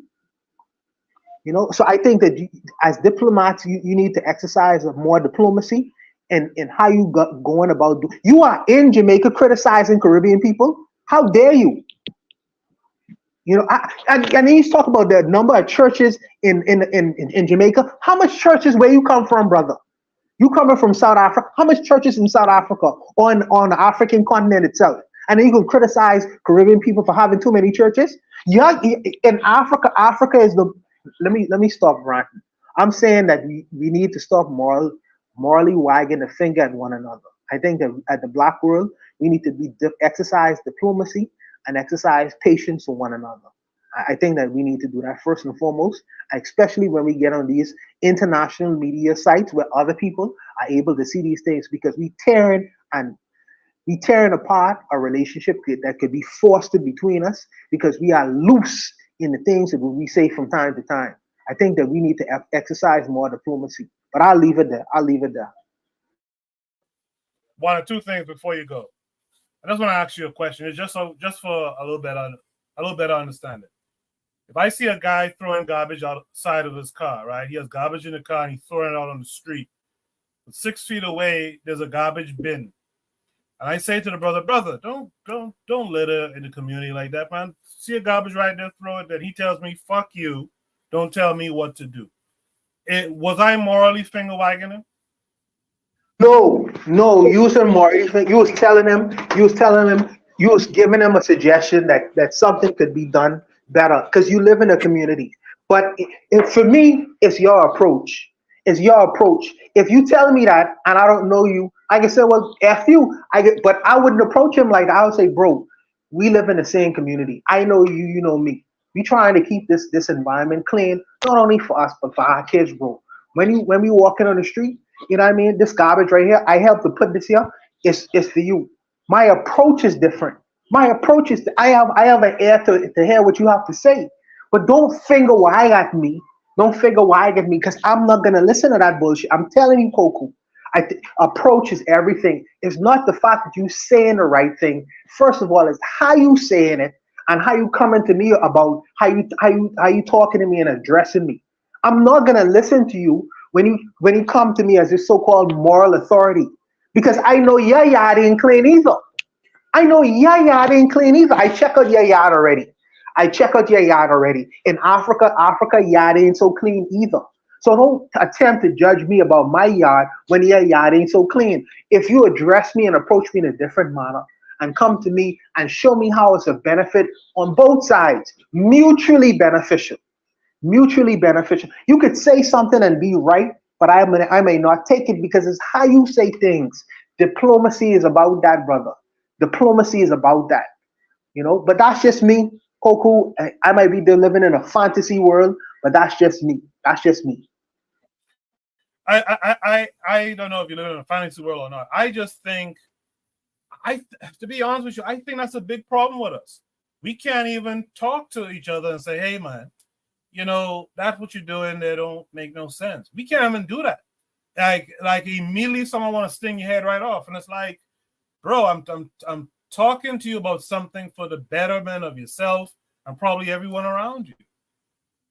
Speaker 7: You know, so I think that as diplomats, you need to exercise more diplomacy in how you going about. You are in Jamaica criticizing Caribbean people. How dare you? You know, and he's talking about the number of churches in Jamaica. How much churches where you come from, brother? You coming from South Africa? How much churches in South Africa on the African continent itself? And then you can criticize Caribbean people for having too many churches. Yeah, in Africa, Africa is the. Let me stop ranting. I'm saying that we need to stop morally wagging the finger at one another. I think that at the Black world, we need to exercise diplomacy and exercise patience for one another. I think that we need to do that first and foremost, especially when we get on these international media sites where other people are able to see these things, because we tearing apart a relationship that could be fostered between us because we are loose in the things that we say from time to time. I think that we need to exercise more diplomacy. But I'll leave it there.
Speaker 1: One or two things before you go. I just want to ask you a question. It's just for a little better understanding. If I see a guy throwing garbage outside of his car, right? He has garbage in the car and he's throwing it out on the street. But 6 feet away, there's a garbage bin. And I say to the brother, don't litter in the community like that, man. See a garbage right there, throw it. Then he tells me, fuck you. Don't tell me what to do. Was I morally finger wagging him?
Speaker 7: No, you wasn't morally. You was telling him, you was giving him a suggestion that something could be done better because you live in a community. But for me, it's your approach. It's your approach. If you tell me that and I don't know you, I can say, well, F you. But I wouldn't approach him like that. I would say, bro, we live in the same community. I know you, you know me. We trying to keep this environment clean, not only for us, but for our kids, bro. When we walking on the street, you know what I mean? This garbage right here, I helped to put this here. It's for you. My approach is different. My approach is I have an ear to hear what you have to say. But don't finger wag at me. Don't finger wag at me because I'm not gonna listen to that bullshit. I'm telling you, Koku. Approach is everything. It's not the fact that you saying the right thing. First of all, it's how you saying it and how you coming to me about how you talking to me and addressing me. I'm not gonna listen to you when you come to me as this so-called moral authority, because I know your yard ain't clean either. I check out your yard already. In Africa yard ain't so clean either. So don't attempt to judge me about my yard when your yard ain't so clean. If you address me and approach me in a different manner and come to me and show me how it's a benefit on both sides, mutually beneficial. You could say something and be right, but I may not take it because it's how you say things. Diplomacy is about that, brother. Diplomacy is about that, you know. But that's just me, Koku. I might be living in a fantasy world, but that's just me.
Speaker 1: I don't know if you live in a fantasy world or not. I just think, to be honest with you, I think that's a big problem with us. We can't even talk to each other and say, hey, man, you know, that's what you're doing. They don't make no sense. We can't even do that. Like immediately someone want to sting your head right off. And it's like, bro, I'm talking to you about something for the betterment of yourself and probably everyone around you.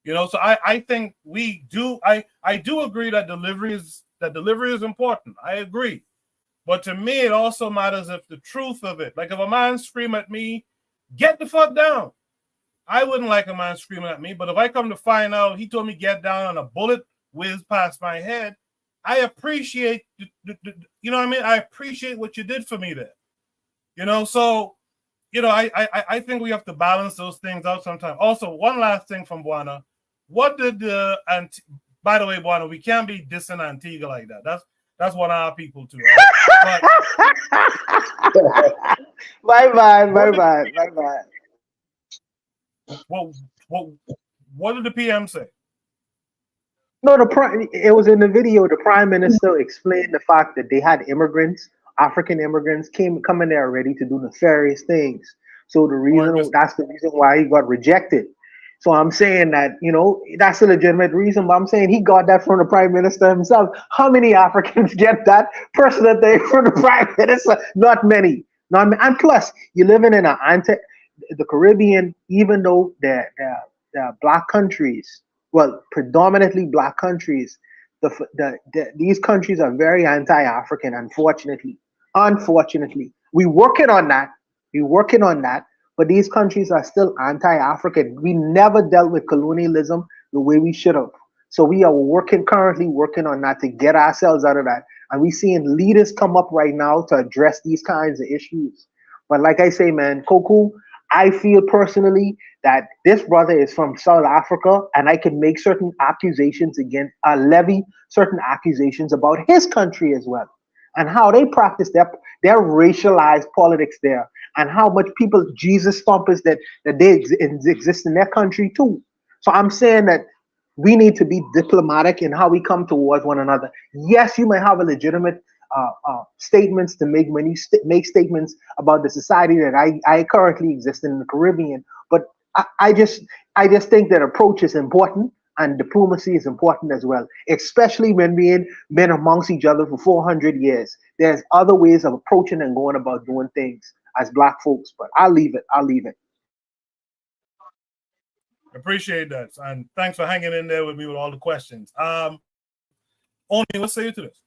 Speaker 1: You know, so I think we do. I do agree that delivery is important. I agree. But to me, it also matters if the truth of it. Like if a man scream at me, get the fuck down. I wouldn't like a man screaming at me, but if I come to find out he told me get down and a bullet whizzed past my head, I appreciate, you know what I mean? I appreciate what you did for me there. You know, so, you know, I think we have to balance those things out sometimes. Also, one last thing from Buana. What did by the way, Buana, we can't be dissing Antigua like that. That's one of our people too, right?
Speaker 7: But, my bad.
Speaker 1: What did the PM say?
Speaker 7: No, it was in the video. The prime minister explained the fact that they had immigrants African immigrants coming there ready to do nefarious things. So that's the reason why he got rejected. So I'm saying that, that's a legitimate reason, but I'm saying he got that from the prime minister himself. How many Africans get that personal thing from the prime minister? Not many. Not many. And plus, you're living in the Caribbean, even though they're black countries, well, predominantly black countries, these countries are very anti-African, unfortunately. Unfortunately. We're working on that. But these countries are still anti-African. We never dealt with colonialism the way we should have. So we are currently working on that to get ourselves out of that. And we're seeing leaders come up right now to address these kinds of issues. But like I say, man, Koku, I feel personally that this brother is from South Africa, and I can make certain accusations levy certain accusations about his country as well, and how they practice their racialized politics there, and how much people Jesus stompers that they exist in their country too. So I'm saying that we need to be diplomatic in how we come towards one another. Yes, you may have a legitimate statements to make when you make statements about the society that I currently exist in the Caribbean, but I just think that approach is important. And diplomacy is important as well, especially when we've been amongst each other for 400 years. There's other ways of approaching and going about doing things as black folks, but I'll leave it.
Speaker 1: Appreciate that. And thanks for hanging in there with me with all the questions. Only, what say you to this?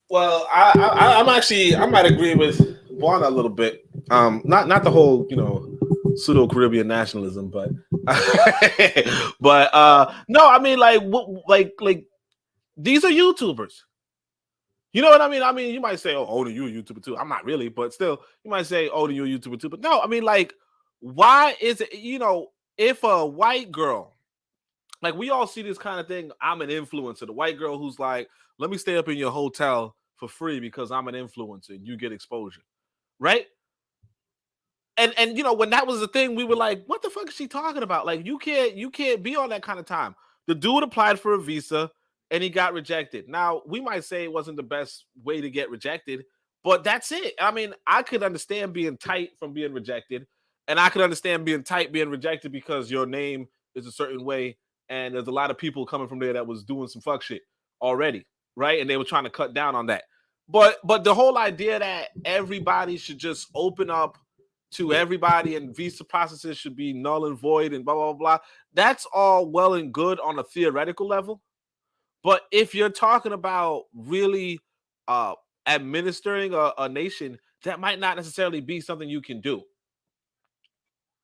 Speaker 6: Well, I might agree with Juan a little bit. Not the whole, pseudo Caribbean nationalism, but no, I mean, like these are YouTubers. You know what I mean? I mean, you might say, "Oh, Odin, you a YouTuber too." I'm not really, but still, you might say, "Odin, you a YouTuber too." But no, I mean, like, why is it? If a white girl, like, we all see this kind of thing. I'm an influencer. The white girl who's like, "Let me stay up in your hotel for free because I'm an influencer and you get exposure," right? And when that was the thing, we were like, "What the fuck is she talking about? Like, you can't be on that kind of time." The dude applied for a visa and he got rejected. Now, we might say it wasn't the best way to get rejected, but that's it. I mean, I could understand being tight from being rejected, and I could understand being tight being rejected because your name is a certain way, and there's a lot of people coming from there that was doing some fuck shit already, right? And they were trying to cut down on that. But the whole idea that everybody should just open up to everybody and visa processes should be null and void and blah, blah, blah, that's all well and good on a theoretical level. But if you're talking about really administering a nation, that might not necessarily be something you can do.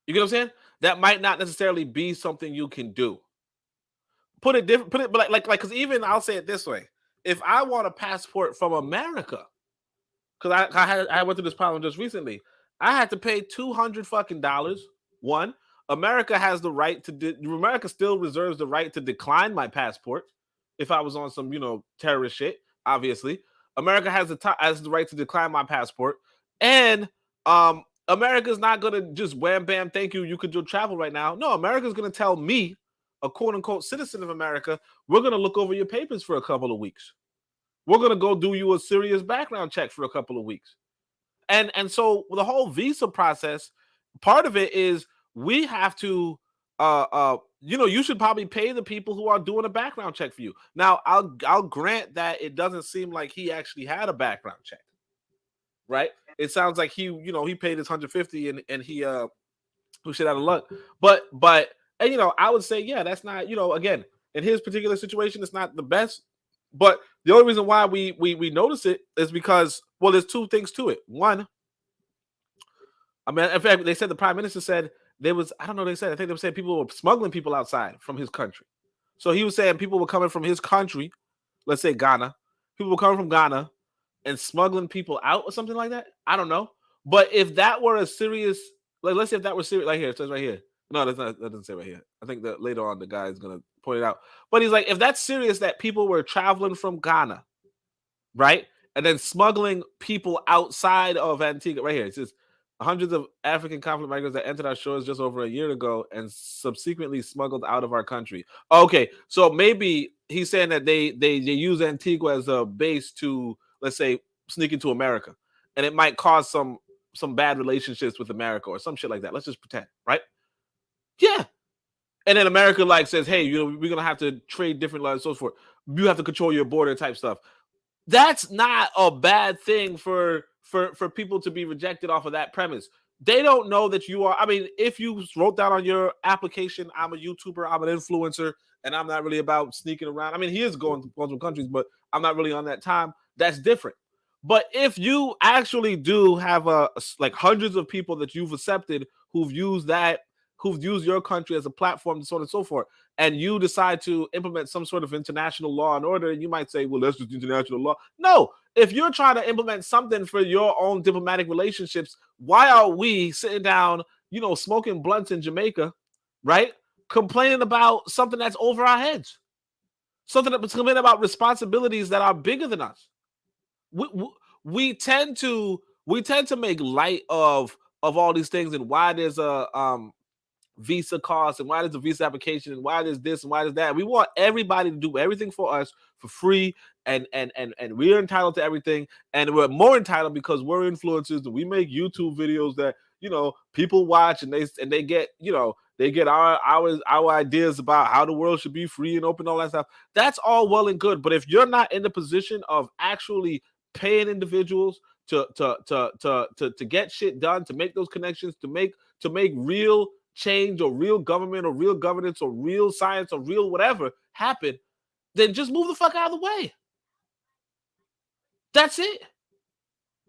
Speaker 6: You get what I'm saying? That might not necessarily be something you can do. Put it different, but like, because even I'll say it this way: if I want a passport from America, because I went through this problem just recently, I had to pay $200 fucking dollars. One, America has the right to America still reserves the right to decline my passport if I was on some terrorist shit. Obviously, America has the right to decline my passport, and America's not gonna just wham bam, thank you, you could do travel right now. No, America's gonna tell me, a quote unquote citizen of America, we're gonna look over your papers for a couple of weeks. We're gonna go do you a serious background check for a couple of weeks. And so the whole visa process, part of it is we have to you should probably pay the people who are doing a background check for you. Now, I'll grant that it doesn't seem like he actually had a background check. Right? It sounds like he paid his $150 and he shit out of luck. But I would say, yeah, that's not, again, in his particular situation, it's not the best. But the only reason why we notice it is because, well, there's two things to it. One, I mean, in fact, they said the prime minister said there was, I don't know what they said. I think they said people were smuggling people outside from his country. So he was saying people were coming from his country, let's say Ghana. People were coming from Ghana and smuggling people out or something like that. I don't know. But if that were a serious, like, let's say if that was serious, like here, it says right here. No, that doesn't say right here. I think that later on the guy is going to point it out. But he's like, if that's serious that people were traveling from Ghana, right? And then smuggling people outside of Antigua, right here. It says hundreds of African conflict migrants that entered our shores just over a year ago and subsequently smuggled out of our country. Okay, so maybe he's saying that they use Antigua as a base to let's say, sneak into America, and it might cause some bad relationships with America or some shit like that. Let's just pretend, right? Yeah. And then America like says, hey, you know, we're gonna have to trade different laws and so forth. You have to control your border type stuff. That's not a bad thing for people to be rejected off of that premise. They don't know that you are. I mean, if you wrote down on your application, I'm a YouTuber, I'm an influencer, and I'm not really about sneaking around. I mean, he is going to some countries, but I'm not really on that time. That's different. But if you actually do have like hundreds of people that you've accepted who've used your country as a platform, and so on and so forth, and you decide to implement some sort of international law and order, you might say, well, that's just international law. No, if you're trying to implement something for your own diplomatic relationships, why are we sitting down, you know, smoking blunts in Jamaica, right? Complaining about something that's over our heads, something that's complaining about responsibilities that are bigger than us. We tend to make light of all these things and why there's a visa cost and why there's a visa application and why there's this and why there's that. We want everybody to do everything for us for free, and we're entitled to everything, and we're more entitled because we're influencers and we make YouTube videos that, you know, people watch and they get, you know, they get our ideas about how the world should be free and open, all that stuff. That's all well and good, but if you're not in the position of actually paying individuals to get shit done, to make those connections, to make real change or real government or real governance or real science or real whatever happen, then just move the fuck out of the way. That's it.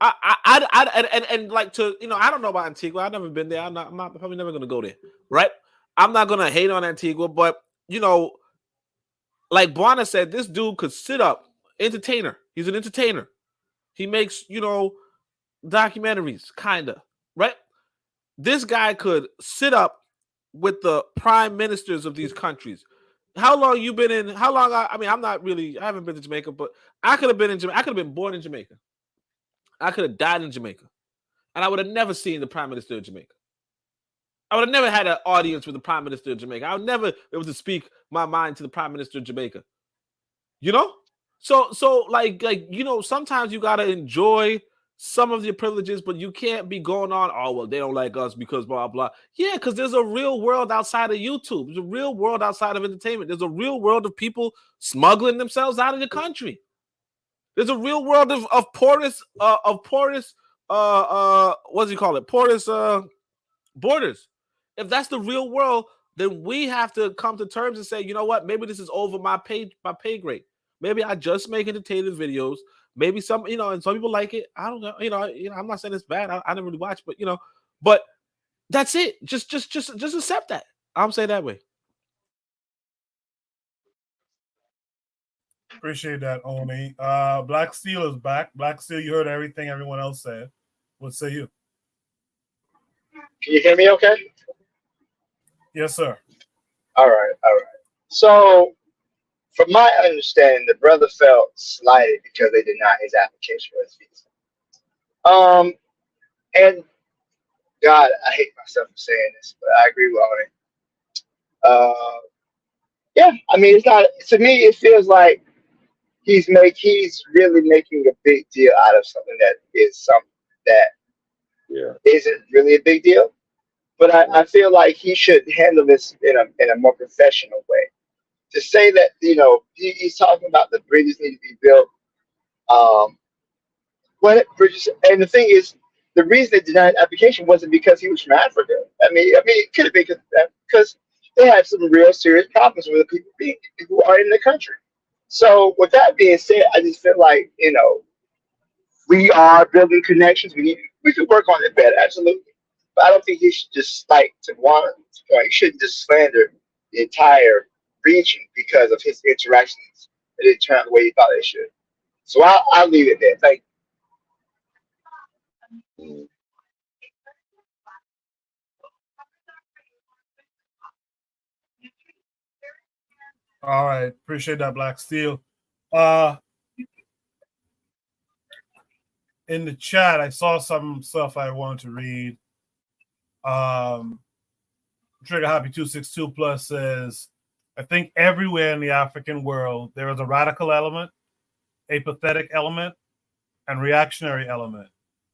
Speaker 6: And like, to, you know, I don't know about Antigua. I've never been there. I'm probably never going to go there, right? I'm not going to hate on Antigua, but, you know, like Buana said, this dude could sit up, entertainer. He's an entertainer. He makes, you know, documentaries, kind of, right? This guy could sit up with the prime ministers of these countries. How long you been in? How long? I mean, I haven't been to Jamaica, but I could have been in Jamaica. I could have been born in Jamaica. I could have died in Jamaica, and I would have never seen the prime minister of Jamaica. I would have never had an audience with the prime minister of Jamaica. I would never be able to speak my mind to the prime minister of Jamaica. You know? So like, you know, sometimes you gotta enjoy some of your privileges, but you can't be going on, oh, well, they don't like us because blah, blah. Yeah, because there's a real world outside of YouTube. There's a real world outside of entertainment. There's a real world of people smuggling themselves out of the country. There's a real world of porous, what do you call it? Porous borders. If that's the real world, then we have to come to terms and say, you know what? Maybe this is over my pay grade. Maybe I just make entertainment videos. Maybe some, you know, and some people like it. I don't know. You know, I'm not saying it's bad. I never really watch, but, you know, but that's it. Just accept that. I'm saying that way.
Speaker 1: Appreciate that, Oni. Black Steel is back. Black Steel, you heard everything everyone else said. What say you?
Speaker 19: Can you hear me okay?
Speaker 1: Yes, sir.
Speaker 19: All right. So, from my understanding, the brother felt slighted because they denied his application for his visa. And God, I hate myself for saying this, but I agree with Oni. Yeah, I mean, it's not, to me, it feels like he's really making a big deal out of something that isn't really a big deal. But I feel like he should handle this in a more professional way. To say that, you know, he's talking about the bridges need to be built. What bridges? And the thing is, the reason they denied application wasn't because he was from Africa. I mean, it could have been because they have some real serious problems with the people who are in the country. So, with that being said, I just feel like, you know, we are building connections. We could work on it better, absolutely. But I don't think he should just, like, to one point, he shouldn't just slander the entire region because of his interactions that didn't turn out the way he thought they should. So I'll leave it there. Thank you.
Speaker 1: All right. Appreciate that, Black Steel. In the chat, I saw some stuff I wanted to read. Trigger Happy 262 Plus says, I think everywhere in the African world there is a radical element, a pathetic element, and reactionary element.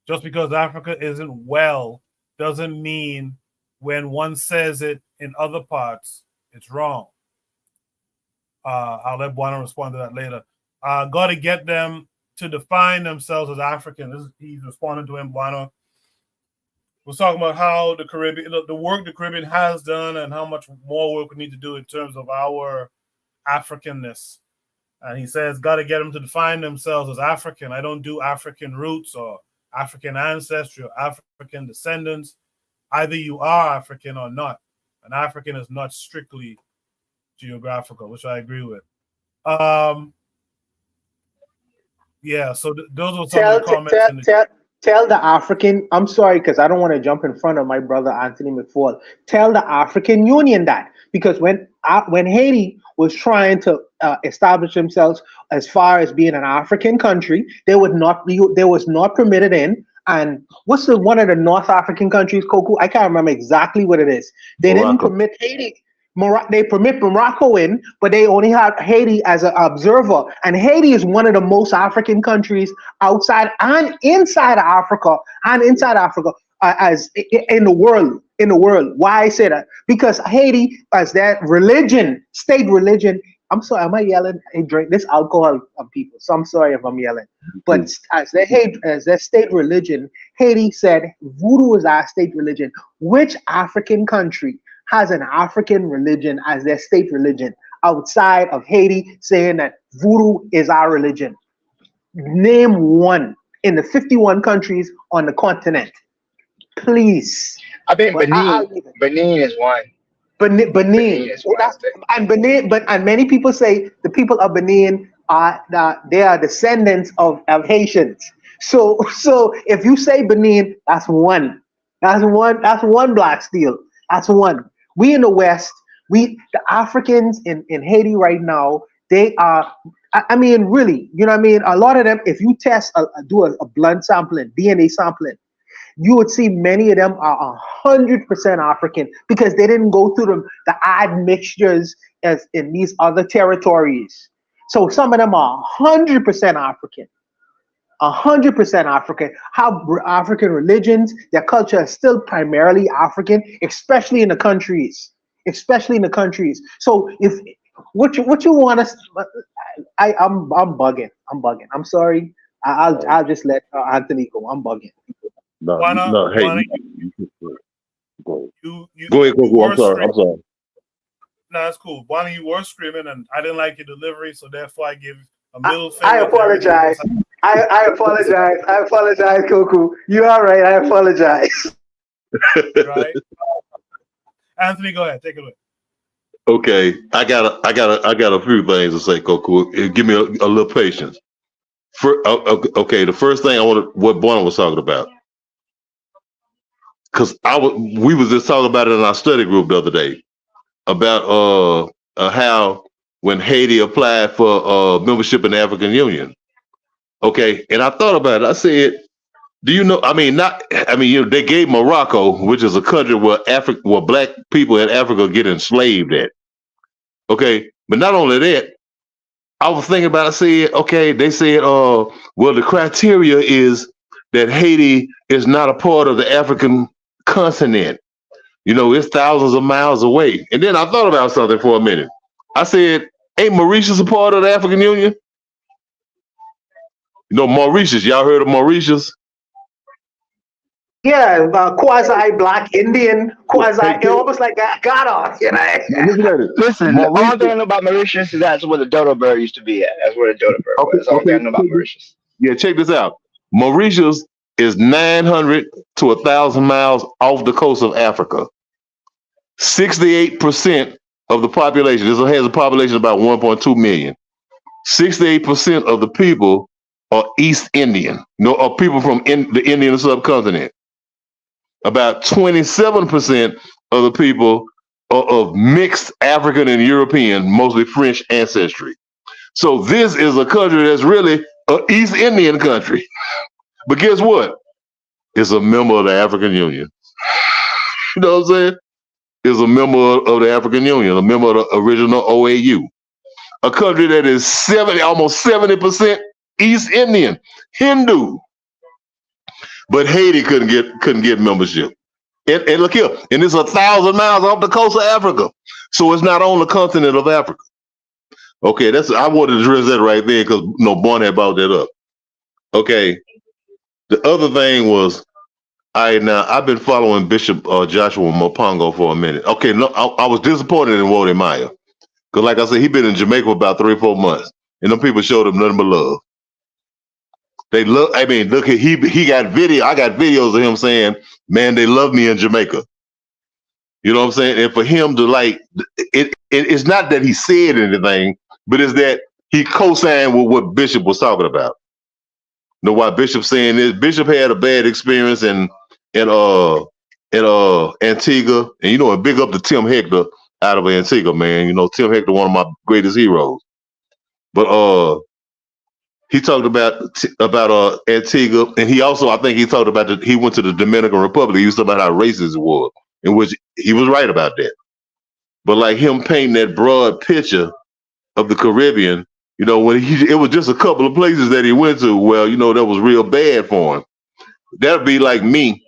Speaker 1: Just because Africa isn't well doesn't mean when one says it in other parts, it's wrong. I'll let Buana respond to that later. Got to get them to define themselves as African. He's responding to him. Buana was talking about how the Caribbean, the work the Caribbean has done, and how much more work we need to do in terms of our Africanness. And he says, got to get them to define themselves as African. I don't do African roots or African ancestry or African descendants. Either you are African or not. And African is not strictly geographical, which I agree with. Yeah, so those are some of the comments.
Speaker 7: Tell the African, I'm sorry, because I don't want to jump in front of my brother Anthony McFall. Tell the African Union that, because when Haiti was trying to establish themselves as far as being an African country, they was not permitted in. And what's one of the North African countries, Koku? I can't remember exactly what it is. They didn't permit Haiti. They permit Morocco in, but they only have Haiti as an observer. And Haiti is one of the most African countries outside and inside of Africa, as in the world. Why I say that? Because Haiti, as their religion, state religion. I'm sorry, am I yelling? I drink this alcohol on people, so I'm sorry if I'm yelling. But as their state religion, Haiti said voodoo is our state religion. Which African country has an African religion as their state religion outside of Haiti saying that voodoo is our religion? Name one in the 51 countries on the continent, please.
Speaker 19: I think Benin is one.
Speaker 7: Benin is one. And Benin, and many people say the people of Benin they are descendants of Haitians. So if you say Benin, that's one. That's one black steel. That's one. We in the West, the Africans in Haiti right now, they are, I mean, really, you know what I mean? A lot of them, if you do a blood sampling, DNA sampling, you would see many of them are 100% African because they didn't go through the odd mixtures as in these other territories. So some of them are 100% African. 100% African. How African religions, their culture is still primarily African, especially in the countries. So if what you want us, I'm bugging. I'm sorry. I'll just let Anthony go. I'm bugging.
Speaker 9: No, go ahead,
Speaker 1: Go.
Speaker 9: I'm sorry.
Speaker 1: No, that's cool. Bonnie, you were screaming, and I didn't like your delivery, so therefore I give a middle finger.
Speaker 7: I apologize. I apologize, Koku. You're all right. I apologize.
Speaker 1: Right. Anthony, go ahead. Take it away.
Speaker 9: Okay, I got a few things to say, Koku. Give me a little patience. Okay, the first thing what Buana was talking about, because we was just talking about it in our study group the other day about how when Haiti applied for membership in the African Union. Okay, and I thought about it. I said, do you know? They gave Morocco, which is a country where black people in Africa get enslaved at. Okay, but not only that, I was thinking about it. I said, okay, they said, well, the criteria is that Haiti is not a part of the African continent. You know, it's thousands of miles away. And then I thought about something for a minute. I said, ain't Mauritius a part of the African Union? You know, Mauritius. Y'all heard of Mauritius?
Speaker 7: Yeah, quasi-black Indian, almost like Ghana. You know?
Speaker 19: Listen, all I know about Mauritius is that's where the dodo bird used to be at. That's where the dodo bird was. That's all I know about Mauritius.
Speaker 9: Yeah, check this out. Mauritius is 900 to 1,000 miles off the coast of Africa. 68% of the population, this has a population of about 1.2 million. 68% of the people are East Indian, are people from the Indian subcontinent. About 27% of the people are of mixed African and European, mostly French ancestry. So this is a country that's really an East Indian country. But guess what? It's a member of the African Union. You know what I'm saying? It's a member of the African Union, a member of the original OAU. A country that is almost 70% East Indian. Hindu. But Haiti couldn't get membership. And look here, and it's 1,000 miles off the coast of Africa. So it's not on the continent of Africa. Okay, I wanted to address that right there because Born had brought that up. Okay. The other thing was I've been following Bishop Joshua Mopongo for a minute. Okay, no, I was disappointed in Wode Maya. Because like I said, he's been in Jamaica for about 3 or 4 months. And them people showed him nothing but love. They love, I mean, look at he got video. I got videos of him saying, man, they love me in Jamaica. You know what I'm saying? And for him to it's not that he said anything, but it's that he co-signed with what Bishop was talking about. You know why Bishop's saying this? Bishop had a bad experience in Antigua, and and big up to Tim Hector out of Antigua, man. Tim Hector, one of my greatest heroes. But he talked about Antigua, and he also, I think he talked about he went to the Dominican Republic. He was talking about how racist it was, in which he was right about that. But like him painting that broad picture of the Caribbean, when it was just a couple of places that he went to, well, that was real bad for him. That'd be like me.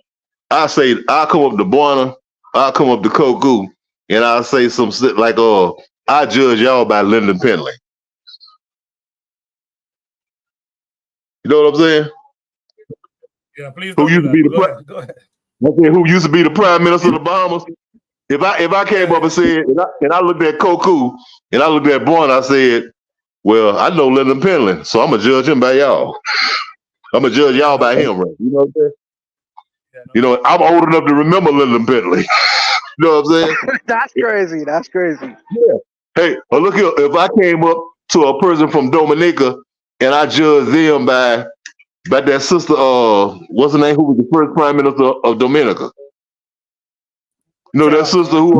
Speaker 9: I'll come up to Buana, I'll come up to Koku, and I'll say some shit like, I judge y'all by Lyndon Penley. You know what I'm saying?
Speaker 1: Yeah, please.
Speaker 9: Who used to be who used to be the Prime Minister of the Bahamas? If I came up and said, and I looked at Koku, and I looked at Buana, I said, well, I know Lyndon Penley, so I'm gonna judge him by y'all. I'm gonna judge y'all by him, right? You know what I'm saying? I'm old enough to remember Lyndon Penley. You know what I'm saying?
Speaker 7: That's crazy. That's crazy.
Speaker 9: Yeah. Hey, well, look here. If I came up to a person from Dominica and I judged them by that sister, what's her name? Who was the first Prime Minister of Dominica? That sister who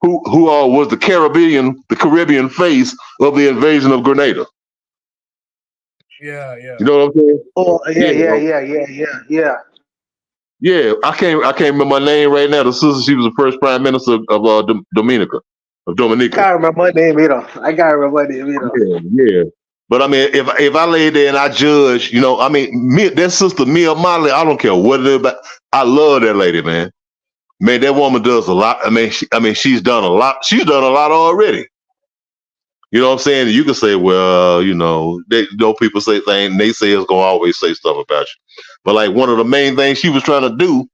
Speaker 9: was the Caribbean face of the invasion of Grenada.
Speaker 1: Yeah.
Speaker 9: You know what I'm saying?
Speaker 7: Oh, yeah.
Speaker 9: Yeah, I can't remember my name right now. The sister, she was the first Prime Minister of Dominica.
Speaker 7: I can't remember my name either. Yeah.
Speaker 9: But I mean, if I lay there and I judge, that sister Mia Motley, I don't care what it is about. I love that lady, man. Man, that woman does a lot. I mean, she's done a lot. She's done a lot already. You know what I'm saying? You can say, well, people say things, they say it's gonna always say stuff about you. But like one of the main things she was trying to do,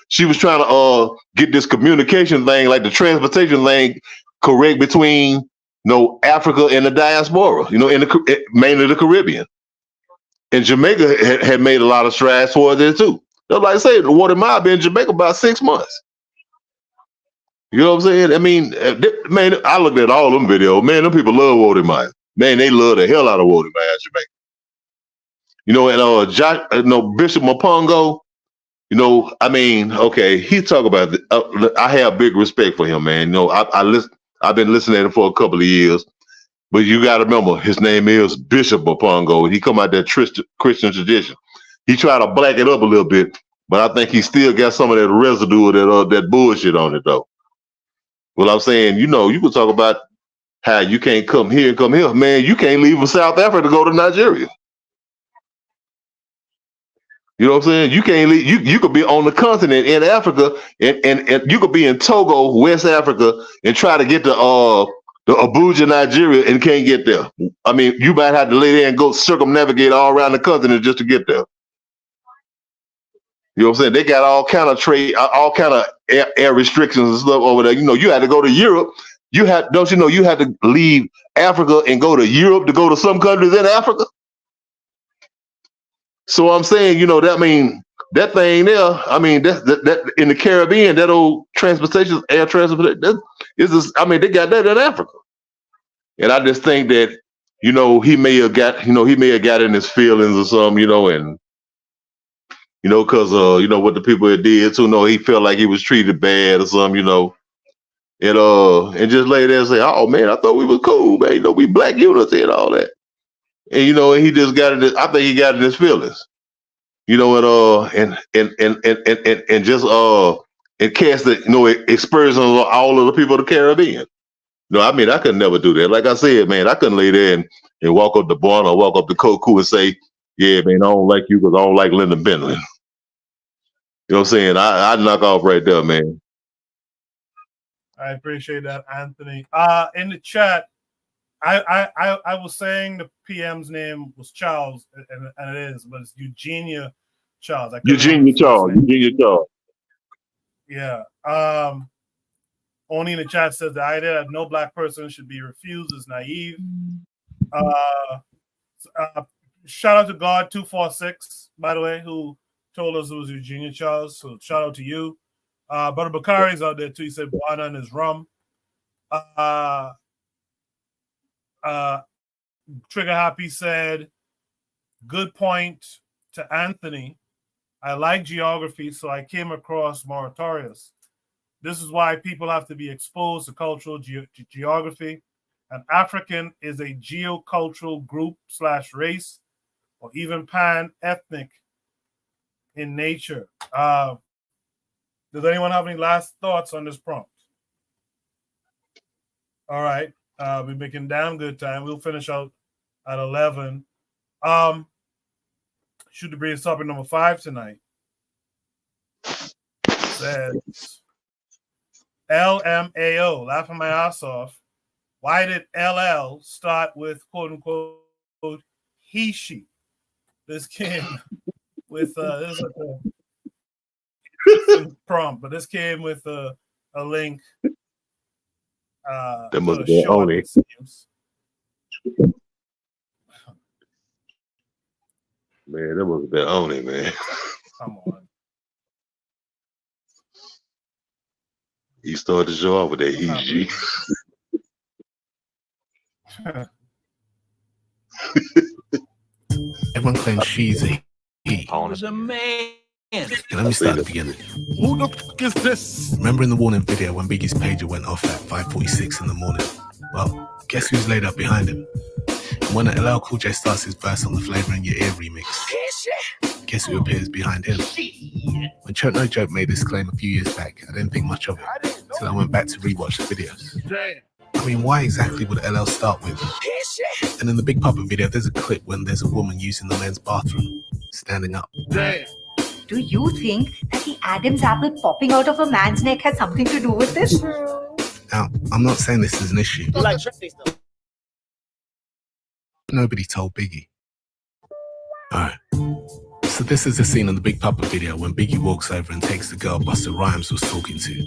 Speaker 9: she was trying to get this communication thing, like the transportation thing, correct between Africa and the diaspora, mainly the Caribbean. And Jamaica had made a lot of strides towards it too. Like I say, the Water Mile been in Jamaica about 6 months. You know what I'm saying? I mean, man, I looked at all them videos. Man, them people love Wode Maya. Man, they love the hell out of Wode Maya in Jamaica. And Bishop Mopongo, I mean, okay, he talk about I have big respect for him, man. I've been listening to him for a couple of years. But you got to remember, his name is Bishop Mopongo, and he come out that Christian tradition. He tried to black it up a little bit, but I think he still got some of that residue of that bullshit on it, though. Well, I'm saying, you can talk about how you can't come here. Man, you can't leave from South Africa to go to Nigeria. You know what I'm saying? You can't leave. You could be on the continent in Africa, and you could be in Togo, West Africa, and try to get to Abuja, Nigeria, and can't get there. I mean, you might have to lay there and go circumnavigate all around the continent just to get there. You know what I'm saying? They got all kind of trade, all kind of air restrictions and stuff over there. You had to go to Europe. You had to leave Africa and go to Europe to go to some countries in Africa. So I'm saying, that thing there. I mean, that in the Caribbean, that old air transportation. They got that in Africa. And I just think that, he may have got in his feelings or something, and. Because what the people did too. He felt like he was treated bad or something. And just lay there and say, "Oh man, I thought we was cool, man. We black unity and all that." And and he just got it. I think he got in his feelings. And just cast the aspersions on all of the people of the Caribbean. I mean, I could never do that. Like I said, man, I couldn't lay there and walk up to Barn or walk up to Koku and say, yeah, man, I don't like you because I don't like Linda Bentley. You know what I'm saying? I'd knock off right there, man.
Speaker 1: I appreciate that, Anthony. In the chat, I was saying the PM's name was Charles, and it is, but it's Eugenia Charles.
Speaker 9: Eugenia Charles.
Speaker 1: Yeah. Only in the chat says the idea that no black person should be refused is naive. Shout out to God 246, by the way, who told us it was Eugenia Charles. So shout out to you. Brother Bakari's out there too. He said Buana and his rum. Trigger Happy said, good point to Anthony. I like geography, so I came across Moratorius. This is why people have to be exposed to cultural geography. An African is a geocultural group / race or even pan-ethnic in nature. Does anyone have any last thoughts on this prompt? All right. We're making damn good time. We'll finish out at 11. Shoot the breeze topic number 5 tonight. Says LMAO, laughing my ass off. Why did LL start with quote unquote he she? This came with this is a prompt, but this came with a link.
Speaker 9: That must be only. Man, that must have been only, man.
Speaker 1: Come on.
Speaker 9: He started the show off with that he.
Speaker 20: Everyone claims she's a he.
Speaker 21: Was a man.
Speaker 20: Let me start at the beginning.
Speaker 21: Who the fuck is this?
Speaker 20: Remember in the warning video when Biggie's pager went off at 5:46 in the morning? Well, guess who's laid up behind him? And when the LL Cool J starts his verse on the Flavor in Your Ear remix, guess who appears behind him? When Church No Joke made this claim a few years back, I didn't think much of it until I went back to rewatch the videos. I mean, why exactly would LL start with? And in the Big Papa video, there's a clip when there's a woman using the men's bathroom, standing up.
Speaker 22: Do you think that the Adam's apple popping out of a man's neck has something to do with this?
Speaker 20: Now, I'm not saying this is an issue.
Speaker 18: Like
Speaker 20: Nobody told Biggie. Alright. So this is the scene in the Big Papa video when Biggie walks over and takes the girl Busta Rhymes was talking to.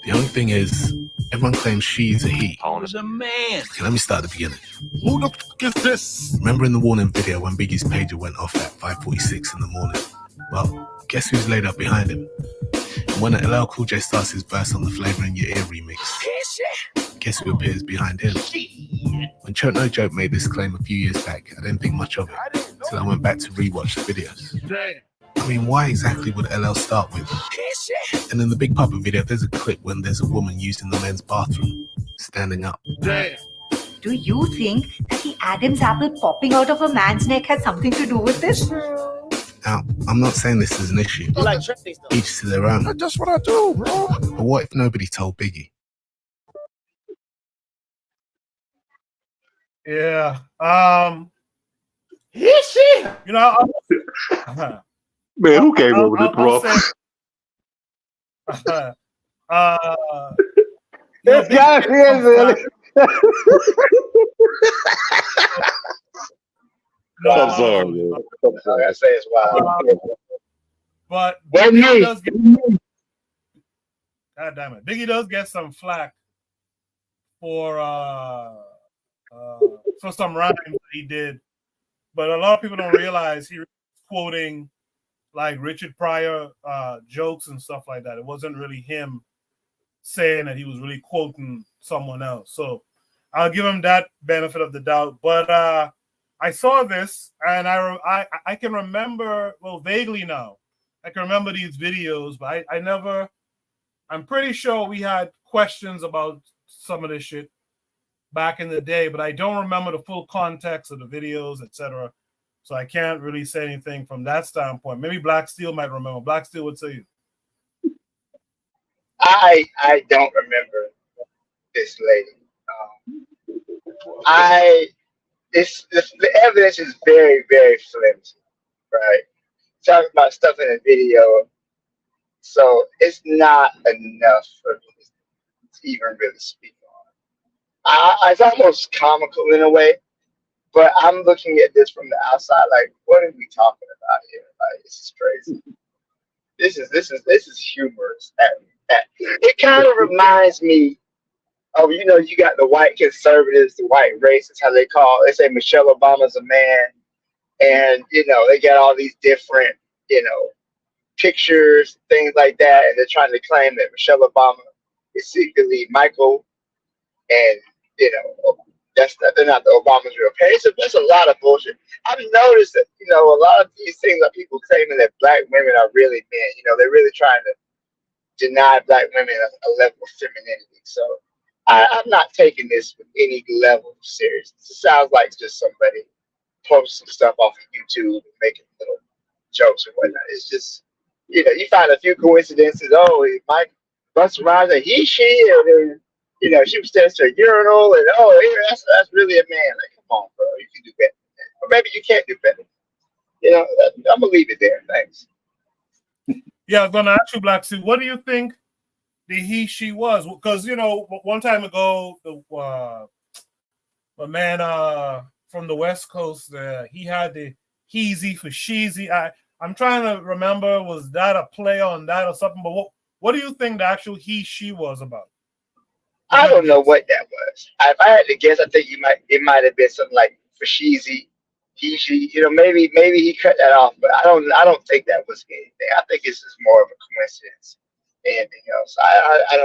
Speaker 20: The only thing is, everyone claims she's a he.
Speaker 21: Was a man.
Speaker 20: Okay, let me start at the beginning.
Speaker 21: Who the fuck is this?
Speaker 20: Remember in the warning video when Biggie's pager went off at 5:46 in the morning? Well, guess who's laid up behind him? And when the LL Cool J starts his verse on the Flavor in Your Ear remix, guess who appears behind him? When Church No Joke made this claim a few years back, I didn't think much of it until I went back to rewatch the videos. I mean, why exactly would LL start with? And in the Big Papa video, there's a clip when there's a woman using the men's bathroom, standing up.
Speaker 22: Do you think that the Adam's apple popping out of a man's neck has something to do with this?
Speaker 20: Now, I'm not saying this is an issue.
Speaker 18: Like
Speaker 20: each to their own.
Speaker 21: That's what I do, bro.
Speaker 20: But what if nobody told Biggie?
Speaker 1: Yeah.
Speaker 18: He she.
Speaker 1: You know,
Speaker 9: Man, who came up with this
Speaker 7: This guy feels really.
Speaker 9: I'm sorry, man. I'm sorry. I say it's wild.
Speaker 1: But
Speaker 9: Biggie
Speaker 1: does get, God damn it, Biggie does get some flack for some rhymes that he did, but a lot of people don't realize he was quoting like Richard Pryor jokes and stuff like that. It wasn't really him saying that, he was really quoting someone else. So I'll give him that benefit of the doubt. But I saw this and I can remember, well, vaguely now, I can remember these videos, but I'm pretty sure we had questions about some of this shit back in the day, but I don't remember the full context of the videos, etc. So I can't really say anything from that standpoint. Maybe Black Steel might remember. Black Steel would say you.
Speaker 19: I don't remember this lady. I the evidence is very, very flimsy, right? Talking about stuff in a video, so it's not enough for me to even really speak on. It's almost comical in a way, but I'm looking at this from the outside, like, what are we talking about here? Like, this is crazy. This is humorous. It kind of reminds me of, you got the white conservatives, the white racists, how they say Michelle Obama's a man, and they got all these different pictures, things like that, and they're trying to claim that Michelle Obama is secretly Michael, and they're not the Obama's real parents. That's a lot of bullshit. I've noticed that a lot of these things that people claiming that black women are really men. They're really trying to deny black women a level of femininity. So I'm not taking this with any level of seriousness. It sounds like just somebody posting some stuff off of YouTube and making little jokes and whatnot. It's just you find a few coincidences. Oh, Mike Busta Rhymes and he, she, and she was standing to a urinal, and that's really a man. Like, come on, bro, you can do better than that. Or maybe you can't do better. I'm gonna leave it there. Thanks.
Speaker 1: Yeah, I was gonna ask you, Black Suit, what do you think the he, she was? Because one time ago, the man from the West Coast, he had the heezy for sheezy. I'm trying to remember, was that a play on that or something? But what do you think the actual he, she was about?
Speaker 19: I don't know what that was. If I had to guess, I think it might have been something like for sheezy, he, she. Maybe he cut that off, but I don't think that was anything. I think it's just more of a coincidence than anything else. I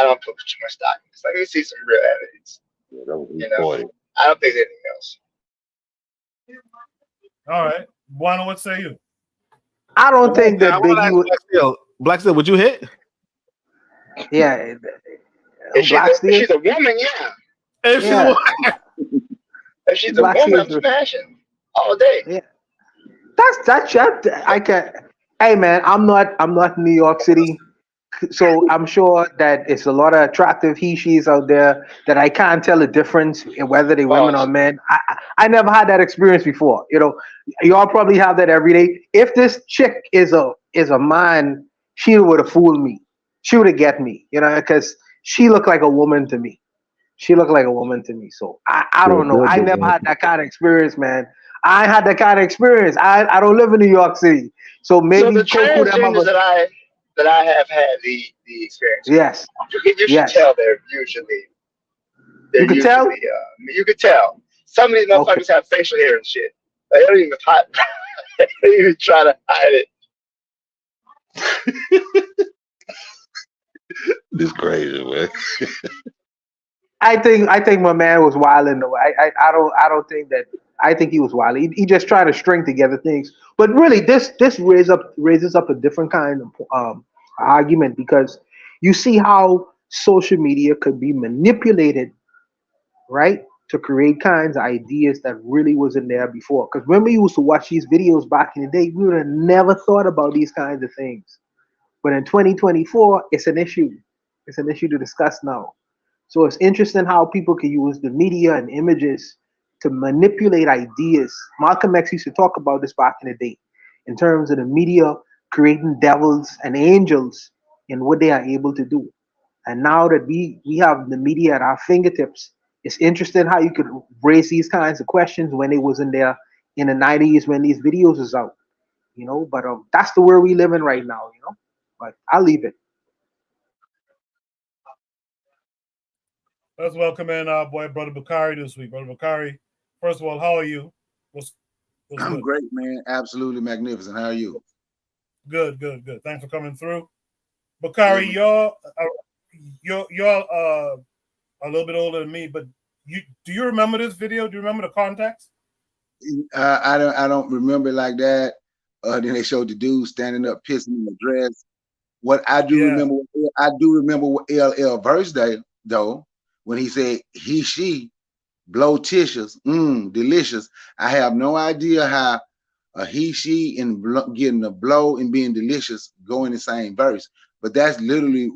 Speaker 19: don't put too much stock in this. Let me see some real evidence. I don't think there's anything else.
Speaker 1: All right, Buano, what say you?
Speaker 18: I don't think that Biggie would.
Speaker 6: Black Steel, would you hit?
Speaker 18: Yeah.
Speaker 19: If she's a woman, yeah.
Speaker 6: If she's a woman.
Speaker 19: If she's a woman, I'm smashing all day.
Speaker 18: Yeah. That's I can. Hey man, I'm not New York City, so I'm sure that it's a lot of attractive he, she's out there that I can't tell the difference in whether they're women or men. I never had that experience before. Y'all probably have that every day. If this chick is a man, she would have fooled me. She would have get me, because she looked like a woman to me. So I don't know. I never had that kind of experience, man. I had that kind of experience. I don't live in New York City, so maybe
Speaker 19: the transgenders that I have had the experience.
Speaker 18: Yes,
Speaker 19: you should tell they're usually. You could tell. You could tell. Some of these motherfuckers have facial hair and shit. They don't even hide. They don't even try to hide it.
Speaker 9: This crazy, man.
Speaker 18: I think my man was wilding though. I don't think that. I think he was wilding. He just trying to string together things. But really, this raises up a different kind of argument, because you see how social media could be manipulated, right, to create kinds of ideas that really wasn't there before. Because when we used to watch these videos back in the day, we would have never thought about these kinds of things. But in 2024, it's an issue. It's an issue to discuss now. So it's interesting how people can use the media and images to manipulate ideas. Malcolm X used to talk about this back in the day, in terms of the media creating devils and angels in what they are able to do. And now that we have the media at our fingertips, it's interesting how you could raise these kinds of questions when it wasn't there in the 90s when these videos was out. But that's the world we live in right now, But I'll leave it.
Speaker 1: Let's welcome in our boy, Brother Bakari, this week. Brother Bakari, first of all, how are you? What's
Speaker 3: I'm
Speaker 1: good?
Speaker 3: great, man. Absolutely magnificent. How are you?
Speaker 1: Good. Thanks for coming through. Bakari, you're a little bit older than me, but do you remember this video? Do you remember the context?
Speaker 3: I don't remember it like that. Then they showed the dude standing up pissing in the dress. What I do remember what LL Verse Day though, when he said he, she, blow tissues, delicious. I have no idea how a he, she, and getting a blow and being delicious go in the same verse. But that's literally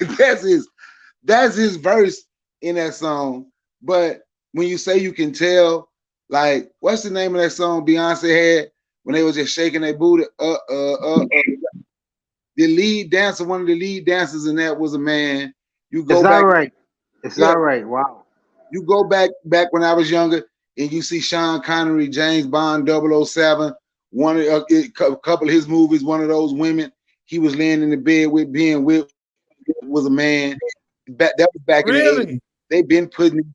Speaker 3: that's his verse in that song. But when you say you can tell, like, what's the name of that song Beyonce had when they was just shaking their booty? The lead dancer, one of the lead dancers in that was a man. You go
Speaker 7: Is that
Speaker 3: back,
Speaker 7: right? Is
Speaker 3: yeah.
Speaker 7: that right? Wow.
Speaker 3: You go back when I was younger, and you see Sean Connery, James Bond, 007, one of a couple of his movies. One of those women he was laying in the bed with, being with, was a man. That was back in the 80s. They've been putting,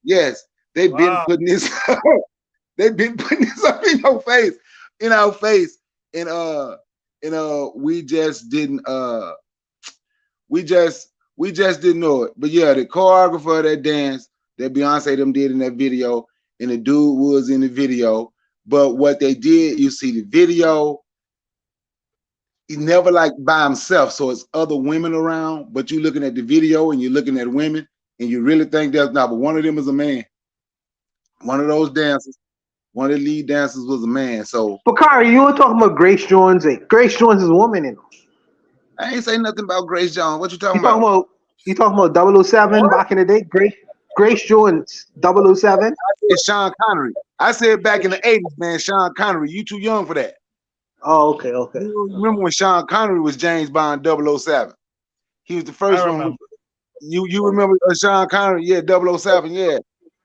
Speaker 3: yes, they've been putting this. They've been putting this up in our face, and we just didn't we just didn't know it. But yeah, the choreographer of that dance that Beyonce them did in that video, and the dude was in the video. But what they did, you see the video, he never like by himself, so it's other women around, but you're looking at the video and you're looking at women, and you really think there's not, but one of them is a man. One of those dancers, one of the lead dancers was a man. So
Speaker 7: Bakari, you were talking about Grace Jones. Grace Jones is a woman in.
Speaker 3: I ain't saying nothing about Grace Jones. What you talking about?
Speaker 7: You talking about 007 what? Back in the day? Grace Jones, 007?
Speaker 3: I said Sean Connery. I said back in the 80s, man, Sean Connery. You too young for that.
Speaker 7: Oh, okay.
Speaker 3: You remember when Sean Connery was James Bond 007? He was the first one. You remember Sean Connery? Yeah, 007. Yeah.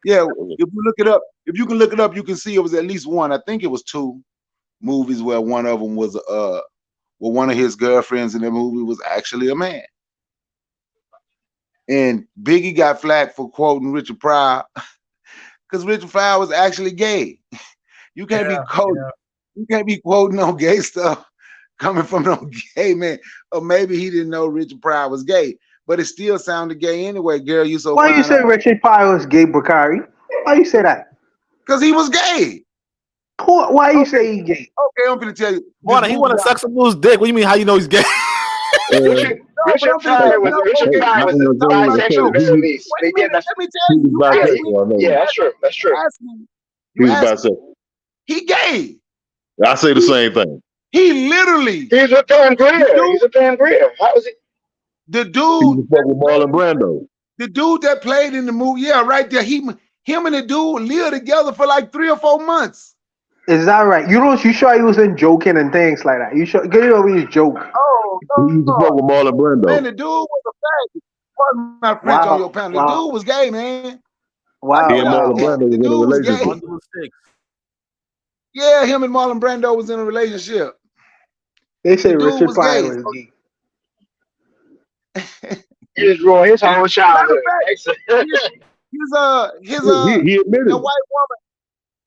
Speaker 3: Yeah. If you look it up, if you can look it up, you can see it was at least one. I think it was two movies where one of them was one of his girlfriends in the movie was actually a man. And Biggie got flack for quoting Richard Pryor because Richard Pryor was actually gay. You can't be quoting. You can't be quoting no gay stuff coming from no gay man. Or maybe he didn't know Richard Pryor was gay, but it still sounded gay anyway. Girl, you so.
Speaker 7: Why you say Richard Pryor was gay, Bakari? Why you say that?
Speaker 3: Because he was gay.
Speaker 7: Why you say he gay?
Speaker 3: Okay, I'm gonna tell you.
Speaker 6: He want to suck some loose dick. What do you mean? How you know he's gay?
Speaker 19: Richard Pryor was bisexual, at least.
Speaker 3: Let me tell you.
Speaker 9: Yeah,
Speaker 19: that's true. That's true.
Speaker 9: He was bisexual.
Speaker 3: He gay.
Speaker 9: I say the same thing.
Speaker 3: He literally.
Speaker 19: He's a Pangria. He's a Pangria. How is he?
Speaker 3: The dude.
Speaker 9: He was with Marlon Brando.
Speaker 3: The dude that played in the movie, yeah, right there. Him and the dude lived together for like 3 or 4 months.
Speaker 7: Is that right? You sure he wasn't joking and things like that? You sure? Get it over his joke.
Speaker 3: Oh,
Speaker 9: he used to fuck with Marlon Brando.
Speaker 3: Man, the dude was a fag. Pardon my French on your panel. The dude was gay, man.
Speaker 9: Wow. He and Marlon Brando was in a relationship.
Speaker 3: Yeah, him and Marlon Brando was in a relationship.
Speaker 7: They say Richard Pryor was gay.
Speaker 19: He just ruined his whole childhood.
Speaker 3: He admitted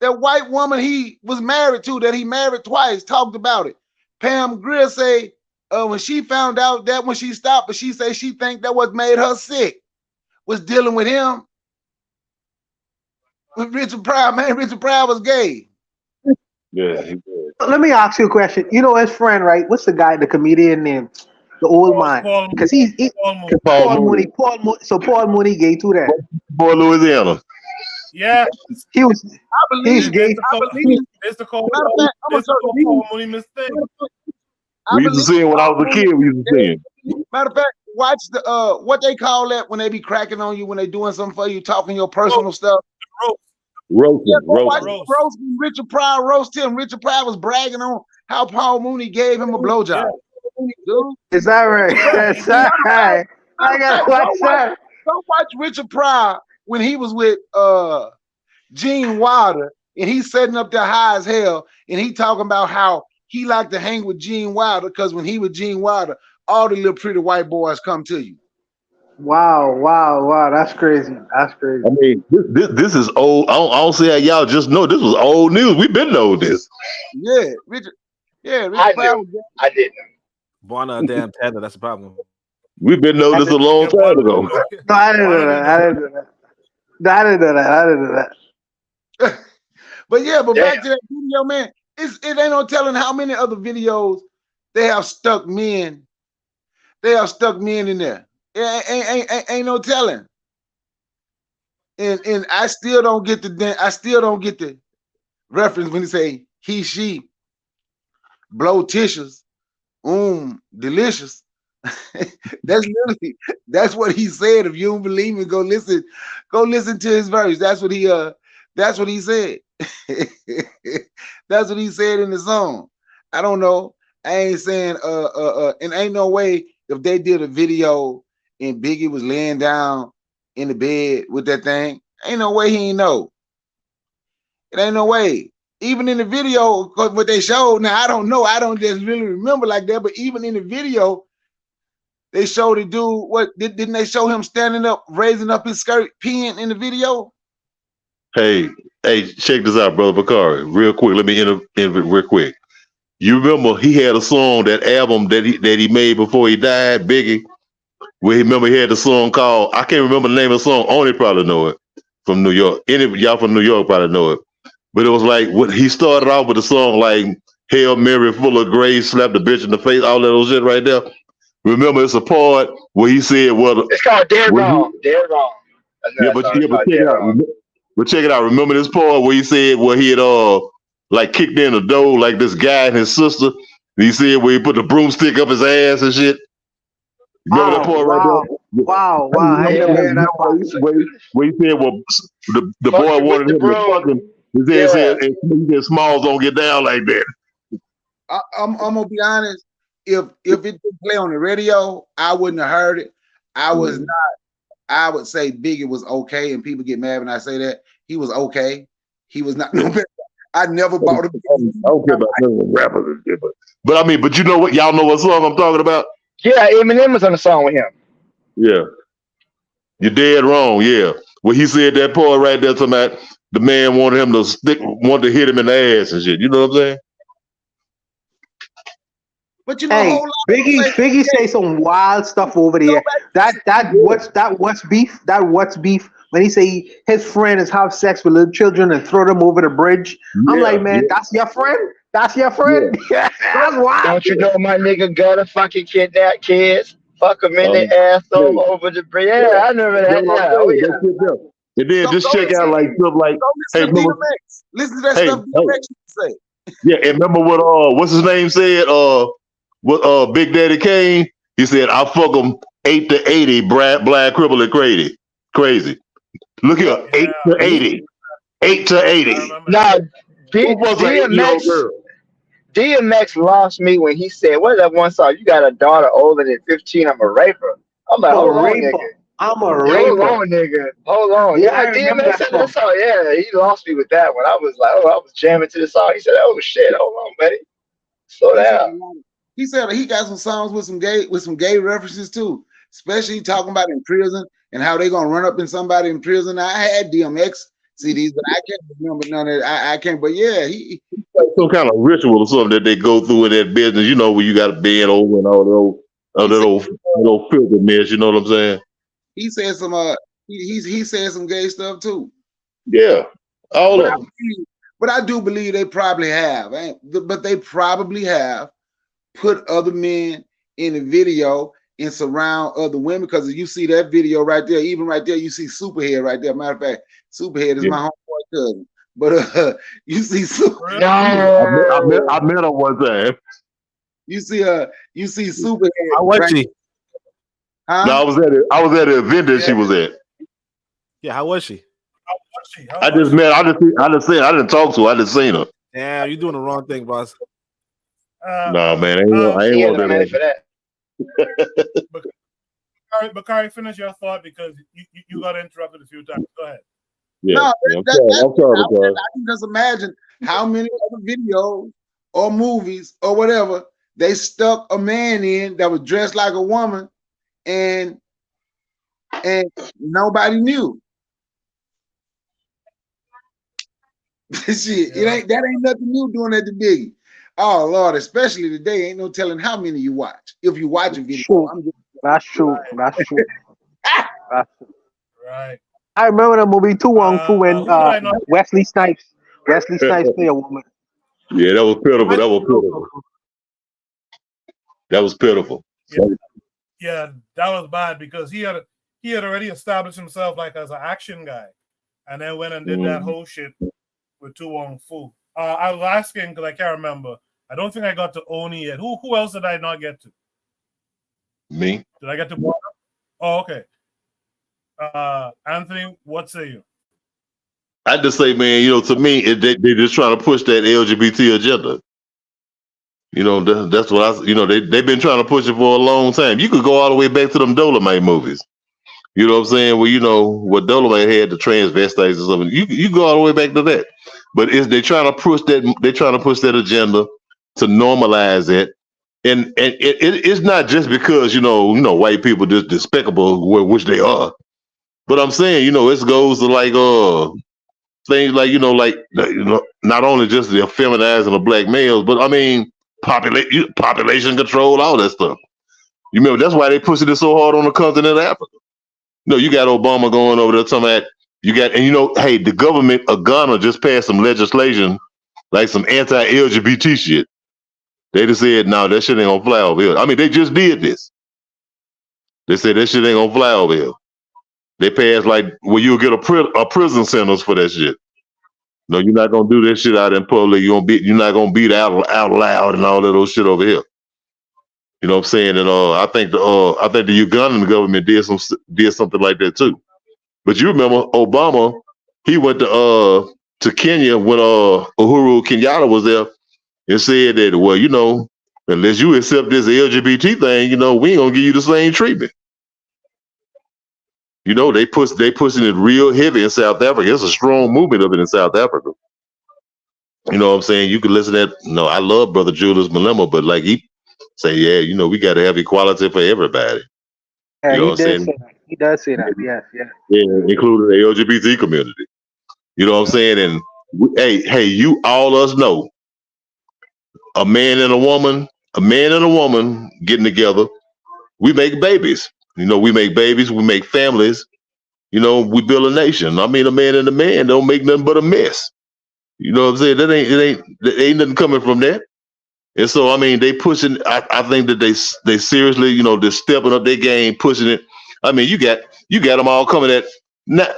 Speaker 3: that white woman he was married to, that he married twice, talked about it. Pam Grier say when she found out that when she stopped, but she say she think that what made her sick was dealing with him. With Richard Pryor, man, Richard Pryor was gay.
Speaker 9: Yeah, he did.
Speaker 7: Let me ask you a question. You know his friend, right? What's the guy, the comedian named? The old man, because he's Paul Mooney. So Paul Mooney gay too. That
Speaker 9: boy, Louisiana.
Speaker 1: Yeah,
Speaker 7: he was.
Speaker 3: He's
Speaker 7: gay.
Speaker 1: It's the Paul Mooney mistake.
Speaker 9: We used to see him when I was a kid. We used to see him.
Speaker 3: Matter of fact, watch the what they call that when they be cracking on you when they doing something for you, talking your personal stuff.
Speaker 9: Roasting.
Speaker 3: Richard Pryor roast him. Richard Pryor was bragging on how Paul Mooney gave him a blowjob.
Speaker 7: Is that right? That's right. I gotta watch that.
Speaker 3: Go watch Richard Pryor when he was with Gene Wilder and he's setting up there high as hell and he talking about how he liked to hang with Gene Wilder because when he was Gene Wilder, all the little pretty white boys come to you.
Speaker 7: Wow. That's crazy. That's crazy.
Speaker 9: I mean, this is old. I don't see how y'all just know this was old news. We've been know this.
Speaker 3: Yeah, Richard.
Speaker 19: I didn't.
Speaker 6: Born a damn tether. That's the problem.
Speaker 9: We've been know this a long time ago.
Speaker 7: No, I didn't know that.
Speaker 3: But yeah, back to that video, man. It ain't no telling how many other videos they have stuck men. They have stuck men in there. Ain't no telling. And I still don't get the reference when you say he, she, blow tissues, delicious. That's what he said. If you don't believe me, go listen to his verse. That's what he said. That's what he said in the song. I don't know. I ain't saying and ain't no way if they did a video and Biggie was laying down in the bed with that thing, ain't no way he ain't know. It ain't no way. Even in the video, what they showed, now I don't know, I don't just really remember like that, but even in the video, they showed the dude, didn't they show him standing up, raising up his skirt, peeing in the video?
Speaker 9: Hey, check this out, brother Bakari. Real quick, let me interview real quick. You remember he had a song, that album that he made before he died, Biggie, where he had the song called, I can't remember the name of the song, only probably know it from New York. Any of y'all from New York probably know it. But it was like, what he started off with a song like Hail Mary full of grace, slap the bitch in the face, all that old shit right there. Remember, it's a part where he said, well,
Speaker 19: it's called Dead Wrong. Dead Wrong.
Speaker 9: But check it out. Remember this part where he said, well, he had like kicked in the door like this guy and his sister. And he said where he put the broomstick up his ass and shit. Remember that part right there?
Speaker 7: Wow.
Speaker 9: Where he said, well, the boy wanted him to fuck him. He said, Smalls don't get down like that.
Speaker 3: I'm gonna be honest. If it didn't play on the radio, I wouldn't have heard it. I would say Biggie was okay, and people get mad when I say that. He was okay. He was not no better. I never bought him.
Speaker 9: I don't care about none rappers and shit, but I mean, but you know what? Y'all know what song I'm talking about?
Speaker 19: Yeah, Eminem was on the song with him.
Speaker 9: Yeah. You're dead wrong, yeah. Well, he said that part right there, talking about the man wanted to hit him in the ass and shit. You know what I'm saying?
Speaker 3: But you know,
Speaker 7: hey, Biggie say some wild stuff over there. What's beef? When he say his friend is have sex with little children and throw them over the bridge, I'm like, man, that's your friend. That's your friend. Yeah. That's wild.
Speaker 19: Don't you know my nigga got a fucking kidnap kids? Fuck them in the asshole over the bridge. Yeah, I remember that. Yeah. Oh yeah.
Speaker 9: And then just check out like stuff like, hey,
Speaker 3: listen to that stuff DMX say.
Speaker 9: Yeah, and remember what what's his name said? What Big Daddy Kane? He said, I fuck them 8 to 80, black cripple and crazy. Look here, 8 to 80. 8 to 80.
Speaker 19: Now, DMX lost me when he said, what is that one song? You got a daughter older than 15, I'm a raper. I'm like, hold on, nigga.
Speaker 7: I'm a raper.
Speaker 19: Hold on, nigga. Hold on. Yeah, DMX said that song. Yeah, he lost me with that one. I was like, I was jamming to the song. He said, oh shit, hold on, buddy. Slow down.
Speaker 3: He said he got some songs with some gay references too, especially talking about in prison and how they gonna run up in somebody in prison. I had DMX CDs, but I can't remember none of it. I can't. But yeah, he
Speaker 9: some kind of ritual or something that they go through in that business. You know, where you got to bend over and all that old filthy mess. You know what I'm saying?
Speaker 3: He said some he said some gay stuff too.
Speaker 9: Yeah, all of them.
Speaker 3: But I do believe they probably have. But they probably have put other men in the video and surround other women, because you see that video right there, even right there, you see Superhead right there. Matter of fact, Superhead is my homeboy cousin. But you see Superhead.
Speaker 9: No. I met her one time.
Speaker 3: You see Superhead.
Speaker 6: How was she?
Speaker 3: Huh?
Speaker 9: No, I was at the event that she was at.
Speaker 6: Yeah, how was she?
Speaker 9: I didn't talk to her. I just seen her.
Speaker 6: Damn, you doing the wrong thing, boss.
Speaker 9: Nah, man, I ain't want that.
Speaker 1: Bakari, finish your thought because you got interrupted a few times. Go ahead.
Speaker 9: Yeah,
Speaker 3: I'm sorry. I can just imagine how many other videos or movies or whatever they stuck a man in that was dressed like a woman, and nobody knew. Shit, that ain't nothing new doing that to Biggie. Oh Lord, especially today, ain't no telling how many you watch. If you watch a video,
Speaker 7: that's true. That's true.
Speaker 1: Right.
Speaker 7: I remember the movie Too Wong Fu when Wesley Snipes play a woman.
Speaker 9: Yeah, that was pitiful. That was pitiful.
Speaker 1: Yeah, that was bad because he had already established himself like as an action guy, and then went and did that whole shit with Tu Wong Fu. I was asking because I can't remember. I don't think I got to Oni yet. Who else did I not get to?
Speaker 9: Me.
Speaker 1: Did I get the ball? Oh, okay. Anthony, what say you?
Speaker 9: I just say, man, to me, they just trying to push that LGBT agenda. That's what they've been trying to push it for a long time. You could go all the way back to them Dolomite movies. You know what I'm saying? Well, what Dolomite had the transvestites or something. You go all the way back to that. But they're trying to push that. They're trying to push that agenda to normalize it. And it's not just because white people just despicable, which they are. But I'm saying, it goes to like things like not only just the feminizing of black males, but I mean population control, all that stuff. You remember that's why they pushing it so hard on the continent of Africa. You got Obama going over there talking about hey, the government of Ghana just passed some legislation, like some anti-LGBT shit. They just said, no, that shit ain't gonna fly over here. I mean, they just did this. They said that shit ain't gonna fly over here. They passed like, well, you'll get a prison sentence for that shit. No, you're not gonna do that shit out in public. You're not gonna beat out loud and all of those shit over here. You know what I'm saying? And I think the Ugandan government did something like that too. But you remember Obama? He went to Kenya when Uhuru Kenyatta was there and said that, well, unless you accept this LGBT thing, we ain't gonna give you the same treatment. They pushing it real heavy in South Africa. It's a strong movement of it in South Africa. You know what I'm saying? You can listen to that. No, I love Brother Julius Malema, but like he say, yeah, we got to have equality for everybody.
Speaker 7: Yeah,
Speaker 9: You know what I'm saying?
Speaker 7: He does say that. Yes, yeah.
Speaker 9: Yeah, including the LGBT community. You know what I'm saying? And hey, you all us know a man and a woman getting together, we make babies. We make babies, we make families. We build a nation. I mean, a man and a man don't make nothing but a mess. You know what I'm saying? That ain't nothing coming from that. And so, I mean, they pushing. I think that they seriously, they're stepping up their game, pushing it. I mean, you got them all coming at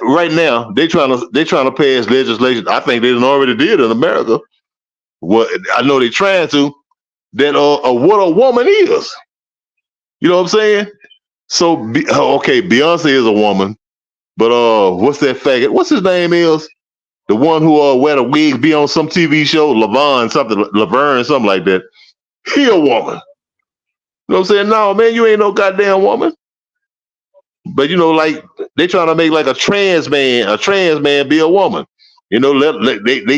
Speaker 9: right now. They trying to pass legislation. I think they already did in America. What I know they trying to. That what a woman is. You know what I'm saying? So okay, Beyonce is a woman, but what's that faggot? What's his name is? The one who wear the wig, be on some TV show, Laverne, something like that. He a woman. You know what I'm saying? No, man, you ain't no goddamn woman. But like they trying to make like a trans man be a woman. They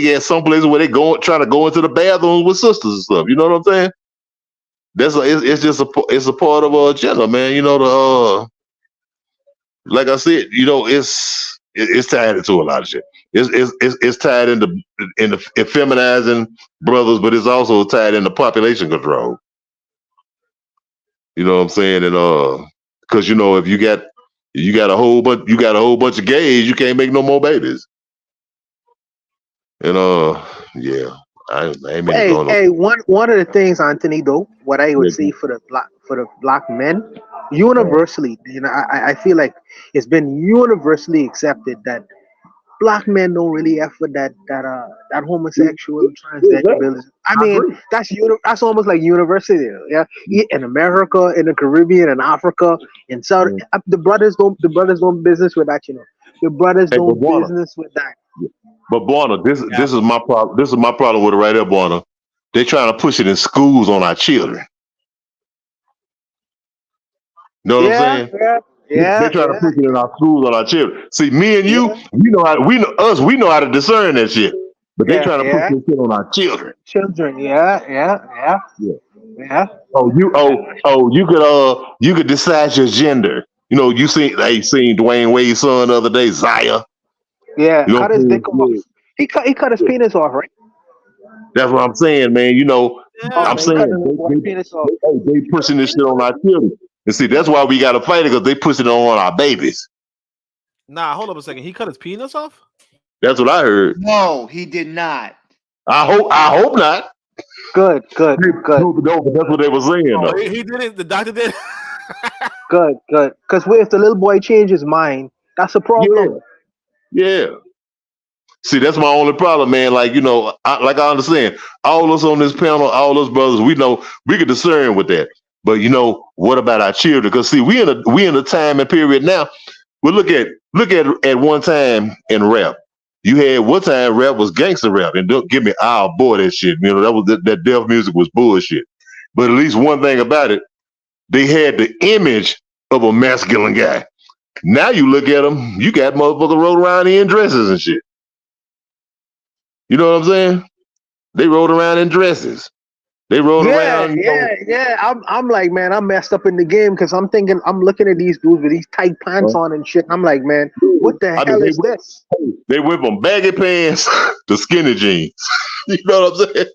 Speaker 9: get some places where they trying to go into the bathrooms with sisters and stuff. You know what I'm saying? It's just a part of our agenda, man. Like I said, it's tied into a lot of shit. It's tied into feminizing brothers, but it's also tied into population control. You know what I'm saying? And because if you got a whole bunch of gays, you can't make no more babies. And yeah, I ain't mean to go no.
Speaker 7: One of the things, Anthony, though, what I would say for the black men, universally, I feel like it's been universally accepted that black men don't really effort that homosexual transgender. I mean, that's almost like university. Yeah, in America, in the Caribbean, in Africa, in South, the brothers don't business with that. The brothers don't business with that.
Speaker 9: But Buana, this is my problem. This is my problem with it right there, Buana. They're trying to push it in schools on our children. You know what I'm saying?
Speaker 7: Yeah.
Speaker 9: They're trying to push it in our schools on our children. See, me and you, we know how to discern that shit. But they're trying to push this shit on our children.
Speaker 7: Yeah.
Speaker 9: Oh, you could decide your gender. You seen Dwayne Wade's son the other day, Zaya.
Speaker 7: Yeah, cut his dick off. He cut his penis off, right?
Speaker 9: That's what I'm saying, man. I'm saying they pushing this shit on our children. And see, that's why we got to fight it, because they pushing it on our babies.
Speaker 6: Nah, hold up a second. He cut his penis off?
Speaker 9: That's what I heard.
Speaker 10: No, he did not.
Speaker 9: I hope not.
Speaker 7: Good.
Speaker 9: No, but that's what they were saying, though.
Speaker 6: He did it. The doctor did.
Speaker 7: Good. Because if the little boy changes his mind, that's a problem.
Speaker 9: Yeah. See, that's my only problem, man. Like, I understand all us on this panel, all us brothers, we know we can discern with that. But what about our children? Because see, we in a time and period now. Well, look at one time in rap. You had one time rap was gangster rap, and don't give me boy that shit. That deaf music was bullshit. But at least one thing about it, they had the image of a masculine guy. Now you look at them, you got motherfuckers roll around in dresses and shit. You know what I'm saying? They rolled around in dresses. They rolled around.
Speaker 7: I'm like, man, I'm messed up in the game because I'm thinking, I'm looking at these dudes with these tight pants on and shit. I'm like, man, what the hell is this?
Speaker 9: They went from baggy pants to skinny jeans. You know what I'm saying?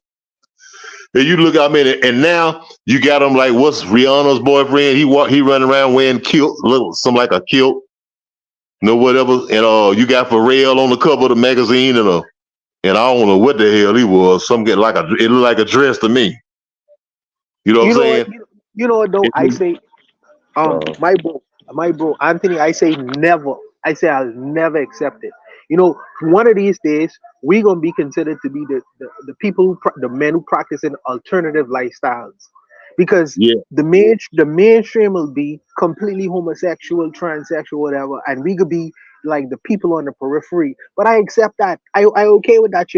Speaker 9: And you look, and now you got them like, what's Rihanna's boyfriend? He running around wearing something like a kilt, whatever. And you got Pharrell on the cover of the magazine, and I don't know what the hell he was. It looked like a dress to me. You know what I'm saying?
Speaker 7: You know what though? I say, my bro, Anthony, I say never. I say I'll never accept it. One of these days we're gonna be considered to be the people the men who practicing alternative lifestyles, because the mainstream will be completely homosexual, transsexual, whatever, and we could be like the people on the periphery. But I accept that. I okay with that.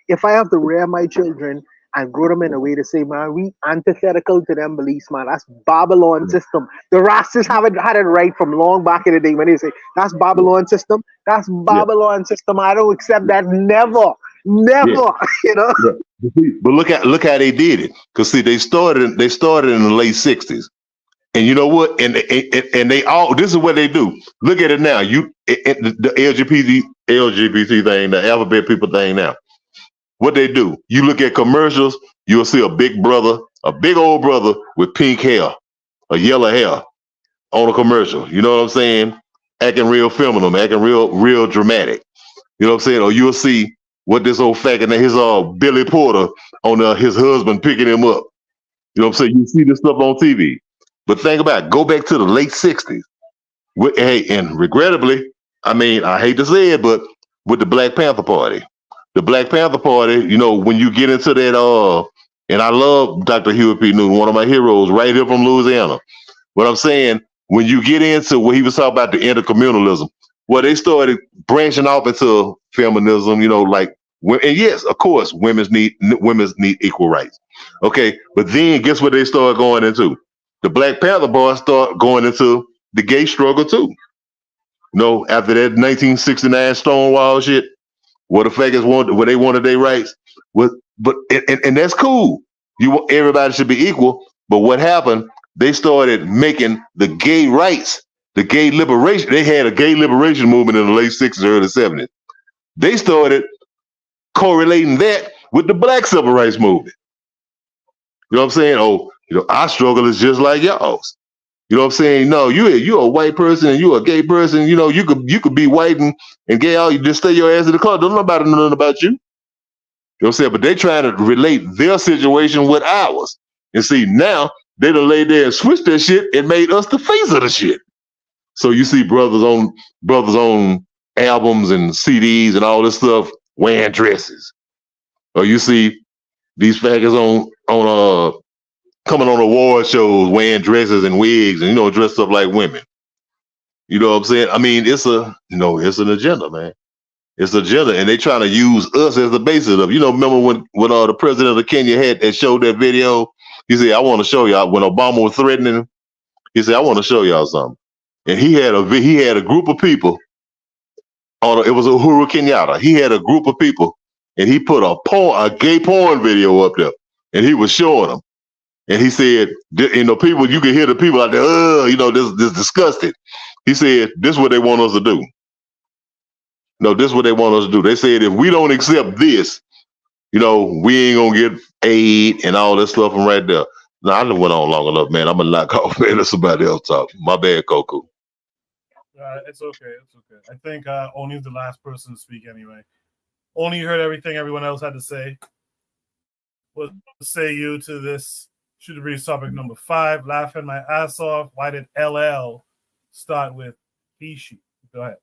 Speaker 7: If I have to rear my children and grow them in a way to say, man, we antithetical to them beliefs, man. That's Babylon system. The Rastas haven't had it right from long back in the day when they say that's Babylon system. That's Babylon system. I don't accept that. Never.
Speaker 9: Yeah. But look how they did it. Because see, they started in the late 60s. And you know what? And they all, this is what they do. Look at it now. The LGBT thing, the alphabet people thing now. What they do, you look at commercials, you'll see a big old brother with pink hair, a yellow hair on a commercial. You know what I'm saying? Acting real feminine, acting real dramatic. You know what I'm saying? Or you'll see what this old faggot, his Billy Porter on his husband picking him up. You know what I'm saying? You see this stuff on TV. But think about it, go back to the late 60s. And regrettably, I hate to say it, but with the Black Panther Party. The Black Panther Party, when you get into that, and I love Dr. Huey P. Newton, one of my heroes, right here from Louisiana. What I'm saying, when you get into what he was talking about, the intercommunalism, they started branching off into feminism, and yes, of course, women's need equal rights. Okay, but then guess what they started going into? The Black Panther boys start going into the gay struggle too. After that 1969 Stonewall shit, what the faggots they wanted their rights. And that's cool. Everybody should be equal. But what happened? They started making the gay rights, the gay liberation. They had a gay liberation movement in the late 60s, early 70s. They started correlating that with the black civil rights movement. You know what I'm saying? Our struggle is just like y'all's. You know what I'm saying? No, you're a white person and you're a gay person. You could be white and gay. You just stay your ass in the car. Don't nobody know nothing about you. You know what I'm saying? But they trying to relate their situation with ours. And see, now they done laid there and switched that shit and made us the face of the shit. So you see brothers on albums and CDs and all this stuff wearing dresses. Or you see these faggots on coming on award shows wearing dresses and wigs and dressed up like women. You know what I'm saying? It's an agenda, man. It's an agenda, and they trying to use us as the basis of. Remember when the president of Kenya had showed that video? He said, "I want to show y'all." When Obama was threatening him, he said, "I want to show y'all something." And he had a group of people. It was Uhuru Kenyatta. He had a group of people, and he put a gay porn video up there, and he was showing them. And he said, people, you can hear the people out there, this disgusted. He said, this is what they want us to do. No, this is what they want us to do. They said, if we don't accept this, we ain't going to get aid and all this stuff from right there. Now, I done went on long enough, man. I'm going to knock off, man. Let somebody else talk. My bad, Coco.
Speaker 1: It's okay. I think Oni is the last person to speak anyway. Oni heard everything everyone else had to say. What say you to this? Should be topic number 5. Laughing my ass off. Why did LL start with he, she? Go ahead.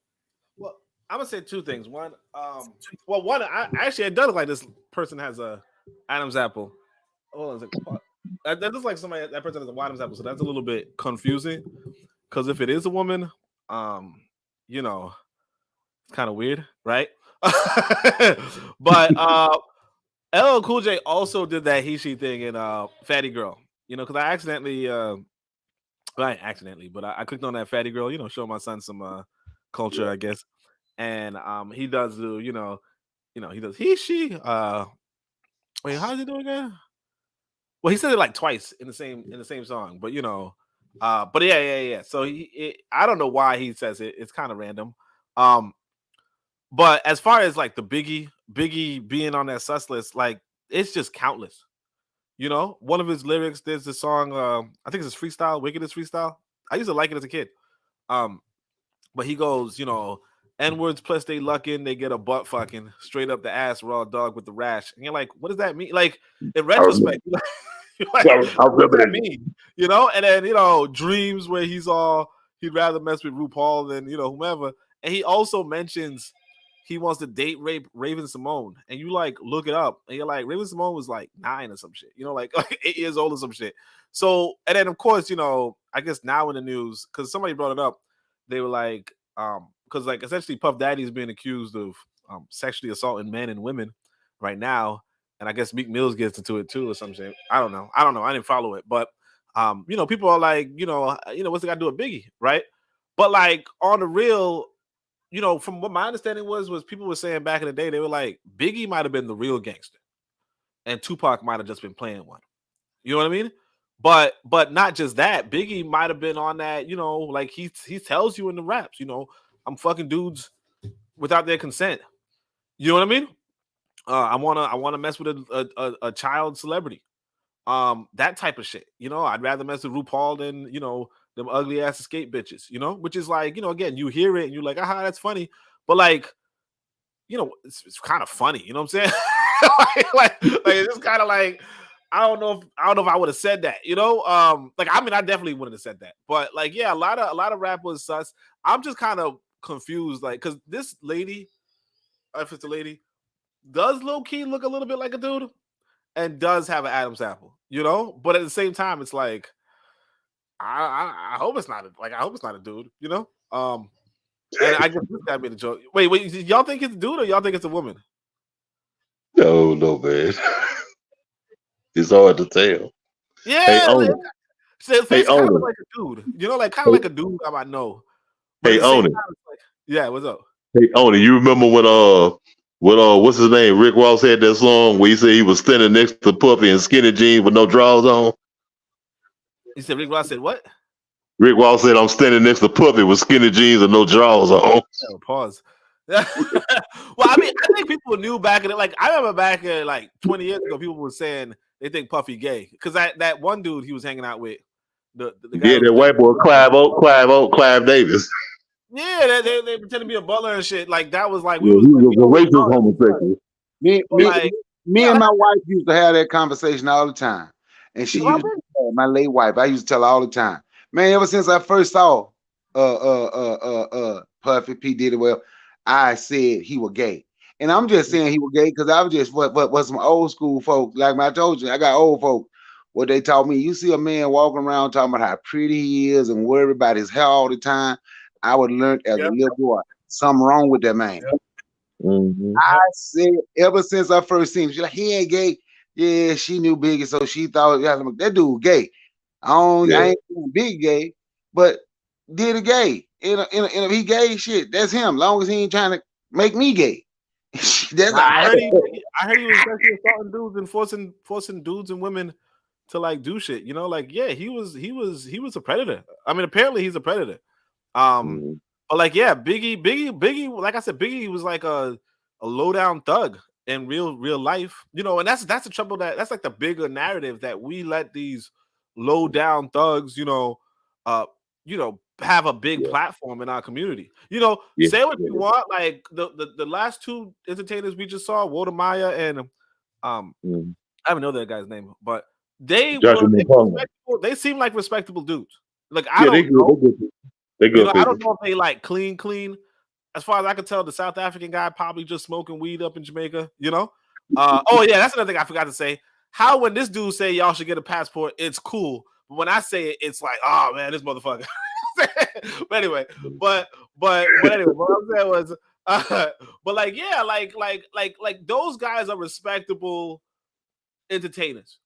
Speaker 6: Well, I'm gonna say 2 things. One, I does look like this person has a Adam's apple. Hold on a second. That looks like somebody that person has a Adam's apple, so that's a little bit confusing. Because if it is a woman, you know, it's kind of weird, right? But LL Cool J also did that he she thing in Fatty Girl, you know, because I accidentally, but I clicked on that Fatty Girl, you know, show my son some culture, I guess, and he does do, you know, he does he she. Wait, how does he do it again? Well, he said it like twice in the same song, but you know, but yeah. So I don't know why he says it. It's kind of random. But as far as like the Biggie being on that sus list, like it's just countless. You know, one of his lyrics, there's the song, I think it's freestyle, Wickedest Freestyle. I used to like it as a kid. But he goes, you know, N-words plus they luckin', they get a butt fucking straight up the ass raw dog with the rash. And you're like, what does that mean? Like in retrospect, you're like, what does that mean? You know, and then, you know, Dreams where he'd rather mess with RuPaul than, you know, whomever. And he also mentions he wants to date rape Raven Simone, and you like look it up, and you're like, Raven Simone was like 9 or some shit, you know, like 8 years old or some shit. So, and then of course, you know, I guess now in the news, because somebody brought it up, they were like, because like essentially Puff Daddy is being accused of sexually assaulting men and women right now, and I guess Meek Mills gets into it too or something. I don't know. I didn't follow it, but you know, people are like, you know, what's it got to do with Biggie, right? But like on the real, you know, from what my understanding was people were saying back in the day, they were like, Biggie might have been the real gangster, and Tupac might have just been playing one. You know what I mean? But not just that, Biggie might have been on that. You know, like he tells you in the raps, you know, I'm fucking dudes without their consent. You know what I mean? I wanna mess with a child celebrity. That type of shit. You know, I'd rather mess with RuPaul than, you know, them ugly ass escape bitches, you know, which is like, you know, again, you hear it and you're like, aha, that's funny. But like, you know, it's kind of funny, you know what I'm saying? like it's kind of like, I don't know if I would have said that, you know? Like, I mean, I definitely wouldn't have said that. But like, yeah, a lot of rappers sus. I'm just kind of confused, like, because this lady, if it's a lady, does low key look a little bit like a dude and does have an Adam's apple, you know? But at the same time, it's like, I hope it's not a dude, you know. And I guess this guy made a joke. Wait, y'all think it's a dude or y'all think it's a woman?
Speaker 9: No, man. It's hard to tell.
Speaker 6: Yeah,
Speaker 9: hey, owner.
Speaker 6: So it's kind of like a dude, you know, like kind of like a dude I might know. But
Speaker 9: Owner.
Speaker 6: Like, yeah, what's up?
Speaker 9: Hey, owner, you remember when what's his name? Rick Ross had that song where he said he was standing next to Puffy in skinny jeans with no drawers on.
Speaker 6: You said Rick Ross said what?
Speaker 9: Rick Ross said, I'm standing next to Puffy with skinny jeans and no drawers on.
Speaker 6: Oh, pause. Well, I mean, I think people knew back in it. Like, I remember back in like 20 years ago, people were saying they think Puffy gay because that one dude he was hanging out with, the guy
Speaker 9: that white boy Clive Davis.
Speaker 6: Yeah, they pretend to be a butler and shit. Like that was like
Speaker 9: he was a racist homosexual.
Speaker 3: Me and my wife used to have that conversation all the time, and she used to, my late wife. I used to tell her all the time, man. Ever since I first saw Puffy P Diddy, well, I said he was gay, and I'm just saying he was gay because I was just what some old school folk. Like I told you, I got old folk. What they taught me, you see a man walking around talking about how pretty he is and worry about his hair all the time. I would learn as a little boy, something wrong with that man.
Speaker 9: Mm-hmm.
Speaker 3: I said ever since I first seen him, she's like, he ain't gay. Yeah, she knew Biggie, so she thought, yeah, that dude gay. I ain't Big gay, but did a gay. If he gay, shit, that's him. Long as he ain't trying to make me gay. That's
Speaker 6: I heard he was sexually assaulting dudes and forcing dudes and women to like do shit. You know, like yeah, he was a predator. I mean, apparently he's a predator. But like yeah, Biggie, like I said, Biggie was like a low down thug in real life. You know, and that's the trouble that's like the bigger narrative that we let these low down thugs, you know, have a big platform in our community. You know, say what you want. Like the last two entertainers we just saw, Walter Maya and I don't know that guy's name, but they seem like respectable dudes. Like I don't know.
Speaker 9: They good.
Speaker 6: You know, I don't know if they like clean. As far as I can tell, the South African guy probably just smoking weed up in Jamaica. You know. Oh yeah, that's another thing I forgot to say. how when this dude say y'all should get a passport, it's cool. But when I say it, it's like, oh man, this motherfucker. But anyway, but anyway, what I'm saying was, but like, yeah, like those guys are respectable entertainers.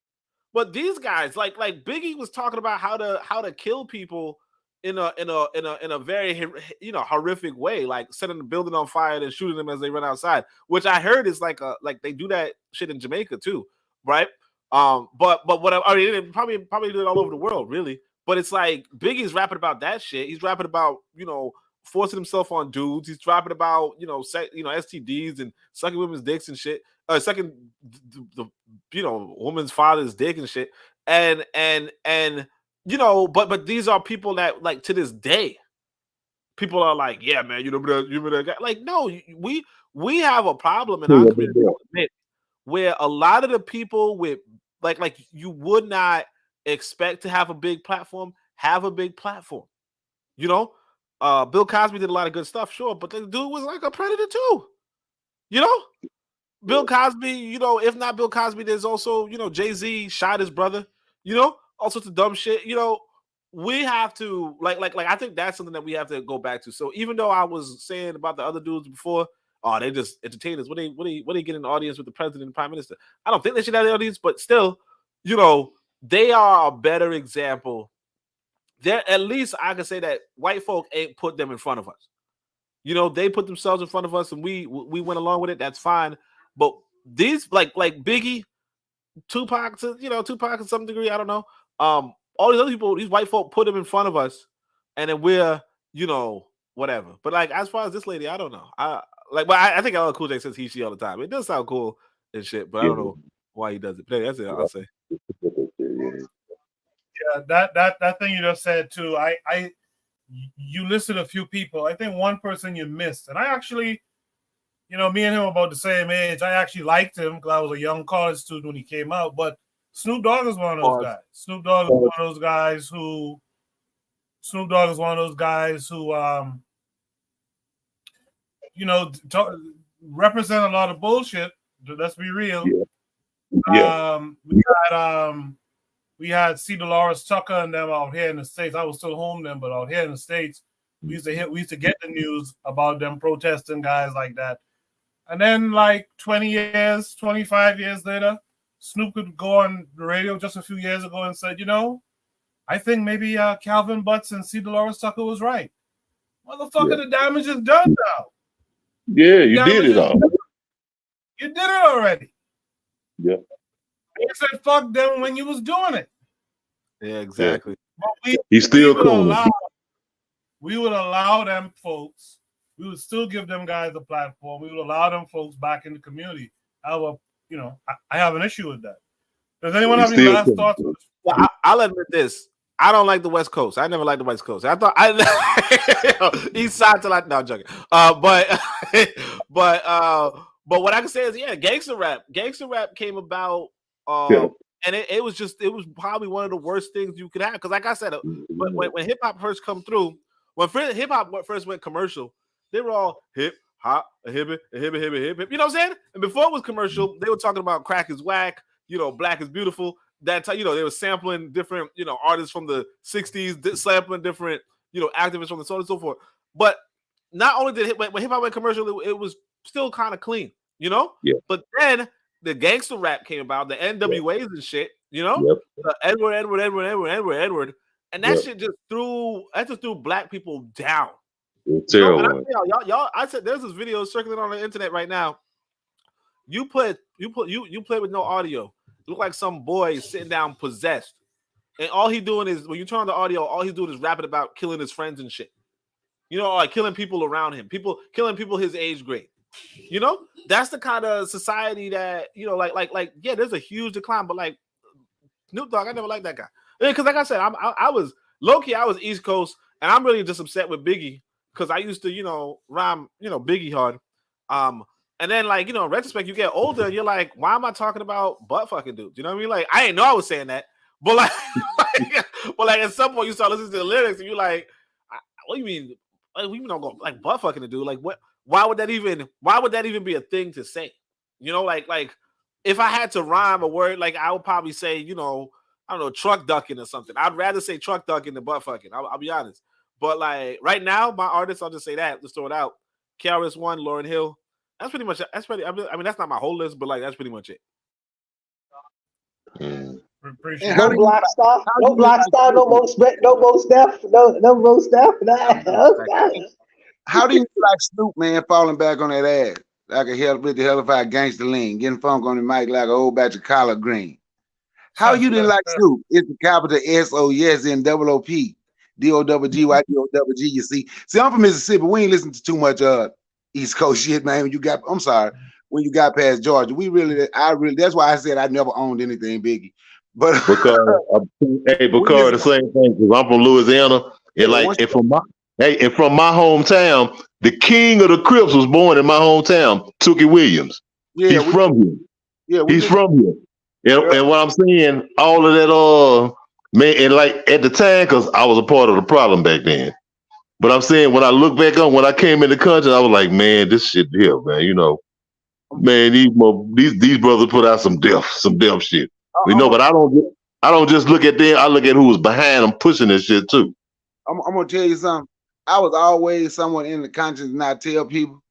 Speaker 6: But these guys, like Biggie was talking about how to kill people in a very horrific way, like setting the building on fire and shooting them as they run outside, which I heard is like they do that shit in Jamaica too, right? But what I mean, probably do it all over the world, really. But it's like Biggie's rapping about that shit. He's rapping about forcing himself on dudes. He's rapping about STDs and sucking women's dicks and shit. Sucking the woman's father's dick and shit. And but these are people that, like, to this day, people are like, yeah, man, you remember that guy? Like, no, we have a problem in our community where a lot of the people with like you would not expect to have a big platform have a big platform. Bill Cosby did a lot of good stuff, sure, but the dude was like a predator too. Bill Cosby, if not Bill Cosby, there's also, Jay-Z shot his brother, all sorts of dumb shit. We have to like I think that's something that we have to go back to. So even though I was saying about the other dudes before, oh, they just entertainers. What they get in the audience with the president and prime minister? I don't think they should have the audience, but still, they are a better example. They're, at least I can say that white folk ain't put them in front of us. They put themselves in front of us and we went along with it. That's fine. But these like Biggie, Tupac to some degree, I don't know. All these other people, these white folk put them in front of us, and then we're, whatever. But like as far as this lady, I don't know. I think LL Cool J says he, she all the time. It does sound cool and shit, but I don't know why he does it. But that's it, I'll say.
Speaker 1: Yeah, that thing you just said too. You listed a few people. I think one person you missed, and I actually, me and him are about the same age. I actually liked him because I was a young college student when he came out. But Snoop Dogg is one of those guys. Snoop Dogg is one of those guys who represent a lot of bullshit. Let's be real.
Speaker 9: Yeah.
Speaker 1: We had C. Dolores Tucker and them out here in the States. I was still home then, but out here in the States, we used to get the news about them protesting guys like that. And then like 20 years, 25 years later, Snoop could go on the radio just a few years ago and said, I think maybe Calvin Butts and C. Dolores Tucker was right. Motherfucker, the damage is done now.
Speaker 9: Yeah, you did it all.
Speaker 1: You did it already.
Speaker 9: Yeah.
Speaker 1: You said fuck them when you was doing it.
Speaker 6: Yeah, exactly.
Speaker 1: But
Speaker 9: He's still cool.
Speaker 1: We would allow them folks. We would still give them guys a platform. We would allow them folks back in the community. However, I have an issue with that. Does anyone have any last thoughts?
Speaker 6: Well, I'll admit this. I don't like the West Coast. I never liked the West Coast. I thought East Side till no, I'm joking. But what I can say is, yeah, gangster rap. Gangster rap came about, and it was probably one of the worst things you could have. Because, like I said, when hip hop first come through, when hip hop first went commercial, they were all hip hop, hip. You know what I'm saying? And before it was commercial, they were talking about crack is whack. Black is beautiful. That they were sampling different artists from the 60s, sampling different activists from the so on and so forth. But not only did when hip hop went commercial, it was still kind of clean, Yeah. But then the gangster rap came about, the NWAs and shit, the Edward, and that shit just threw black people down. Y'all, I said there's this video circulating on the internet right now. You play with no audio. Look like some boy sitting down possessed, and all he doing is, when you turn on the audio, all he's doing is rapping about killing his friends and shit. Like killing people around him, killing people his age grade. That's the kind of society that yeah, there's a huge decline. But like Snoop Dogg, I never liked that guy because, like I said, I was low key. I was East Coast, and I'm really just upset with Biggie because I used to rhyme Biggie hard. And then, like, in retrospect, you get older and you're like, why am I talking about butt fucking dudes? You know what I mean? Like, I didn't know I was saying that. But like at some point you start listening to the lyrics and you're like, what do you mean? Like, we don't go like butt fucking a dude. Like, what? Why would that even be a thing to say? Like if I had to rhyme a word, like I would probably say, I don't know, truck ducking or something. I'd rather say truck ducking than butt fucking. I'll be honest. But like right now, my artists, I'll just say that. Let's throw it out. KRS-One, Lauryn Hill. That's pretty much. That's pretty. I mean, that's not my whole list, but like that's pretty much it.
Speaker 7: No Black Star, no Black Star, no Most Steph, no Most Steph.
Speaker 3: How do you like Snoop, man, falling back on that ass like a hell with the hellified gangster lean, getting funk on the mic like a whole batch of collard green? How you didn't like Snoop? It's the capital S-O, yes, and double O-P, D-O-double-G-Y, D-O-double-G, you see. See, I'm from Mississippi. We ain't listening to too much East Coast shit, man. When you got past Georgia, that's why I said I never owned anything, Biggie. But
Speaker 9: because the same thing, because I'm from Louisiana, and from my hometown, the king of the Crips was born in my hometown, Tookie Williams.
Speaker 3: Yeah,
Speaker 9: he's from here.
Speaker 3: Yeah,
Speaker 9: he's from here. And what I'm saying, all of that, man, and like at the time, because I was a part of the problem back then. But I'm saying, when I look back on when I came in the country, I was like, man, this shit here, man, man, these brothers put out some deaf shit. But I don't just look at them. I look at who was behind them pushing this shit too.
Speaker 3: I'm gonna tell you something. I was always someone in the conscience, and I tell people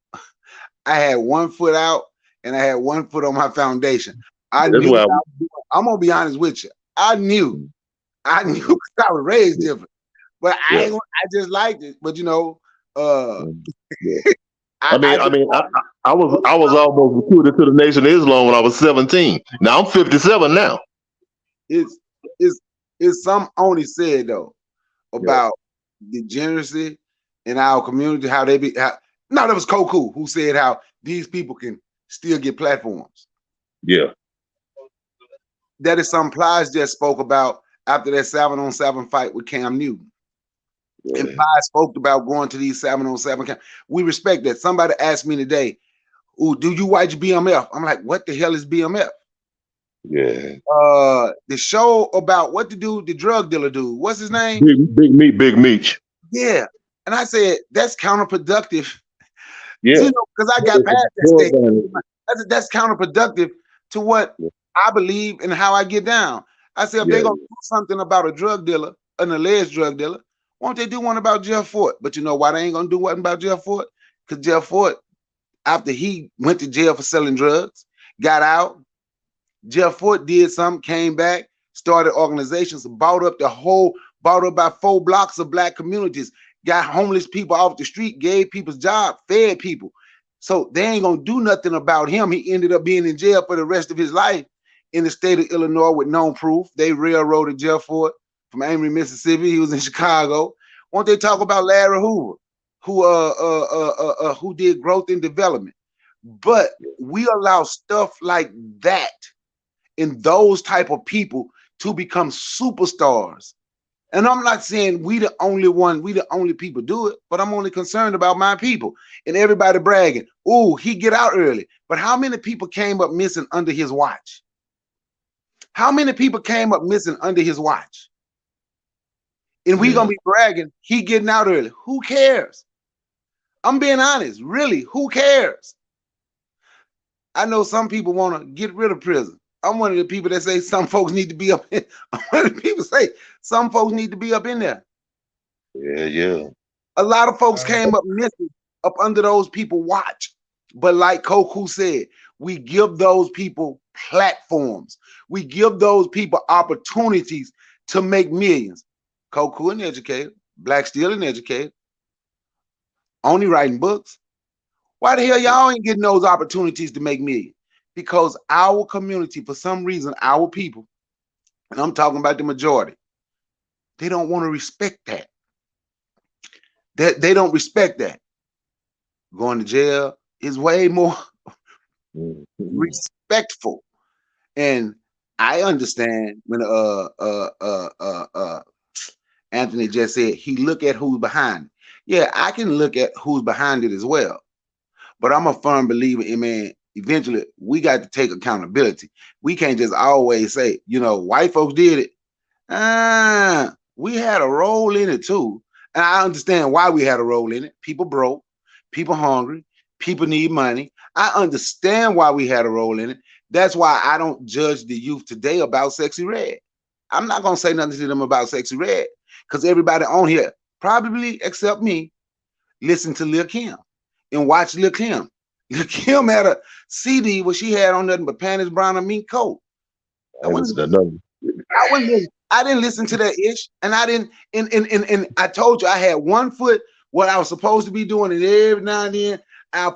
Speaker 3: I had one foot out and I had one foot on my foundation. I'm gonna be honest with you. I knew because I was raised different, but I just liked it. But
Speaker 9: I was almost recruited to the Nation of Islam when I was 17. Now I'm 57 now.
Speaker 3: It's some only said though about degeneracy in our community, how they be. That was Koku who said how these people can still get platforms.
Speaker 9: Yeah,
Speaker 3: that is some Plies just spoke about after that 7-on-7 fight with Cam Newton. Yeah. And Plies spoke about going to these 7-on-7 camp. We respect that. Somebody asked me today, "Ooh, do you watch BMF?" I'm like, "What the hell is BMF?"
Speaker 9: Yeah.
Speaker 3: The show about what the drug dealer dude. What's his name?
Speaker 9: Big Meech.
Speaker 3: Yeah. And I said, that's counterproductive.
Speaker 9: Yeah.
Speaker 3: Because I got past that stage. That's counterproductive to what I believe and how I get down. I said, if they're going to do something about a drug dealer, an alleged drug dealer, won't they do one about Jeff Fort? But you know why they ain't going to do one about Jeff Fort? Because Jeff Fort, after he went to jail for selling drugs, got out, Jeff Fort did something, came back, started organizations, bought up about 4 blocks of black communities, got homeless people off the street, gave people jobs, fed people. So they ain't gonna do nothing about him. He ended up being in jail for the rest of his life in the state of Illinois with no proof. They railroaded Jeff Fort from Amory, Mississippi. He was in Chicago. Won't they talk about Larry Hoover, who did growth and development? But we allow stuff like that in those type of people to become superstars. And I'm not saying we the only people do it, but I'm only concerned about my people and everybody bragging. Ooh, he get out early. But how many people came up missing under his watch? How many people came up missing under his watch? And we gonna be bragging, he getting out early. Who cares? I'm being honest, really, who cares? I know some people want to get rid of prison. I'm one of the people that say some folks need to be up in. I'm one of the people say some folks need to be up in there.
Speaker 9: Yeah.
Speaker 3: A lot of folks came up missing up under those people watch. But like Koku said, we give those people platforms. We give those people opportunities to make millions. Koku an educator, Black still an educator, only writing books. Why the hell y'all ain't getting those opportunities to make millions? Because our community, for some reason, our people, and I'm talking about the majority, they don't want to respect that. They don't respect that. Going to jail is way more respectful. And I understand when Anthony just said he look at who's behind it. Yeah, I can look at who's behind it as well. But I'm a firm believer in, man, eventually we got to take accountability. We can't just always say, white folks did it. We had a role in it too. And I understand why we had a role in it. People broke, people hungry, people need money. I understand why we had a role in it. That's why I don't judge the youth today about Sexy Red. I'm not gonna say nothing to them about Sexy Red because everybody on here, probably except me, listen to Lil Kim and watch Lil Kim. Lil Kim had a CD where she had on nothing but panties, brown, and mink coat. I didn't listen to that ish, and I didn't. And I told you I had one foot what I was supposed to be doing, and every now and then I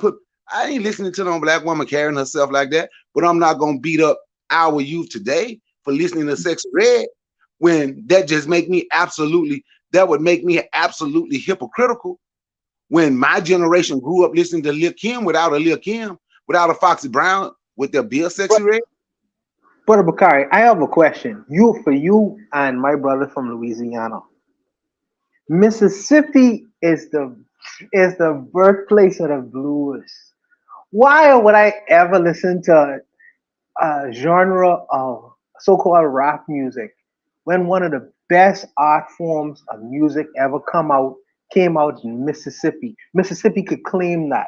Speaker 3: ain't listening to no black woman carrying herself like that. But I'm not gonna beat up our youth today for listening to Sexy Red when that just make me absolutely. That would make me absolutely hypocritical. When my generation grew up listening to Lil Kim without a Foxy Brown, would there be a Sexy Red?
Speaker 7: Brother Bakari, I have a question. For you and my brother from Louisiana. Mississippi is the birthplace of the blues. Why would I ever listen to a genre of so-called rap music when one of the best art forms of music ever came out in Mississippi? Mississippi could claim that.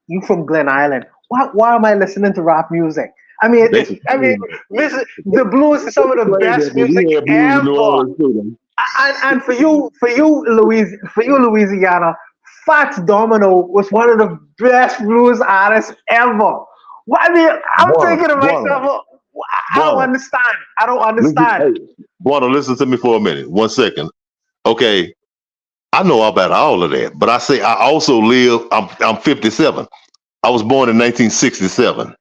Speaker 7: You from Glen Island. Why am I listening to rap music? I mean, the blues is some of the best music ever. And for you, Louisiana, Fats Domino was one of the best blues artists ever. I mean, I'm thinking to myself, I don't understand.
Speaker 9: Wanna listen to me for a minute? 1 second. Okay, I know about all of that, but I also live. I'm 57. I was born in 1967.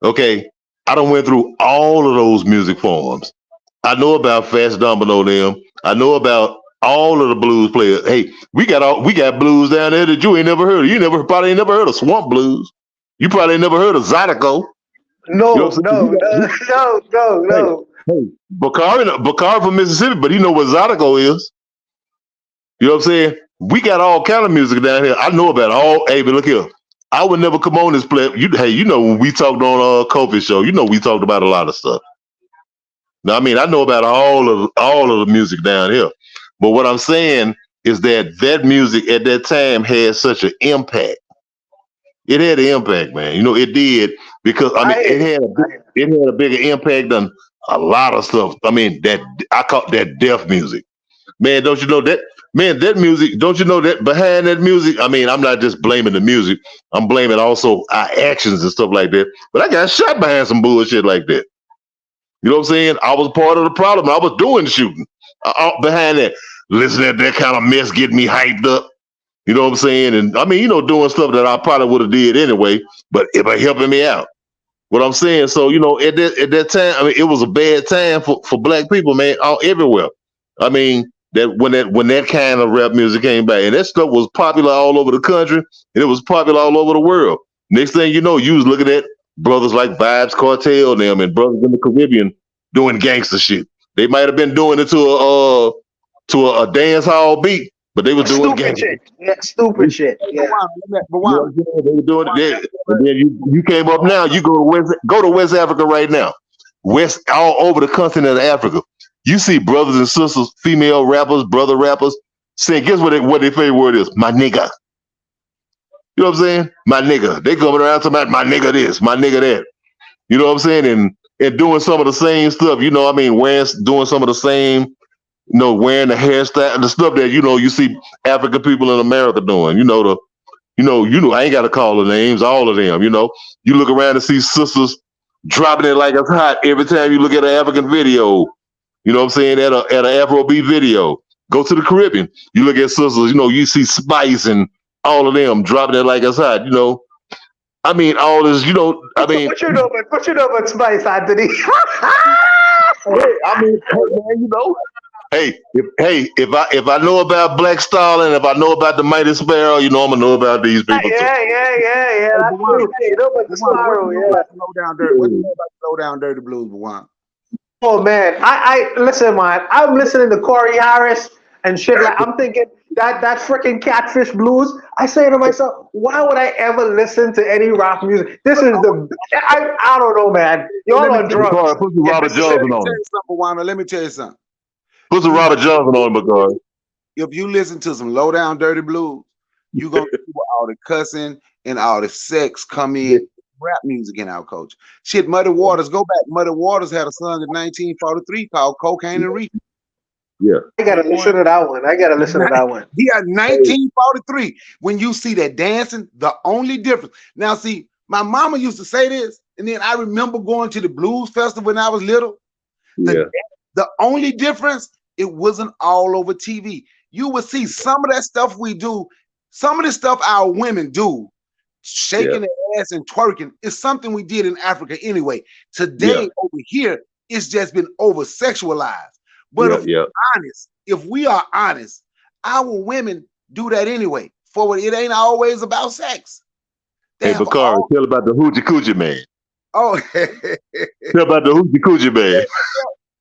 Speaker 9: Okay, I done went through all of those music forms. I know about Fats Domino them. I know about all of the blues players. Hey, we got blues down there that you ain't never heard of. You probably ain't never heard of Swamp Blues. You probably ain't never heard of Zydeco.
Speaker 7: No.
Speaker 9: Hey, Bakari from Mississippi, but he know what Zydeco is. You know what I'm saying? We got all kind of music down here. I know about all. Hey, but look here. I would never come on this play. You know when we talked on Kofi show, we talked about a lot of stuff. Now, I mean, I know about all of the music down here. But what I'm saying is that music at that time had such an impact. It had an impact, man. It did because it had a bigger impact than a lot of stuff. I mean, that I call that deaf music. Man, don't you know that? Man, that music, don't you know that behind that music? I mean, I'm not just blaming the music. I'm blaming also our actions and stuff like that. But I got shot behind some bullshit like that. You know what I'm saying? I was part of the problem. I was doing the shooting behind that. Listening to that kind of mess getting me hyped up. You know what I'm saying? And I mean, doing stuff that I probably would have did anyway, but it was helping me out. What I'm saying, so at that time, I mean, it was a bad time for black people, man, everywhere. I mean, that when that kind of rap music came back, and that stuff was popular all over the country, and it was popular all over the world. Next thing you know, you was looking at brothers like Vibes Cartel and them, and brothers in the Caribbean doing gangster shit. They might have been doing it to a dance hall beat, but they were doing gangster
Speaker 7: shit. Yeah, stupid shit. Yeah.
Speaker 3: But why?
Speaker 9: They were doing it. And then you came up now. You go to West Africa right now. All over the continent of Africa. You see brothers and sisters, female rappers, brother rappers, saying, guess what their favorite word is? My nigga. You know what I'm saying? My nigga. They coming around talking about my nigga this, my nigga that. You know what I'm saying? And doing some of the same stuff, doing some of the same, wearing the hairstyle, the stuff that, you see African people in America doing, I ain't got to call the names, all of them, You look around and see sisters dropping it like it's hot every time you look at an African video. You know what I'm saying? At an Afrobeat video. Go to the Caribbean. You look at sisters, you see Spice and all of them dropping it like it's hot, I mean, all this, I mean.
Speaker 7: What you know about Spice, Anthony?
Speaker 9: I mean, hey, man, if I know about Black Star and if I know about the Mighty Sparrow, I'm gonna know about these people too.
Speaker 7: Yeah. That's true. You know about the Sparrow, yeah.
Speaker 3: What you know about Slow Down Dirty Blues, Bwan?
Speaker 7: Oh man, I listen, man. I'm listening to Corey Harris and shit. Like I'm thinking that freaking Catfish Blues. I say to myself, why would I ever listen to any rap music? This is I don't know, man. Y'all are drugs.
Speaker 9: Put some Robert Johnson on.
Speaker 3: Let me tell you something.
Speaker 9: Put some Robert Johnson on, McCarty.
Speaker 3: If you listen to some Low Down Dirty Blues, you're gonna see all the cussing and all the sex come in. rap music in our culture. Shit, Muddy Waters, go back. Muddy Waters had a song in 1943 called Cocaine and Reefer.
Speaker 9: Yeah.
Speaker 7: I gotta listen to that one. I gotta listen to that one.
Speaker 3: Yeah, 1943. When you see that dancing, the only difference. Now, see, my mama used to say this, and then I remember going to the blues festival when I was little.
Speaker 9: Yeah.
Speaker 3: The only difference, it wasn't all over TV. You would see some of that stuff we do, some of the stuff our women do, shaking their ass and twerking, is something we did in Africa anyway. Today over here, it's just been over sexualized. But if we are honest, our women do that anyway. For it ain't always about sex.
Speaker 9: Hey, Bakari, tell about the Hoochie Coochie Man.
Speaker 3: Oh,
Speaker 9: tell about the Hoochie Coochie Man.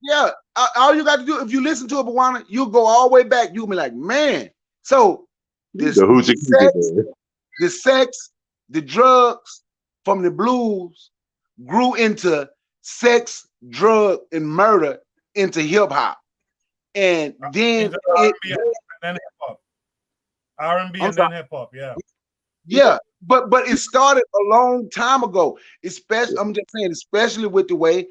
Speaker 3: Yeah. All you got to do, if you listen to it, Bawana, you'll go all the way back. You'll be like, man. So this
Speaker 9: the Hoochie Coochie Man.
Speaker 3: The sex, the drugs from the blues grew into sex, drug, and murder into hip hop. And then
Speaker 1: R&B and then hip hop. R&B and then hip hop, yeah.
Speaker 3: Yeah, but it started a long time ago. Especially, I'm just saying, especially with the way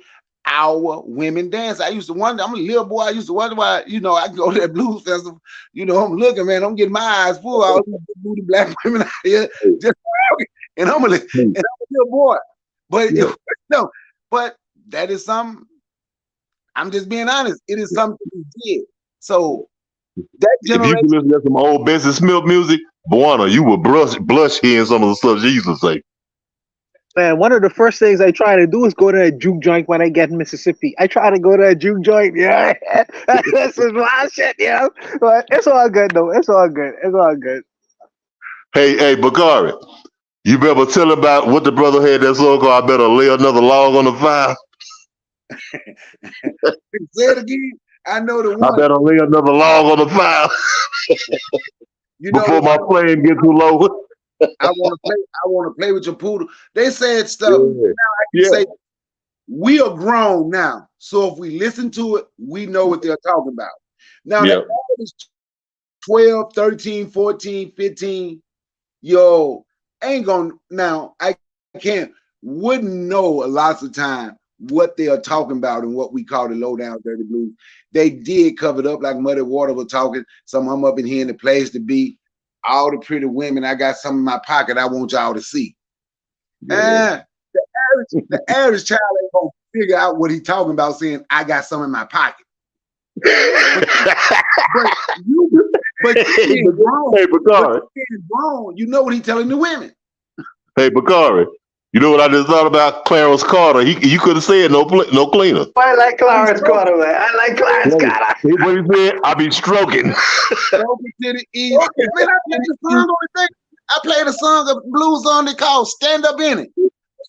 Speaker 3: our women dance. I used to wonder, I'm a little boy, I used to wonder why, you know, I go to that blues festival, you know, I'm looking, man, I'm getting my eyes full, all these booty black women out here, just, and I'm a little boy. But no, but that is something, I'm just being honest, it is something we did. So that generation,
Speaker 9: if you can listen to some old Bessie Smith music, Buana, you would blush hearing some of the stuff she used to say.
Speaker 7: Man, one of the first things I try to do is go to a juke joint when I get in Mississippi. I try to go to a juke joint, yeah. This is wild shit, yeah. But it's all good though. It's all good. It's all good.
Speaker 9: Hey, Bakari, you better tell about what the brother had that song called I Better Lay Another Log on the Fire.
Speaker 3: Say it again. I know the one.
Speaker 9: I better lay another log on the fire. Before my flame get too low.
Speaker 3: I want to play with your poodle. They said stuff. Now I can say we are grown now. So if we listen to it, we know what they're talking about. Now the average 12, 13, 14, 15, yo, ain't gonna now I wouldn't know a lot of time what they are talking about and what we call the low down dirty blues. They did cover it up like Muddy Water was talking. Some of them up in here in the place to be. All the pretty women, I got some in my pocket I want y'all to see. The average child ain't gonna figure out what he's talking about saying, I got some in my pocket. but you grown, you know what he's telling the women.
Speaker 9: Hey, Bakari, you know what I just thought about Clarence Carter? You could have said no cleaner.
Speaker 7: I like Clarence Carter, man. I like Clarence Carter.
Speaker 9: What he said? I be stroking.
Speaker 3: Stroking to the east. Man, I played the song on the thing. I played a song, a blues song they called Stand Up In It.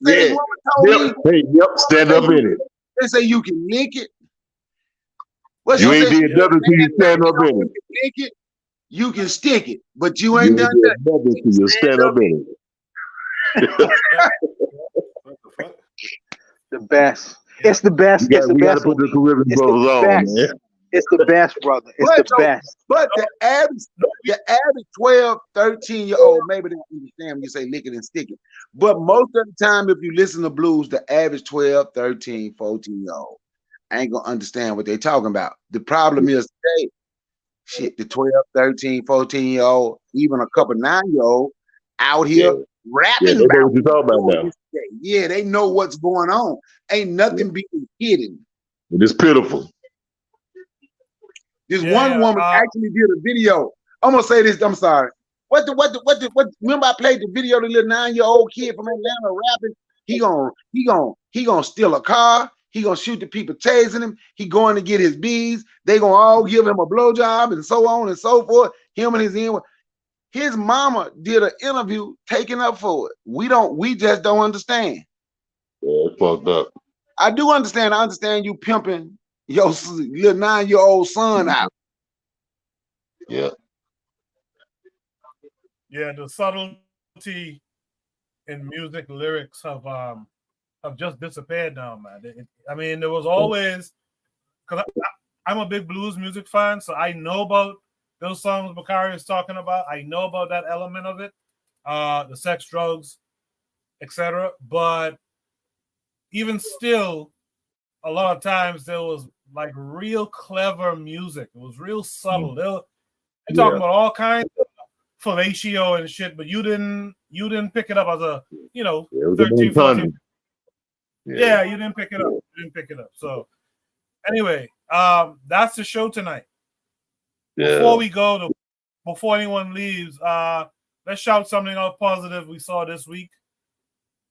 Speaker 9: Stand Up In It.
Speaker 3: They say you can lick it.
Speaker 9: You ain't did nothing till you stand up in it.
Speaker 3: Lick it, you can stick it, but you ain't done nothing
Speaker 9: till you stand up in it.
Speaker 7: The best. It's the best. It's the best.
Speaker 9: We got to put the Caribbean brothers on, man.
Speaker 7: It's the best, brother. It's the best.
Speaker 3: But the average 12, 13-year-old, maybe they don't understand when you say lick it and stick it. But most of the time, if you listen to blues, the average 12, 13, 14-year-old ain't going to understand what they're talking about. The problem is today, shit, the 12, 13, 14-year-old, even a couple 9-year-old out here rapping
Speaker 9: they know what you're talking about now.
Speaker 3: Yeah, they know what's going on. Ain't nothing being hidden.
Speaker 9: It's pitiful.
Speaker 3: This one woman actually did a video. I'm gonna say this. I'm sorry. What? Remember, I played the video. The little 9-year-old kid from Atlanta rapping. He gonna steal a car. He gonna shoot the people tasing him. He going to get his bees. They gonna all give him a blowjob and so on and so forth. Him and his mama did an interview taking up for it. We just don't understand.
Speaker 9: Yeah, it's fucked up.
Speaker 3: I do understand. I understand you pimping your little 9-year-old son out.
Speaker 9: Yeah.
Speaker 1: Yeah, the subtlety in music lyrics have just disappeared now, man. I mean, there was always, because I'm a big blues music fan, so I know about those songs Bakari is talking about. I know about that element of it, the sex, drugs, etc. But even still, a lot of times there was like real clever music. It was real subtle. They're talking about all kinds of fellatio and shit, but you didn't pick it up as a 13, 14. Yeah, you didn't pick it up. You didn't pick it up. So anyway, that's the show tonight. Before we go, before anyone leaves, let's shout something out positive we saw this week.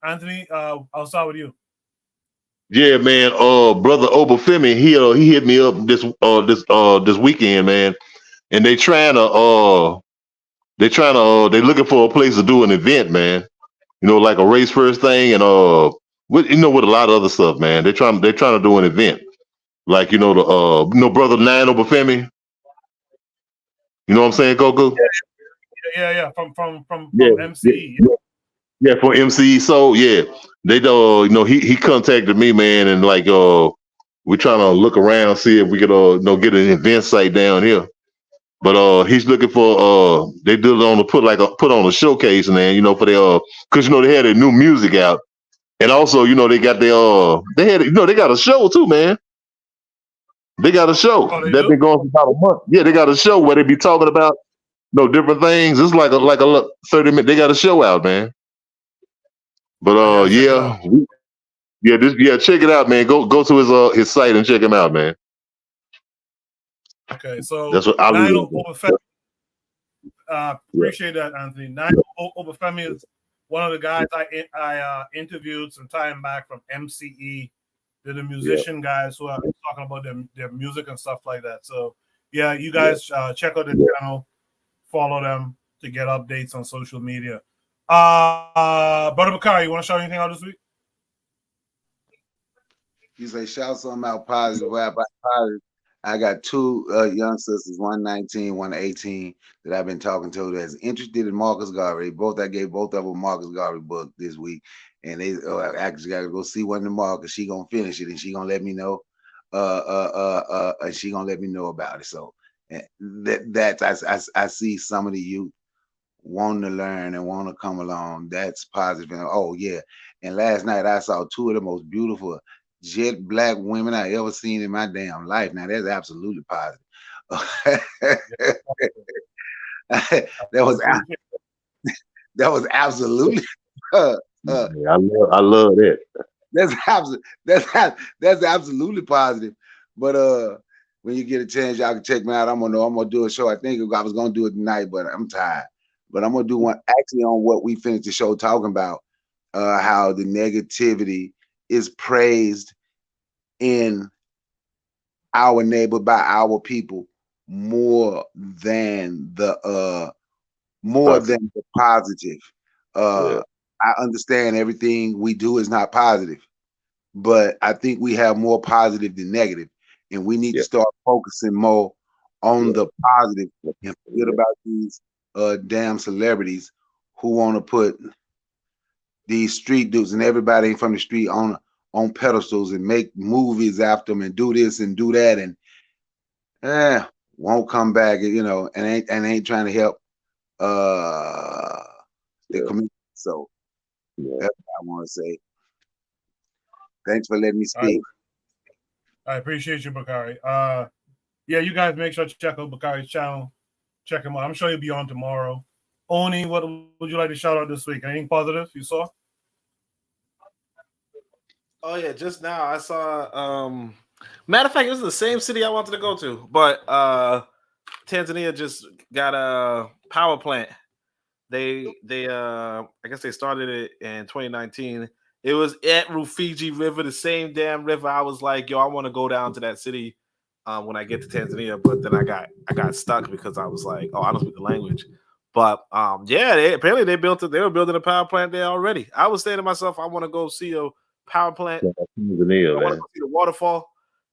Speaker 1: Anthony, I'll start with you.
Speaker 9: Yeah, man. Brother Obafemi, he hit me up this weekend, man. And they looking for a place to do an event, man. Like a race first thing, and with a lot of other stuff, man. They're trying to do an event, like brother Nine Obafemi. You know what I'm saying, Coco?
Speaker 1: Yeah. From MCE.
Speaker 9: Yeah, for MCE. So yeah, they he contacted me, man, and like we're trying to look around, see if we could get an event site down here. But he's looking for they did on to put on a showcase, man, for their because they had their new music out. And also, they got they got a show too, man. They got a show that's been going for about a month. Yeah, they got a show where they be talking about different things. It's like a 30-minute. They got a show out, man. But check it out, man. Go to his site and check him out, man.
Speaker 1: Okay, so
Speaker 9: that's what I
Speaker 1: appreciate that, Anthony. Nine Obafemi is one of the guys I interviewed some time back from MCE. They're the musician guys who are talking about their music and stuff like that. So yeah, you guys check out the channel, follow them to get updates on social media. Brother Bakari, you want to shout anything out this week?
Speaker 3: You say shout something out positive. Well, about positive, I got two young sisters, one 19, one 18, that I've been talking to that's interested in Marcus Garvey. I gave both of them Marcus Garvey book this week, and they actually got to go see one tomorrow because she gonna finish it and she gonna let me know. And she gonna let me know about it. So I see some of the youth wanting to learn and want to come along. That's positive. And, oh yeah. And last night I saw two of the most beautiful jet black women I ever seen in my damn life. Now that's absolutely positive. that was absolutely.
Speaker 9: I love that.
Speaker 3: That's absolutely positive. But when you get a chance, y'all can check me out. I'm gonna do a show. I think I was gonna do it tonight, but I'm tired. But I'm gonna do one actually on what we finished the show talking about, how the negativity is praised in our neighbor by our people more than the positive. I understand everything we do is not positive, but I think we have more positive than negative, and we need to start focusing more on the positive and forget about these damn celebrities who want to put these street dudes and everybody from the street on pedestals and make movies after them and do this and do that and won't come back, and ain't trying to help the community. So that's what I want to say. Thanks for letting me speak.
Speaker 1: I appreciate you, Bakari. Yeah, you guys make sure to check out Bakari's channel. Check him out. I'm sure he'll be on tomorrow. Oni, what would you like to shout out this week? Anything positive you saw?
Speaker 6: Oh yeah, just now I saw. Matter of fact, it was the same city I wanted to go to, but Tanzania just got a power plant. They I guess they started it in 2019. It was at Rufiji River, the same damn river. I was like, yo, I want to go down to that city when I get to Tanzania, but then I got stuck because I was like, oh, I don't speak the language. But apparently they were building a power plant there already. I was saying to myself, I want to go see a power plant. I want to go see the waterfall,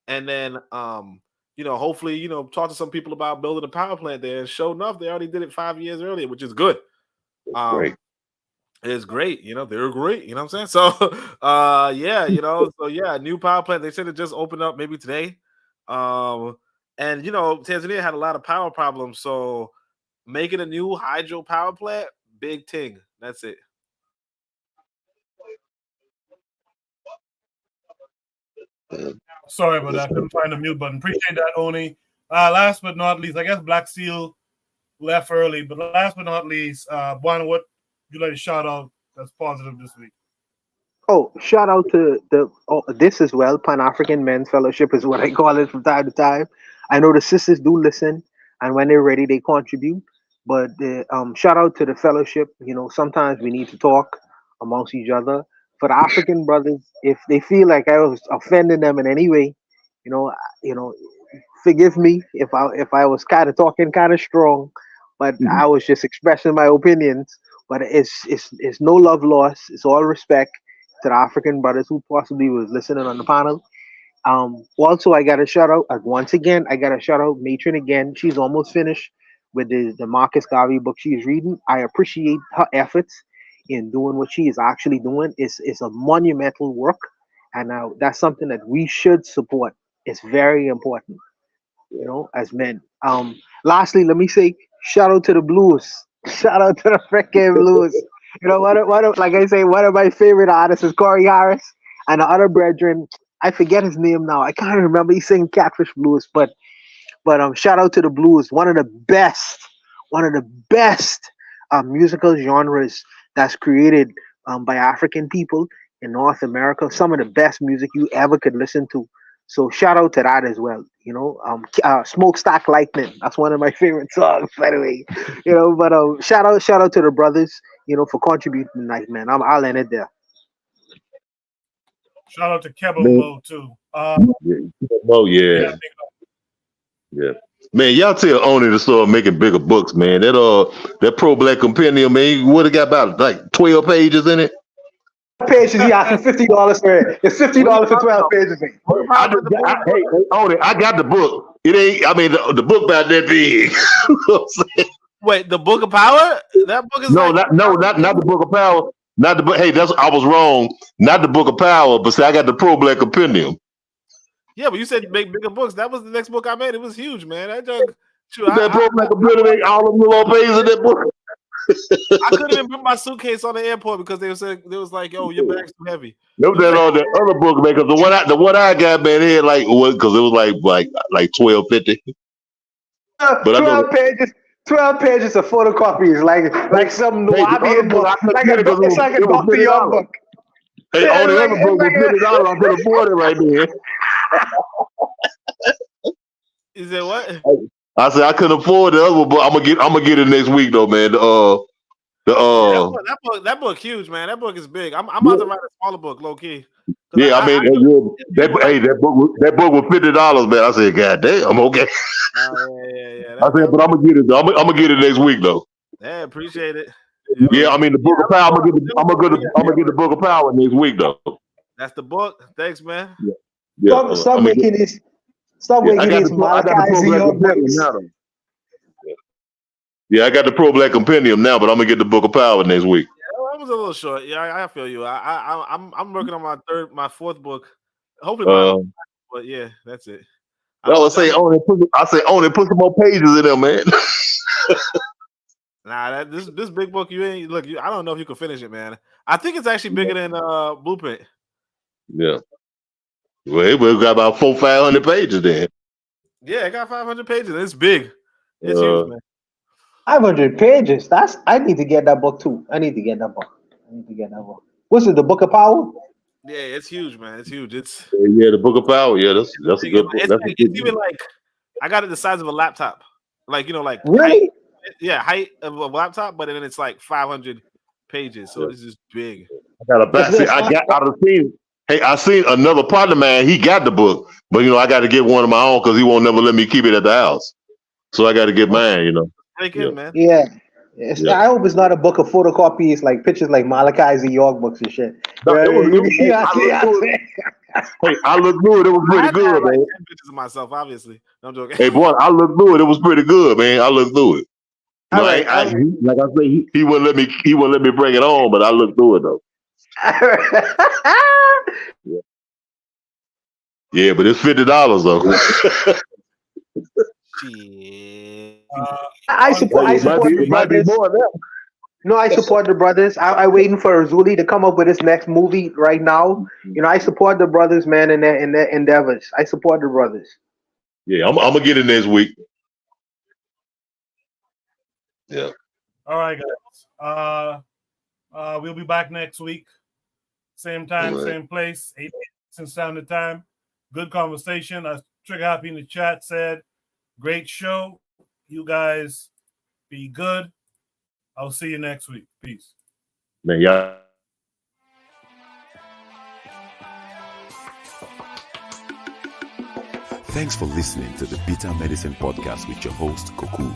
Speaker 6: and then hopefully talk to some people about building a power plant there. And sure enough, they already did it 5 years earlier, which is good.
Speaker 9: Great.
Speaker 6: It's great, they're great, you know what I'm saying? So new power plant. They said it just opened up maybe today. And Tanzania had a lot of power problems, so making a new hydro power plant, big thing. That's it.
Speaker 1: Sorry about that. I couldn't find the mute button. Appreciate that, Oni. Last but not least, I guess Black Seal left early, but last but not least, Juan, what you like to shout out that's positive this week?
Speaker 7: Oh, shout out to this as well. Pan African Men's Fellowship is what I call it from time to time. I know the sisters do listen, and when they're ready, they contribute. But shout out to the fellowship. You know, sometimes we need to talk amongst each other. For the African brothers, if they feel like I was offending them in any way, you know, you know, forgive me if I was kind of talking kind of strong, but I was just expressing my opinions. But it's no love lost. It's all respect to the African brothers who possibly was listening on the panel. Also, I got to shout out once again. I got to shout out Matron again. She's almost finished with the Marcus Garvey book she's reading. I appreciate her efforts in doing what she is actually doing. It's a monumental work, and that's something that we should support. It's very important, you know, as men. Lastly, let me say shout out to the Blues. Shout out to the freaking Blues. You know what? Like I say, one of my favorite artists is Corey Harris, and the other brethren, I forget his name now. I can't remember. He sang Catfish Blues, but shout out to the Blues. One of the best musical genres that's created by African people in North America. Some of the best music you ever could listen to. So shout out to that as well. You know, Smokestack Lightning. That's one of my favorite songs, by the way. You know, but shout out to the brothers, you know, for contributing tonight, man. I'll end it there.
Speaker 1: Shout out to Kevin Mo too.
Speaker 9: Yeah. Man, y'all tell Oni to start making bigger books, man. That Pro Black Compendium, man, what it got about like 12 pages in it?
Speaker 7: Pages, yeah, $50 for it. It's $50 for 12 pages.
Speaker 9: Hey, Oni, I got the book. It ain't. I mean, the book about that big. You know what I'm saying?
Speaker 6: Wait, the Book of Power? That book is
Speaker 9: not the Book of Power. Not the book. Hey, I was wrong. Not the Book of Power, but see, I got the Pro Black Compendium.
Speaker 6: Yeah, but you said make bigger books. That was the next book I made. It was huge, man. That junk.
Speaker 9: That Pro Black Compendium, all of them little pages in that book.
Speaker 6: I couldn't even put my suitcase on the airport because they was like, "Oh, your bag's too heavy."
Speaker 9: No, that on the other book, man. Because the one I got, man, it had like because it was like $12.50.
Speaker 7: But 12 pages of photocopies, like some Nubian book. It's like a Dr. Young book.
Speaker 9: Hey, on the other book was $50. I could afford it right there.
Speaker 6: Is it what?
Speaker 9: I said I couldn't afford the other one, but I'm gonna get it next week though, man.
Speaker 6: That book huge, man. That book is big. I'm about to write a smaller book, low key.
Speaker 9: Yeah, that book was $50, man. I said, God damn, okay. I said, but I'm gonna get it. I'm gonna get it next week though.
Speaker 6: Yeah, appreciate it.
Speaker 9: Yeah, I mean the Book of Power. I'm gonna get the Book of Power next week though.
Speaker 6: That's the book. Thanks, man.
Speaker 9: Yeah.
Speaker 7: Stop making this. Stop making these Malachi books.
Speaker 9: Yeah, I got the Pro Black Compendium now, but I'm gonna get the Book of Power next week.
Speaker 6: Yeah, I was a little short. Yeah, I feel you. I'm working on my fourth book. Hopefully, but yeah, that's it.
Speaker 9: I say only put some more pages in there, man.
Speaker 6: Nah, this big book you ain't look. I don't know if you can finish it, man. I think it's actually bigger than Blueprint.
Speaker 9: Yeah. Well, we got about 400-500 pages then.
Speaker 6: Yeah, it got 500 pages. It's big. It's huge, man.
Speaker 7: 500 pages. I need to get that book too. I need to get that book. What's it? The Book of Power?
Speaker 6: Yeah, it's huge, man. It's huge. It's
Speaker 9: the Book of Power. Yeah, that's a good book.
Speaker 6: It's even like I got it the size of a laptop. Like like
Speaker 7: really?
Speaker 6: Height of a laptop, but then it's like 500 pages. So this is big.
Speaker 9: I got a back. I seen another partner, man. He got the book, but I got to get one of my own because he won't never let me keep it at the house. So I got to get mine.
Speaker 6: Man.
Speaker 7: Yeah. I hope it's not a book of photocopies, like pictures like Malachi Z. York books and shit.
Speaker 9: No, I looked through it. It was pretty good, man.
Speaker 6: 10 pictures of myself, obviously. No, I'm joking.
Speaker 9: Hey, boy, I looked through it. It was pretty good, man. I looked through it. Like I say, he wouldn't let me. He wouldn't let me bring it on, but I looked through it though. Yeah, but it's $50 though.
Speaker 7: I support
Speaker 9: it might be more than that.
Speaker 7: You know, I support the brothers. I waiting for Zuli to come up with his next movie right now. You know, I support the brothers, man, in their endeavors. I support the brothers.
Speaker 9: Yeah, I'm gonna get it next week. Yeah.
Speaker 1: All right, guys. We'll be back next week. Same time,
Speaker 9: All right.
Speaker 1: same place, 8 Central Standard Time. Good conversation. As Trigger Happy in the chat said, great show. You guys be good. I'll see you next week. Peace.
Speaker 9: Man, y'all.
Speaker 2: Thanks for listening to the Bitter Medicine Podcast with your host, Koku.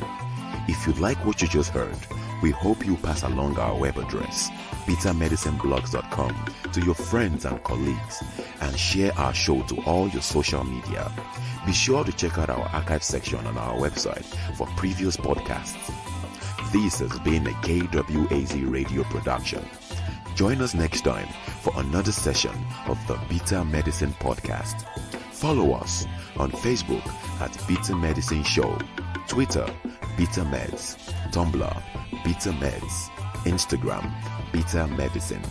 Speaker 2: If you like what you just heard, we hope you pass along our web address, bittermedicineblogs.com, to your friends and colleagues, and share our show to all your social media. Be sure to check out our archive section on our website for previous podcasts. This has been a KWAZ radio production. Join us next time for another session of the Bitter Medicine Podcast. Follow us on Facebook at Bitter Medicine Show, Twitter, Bitter Meds, Tumblr, Bitter Meds, Instagram, Bitter Medicine.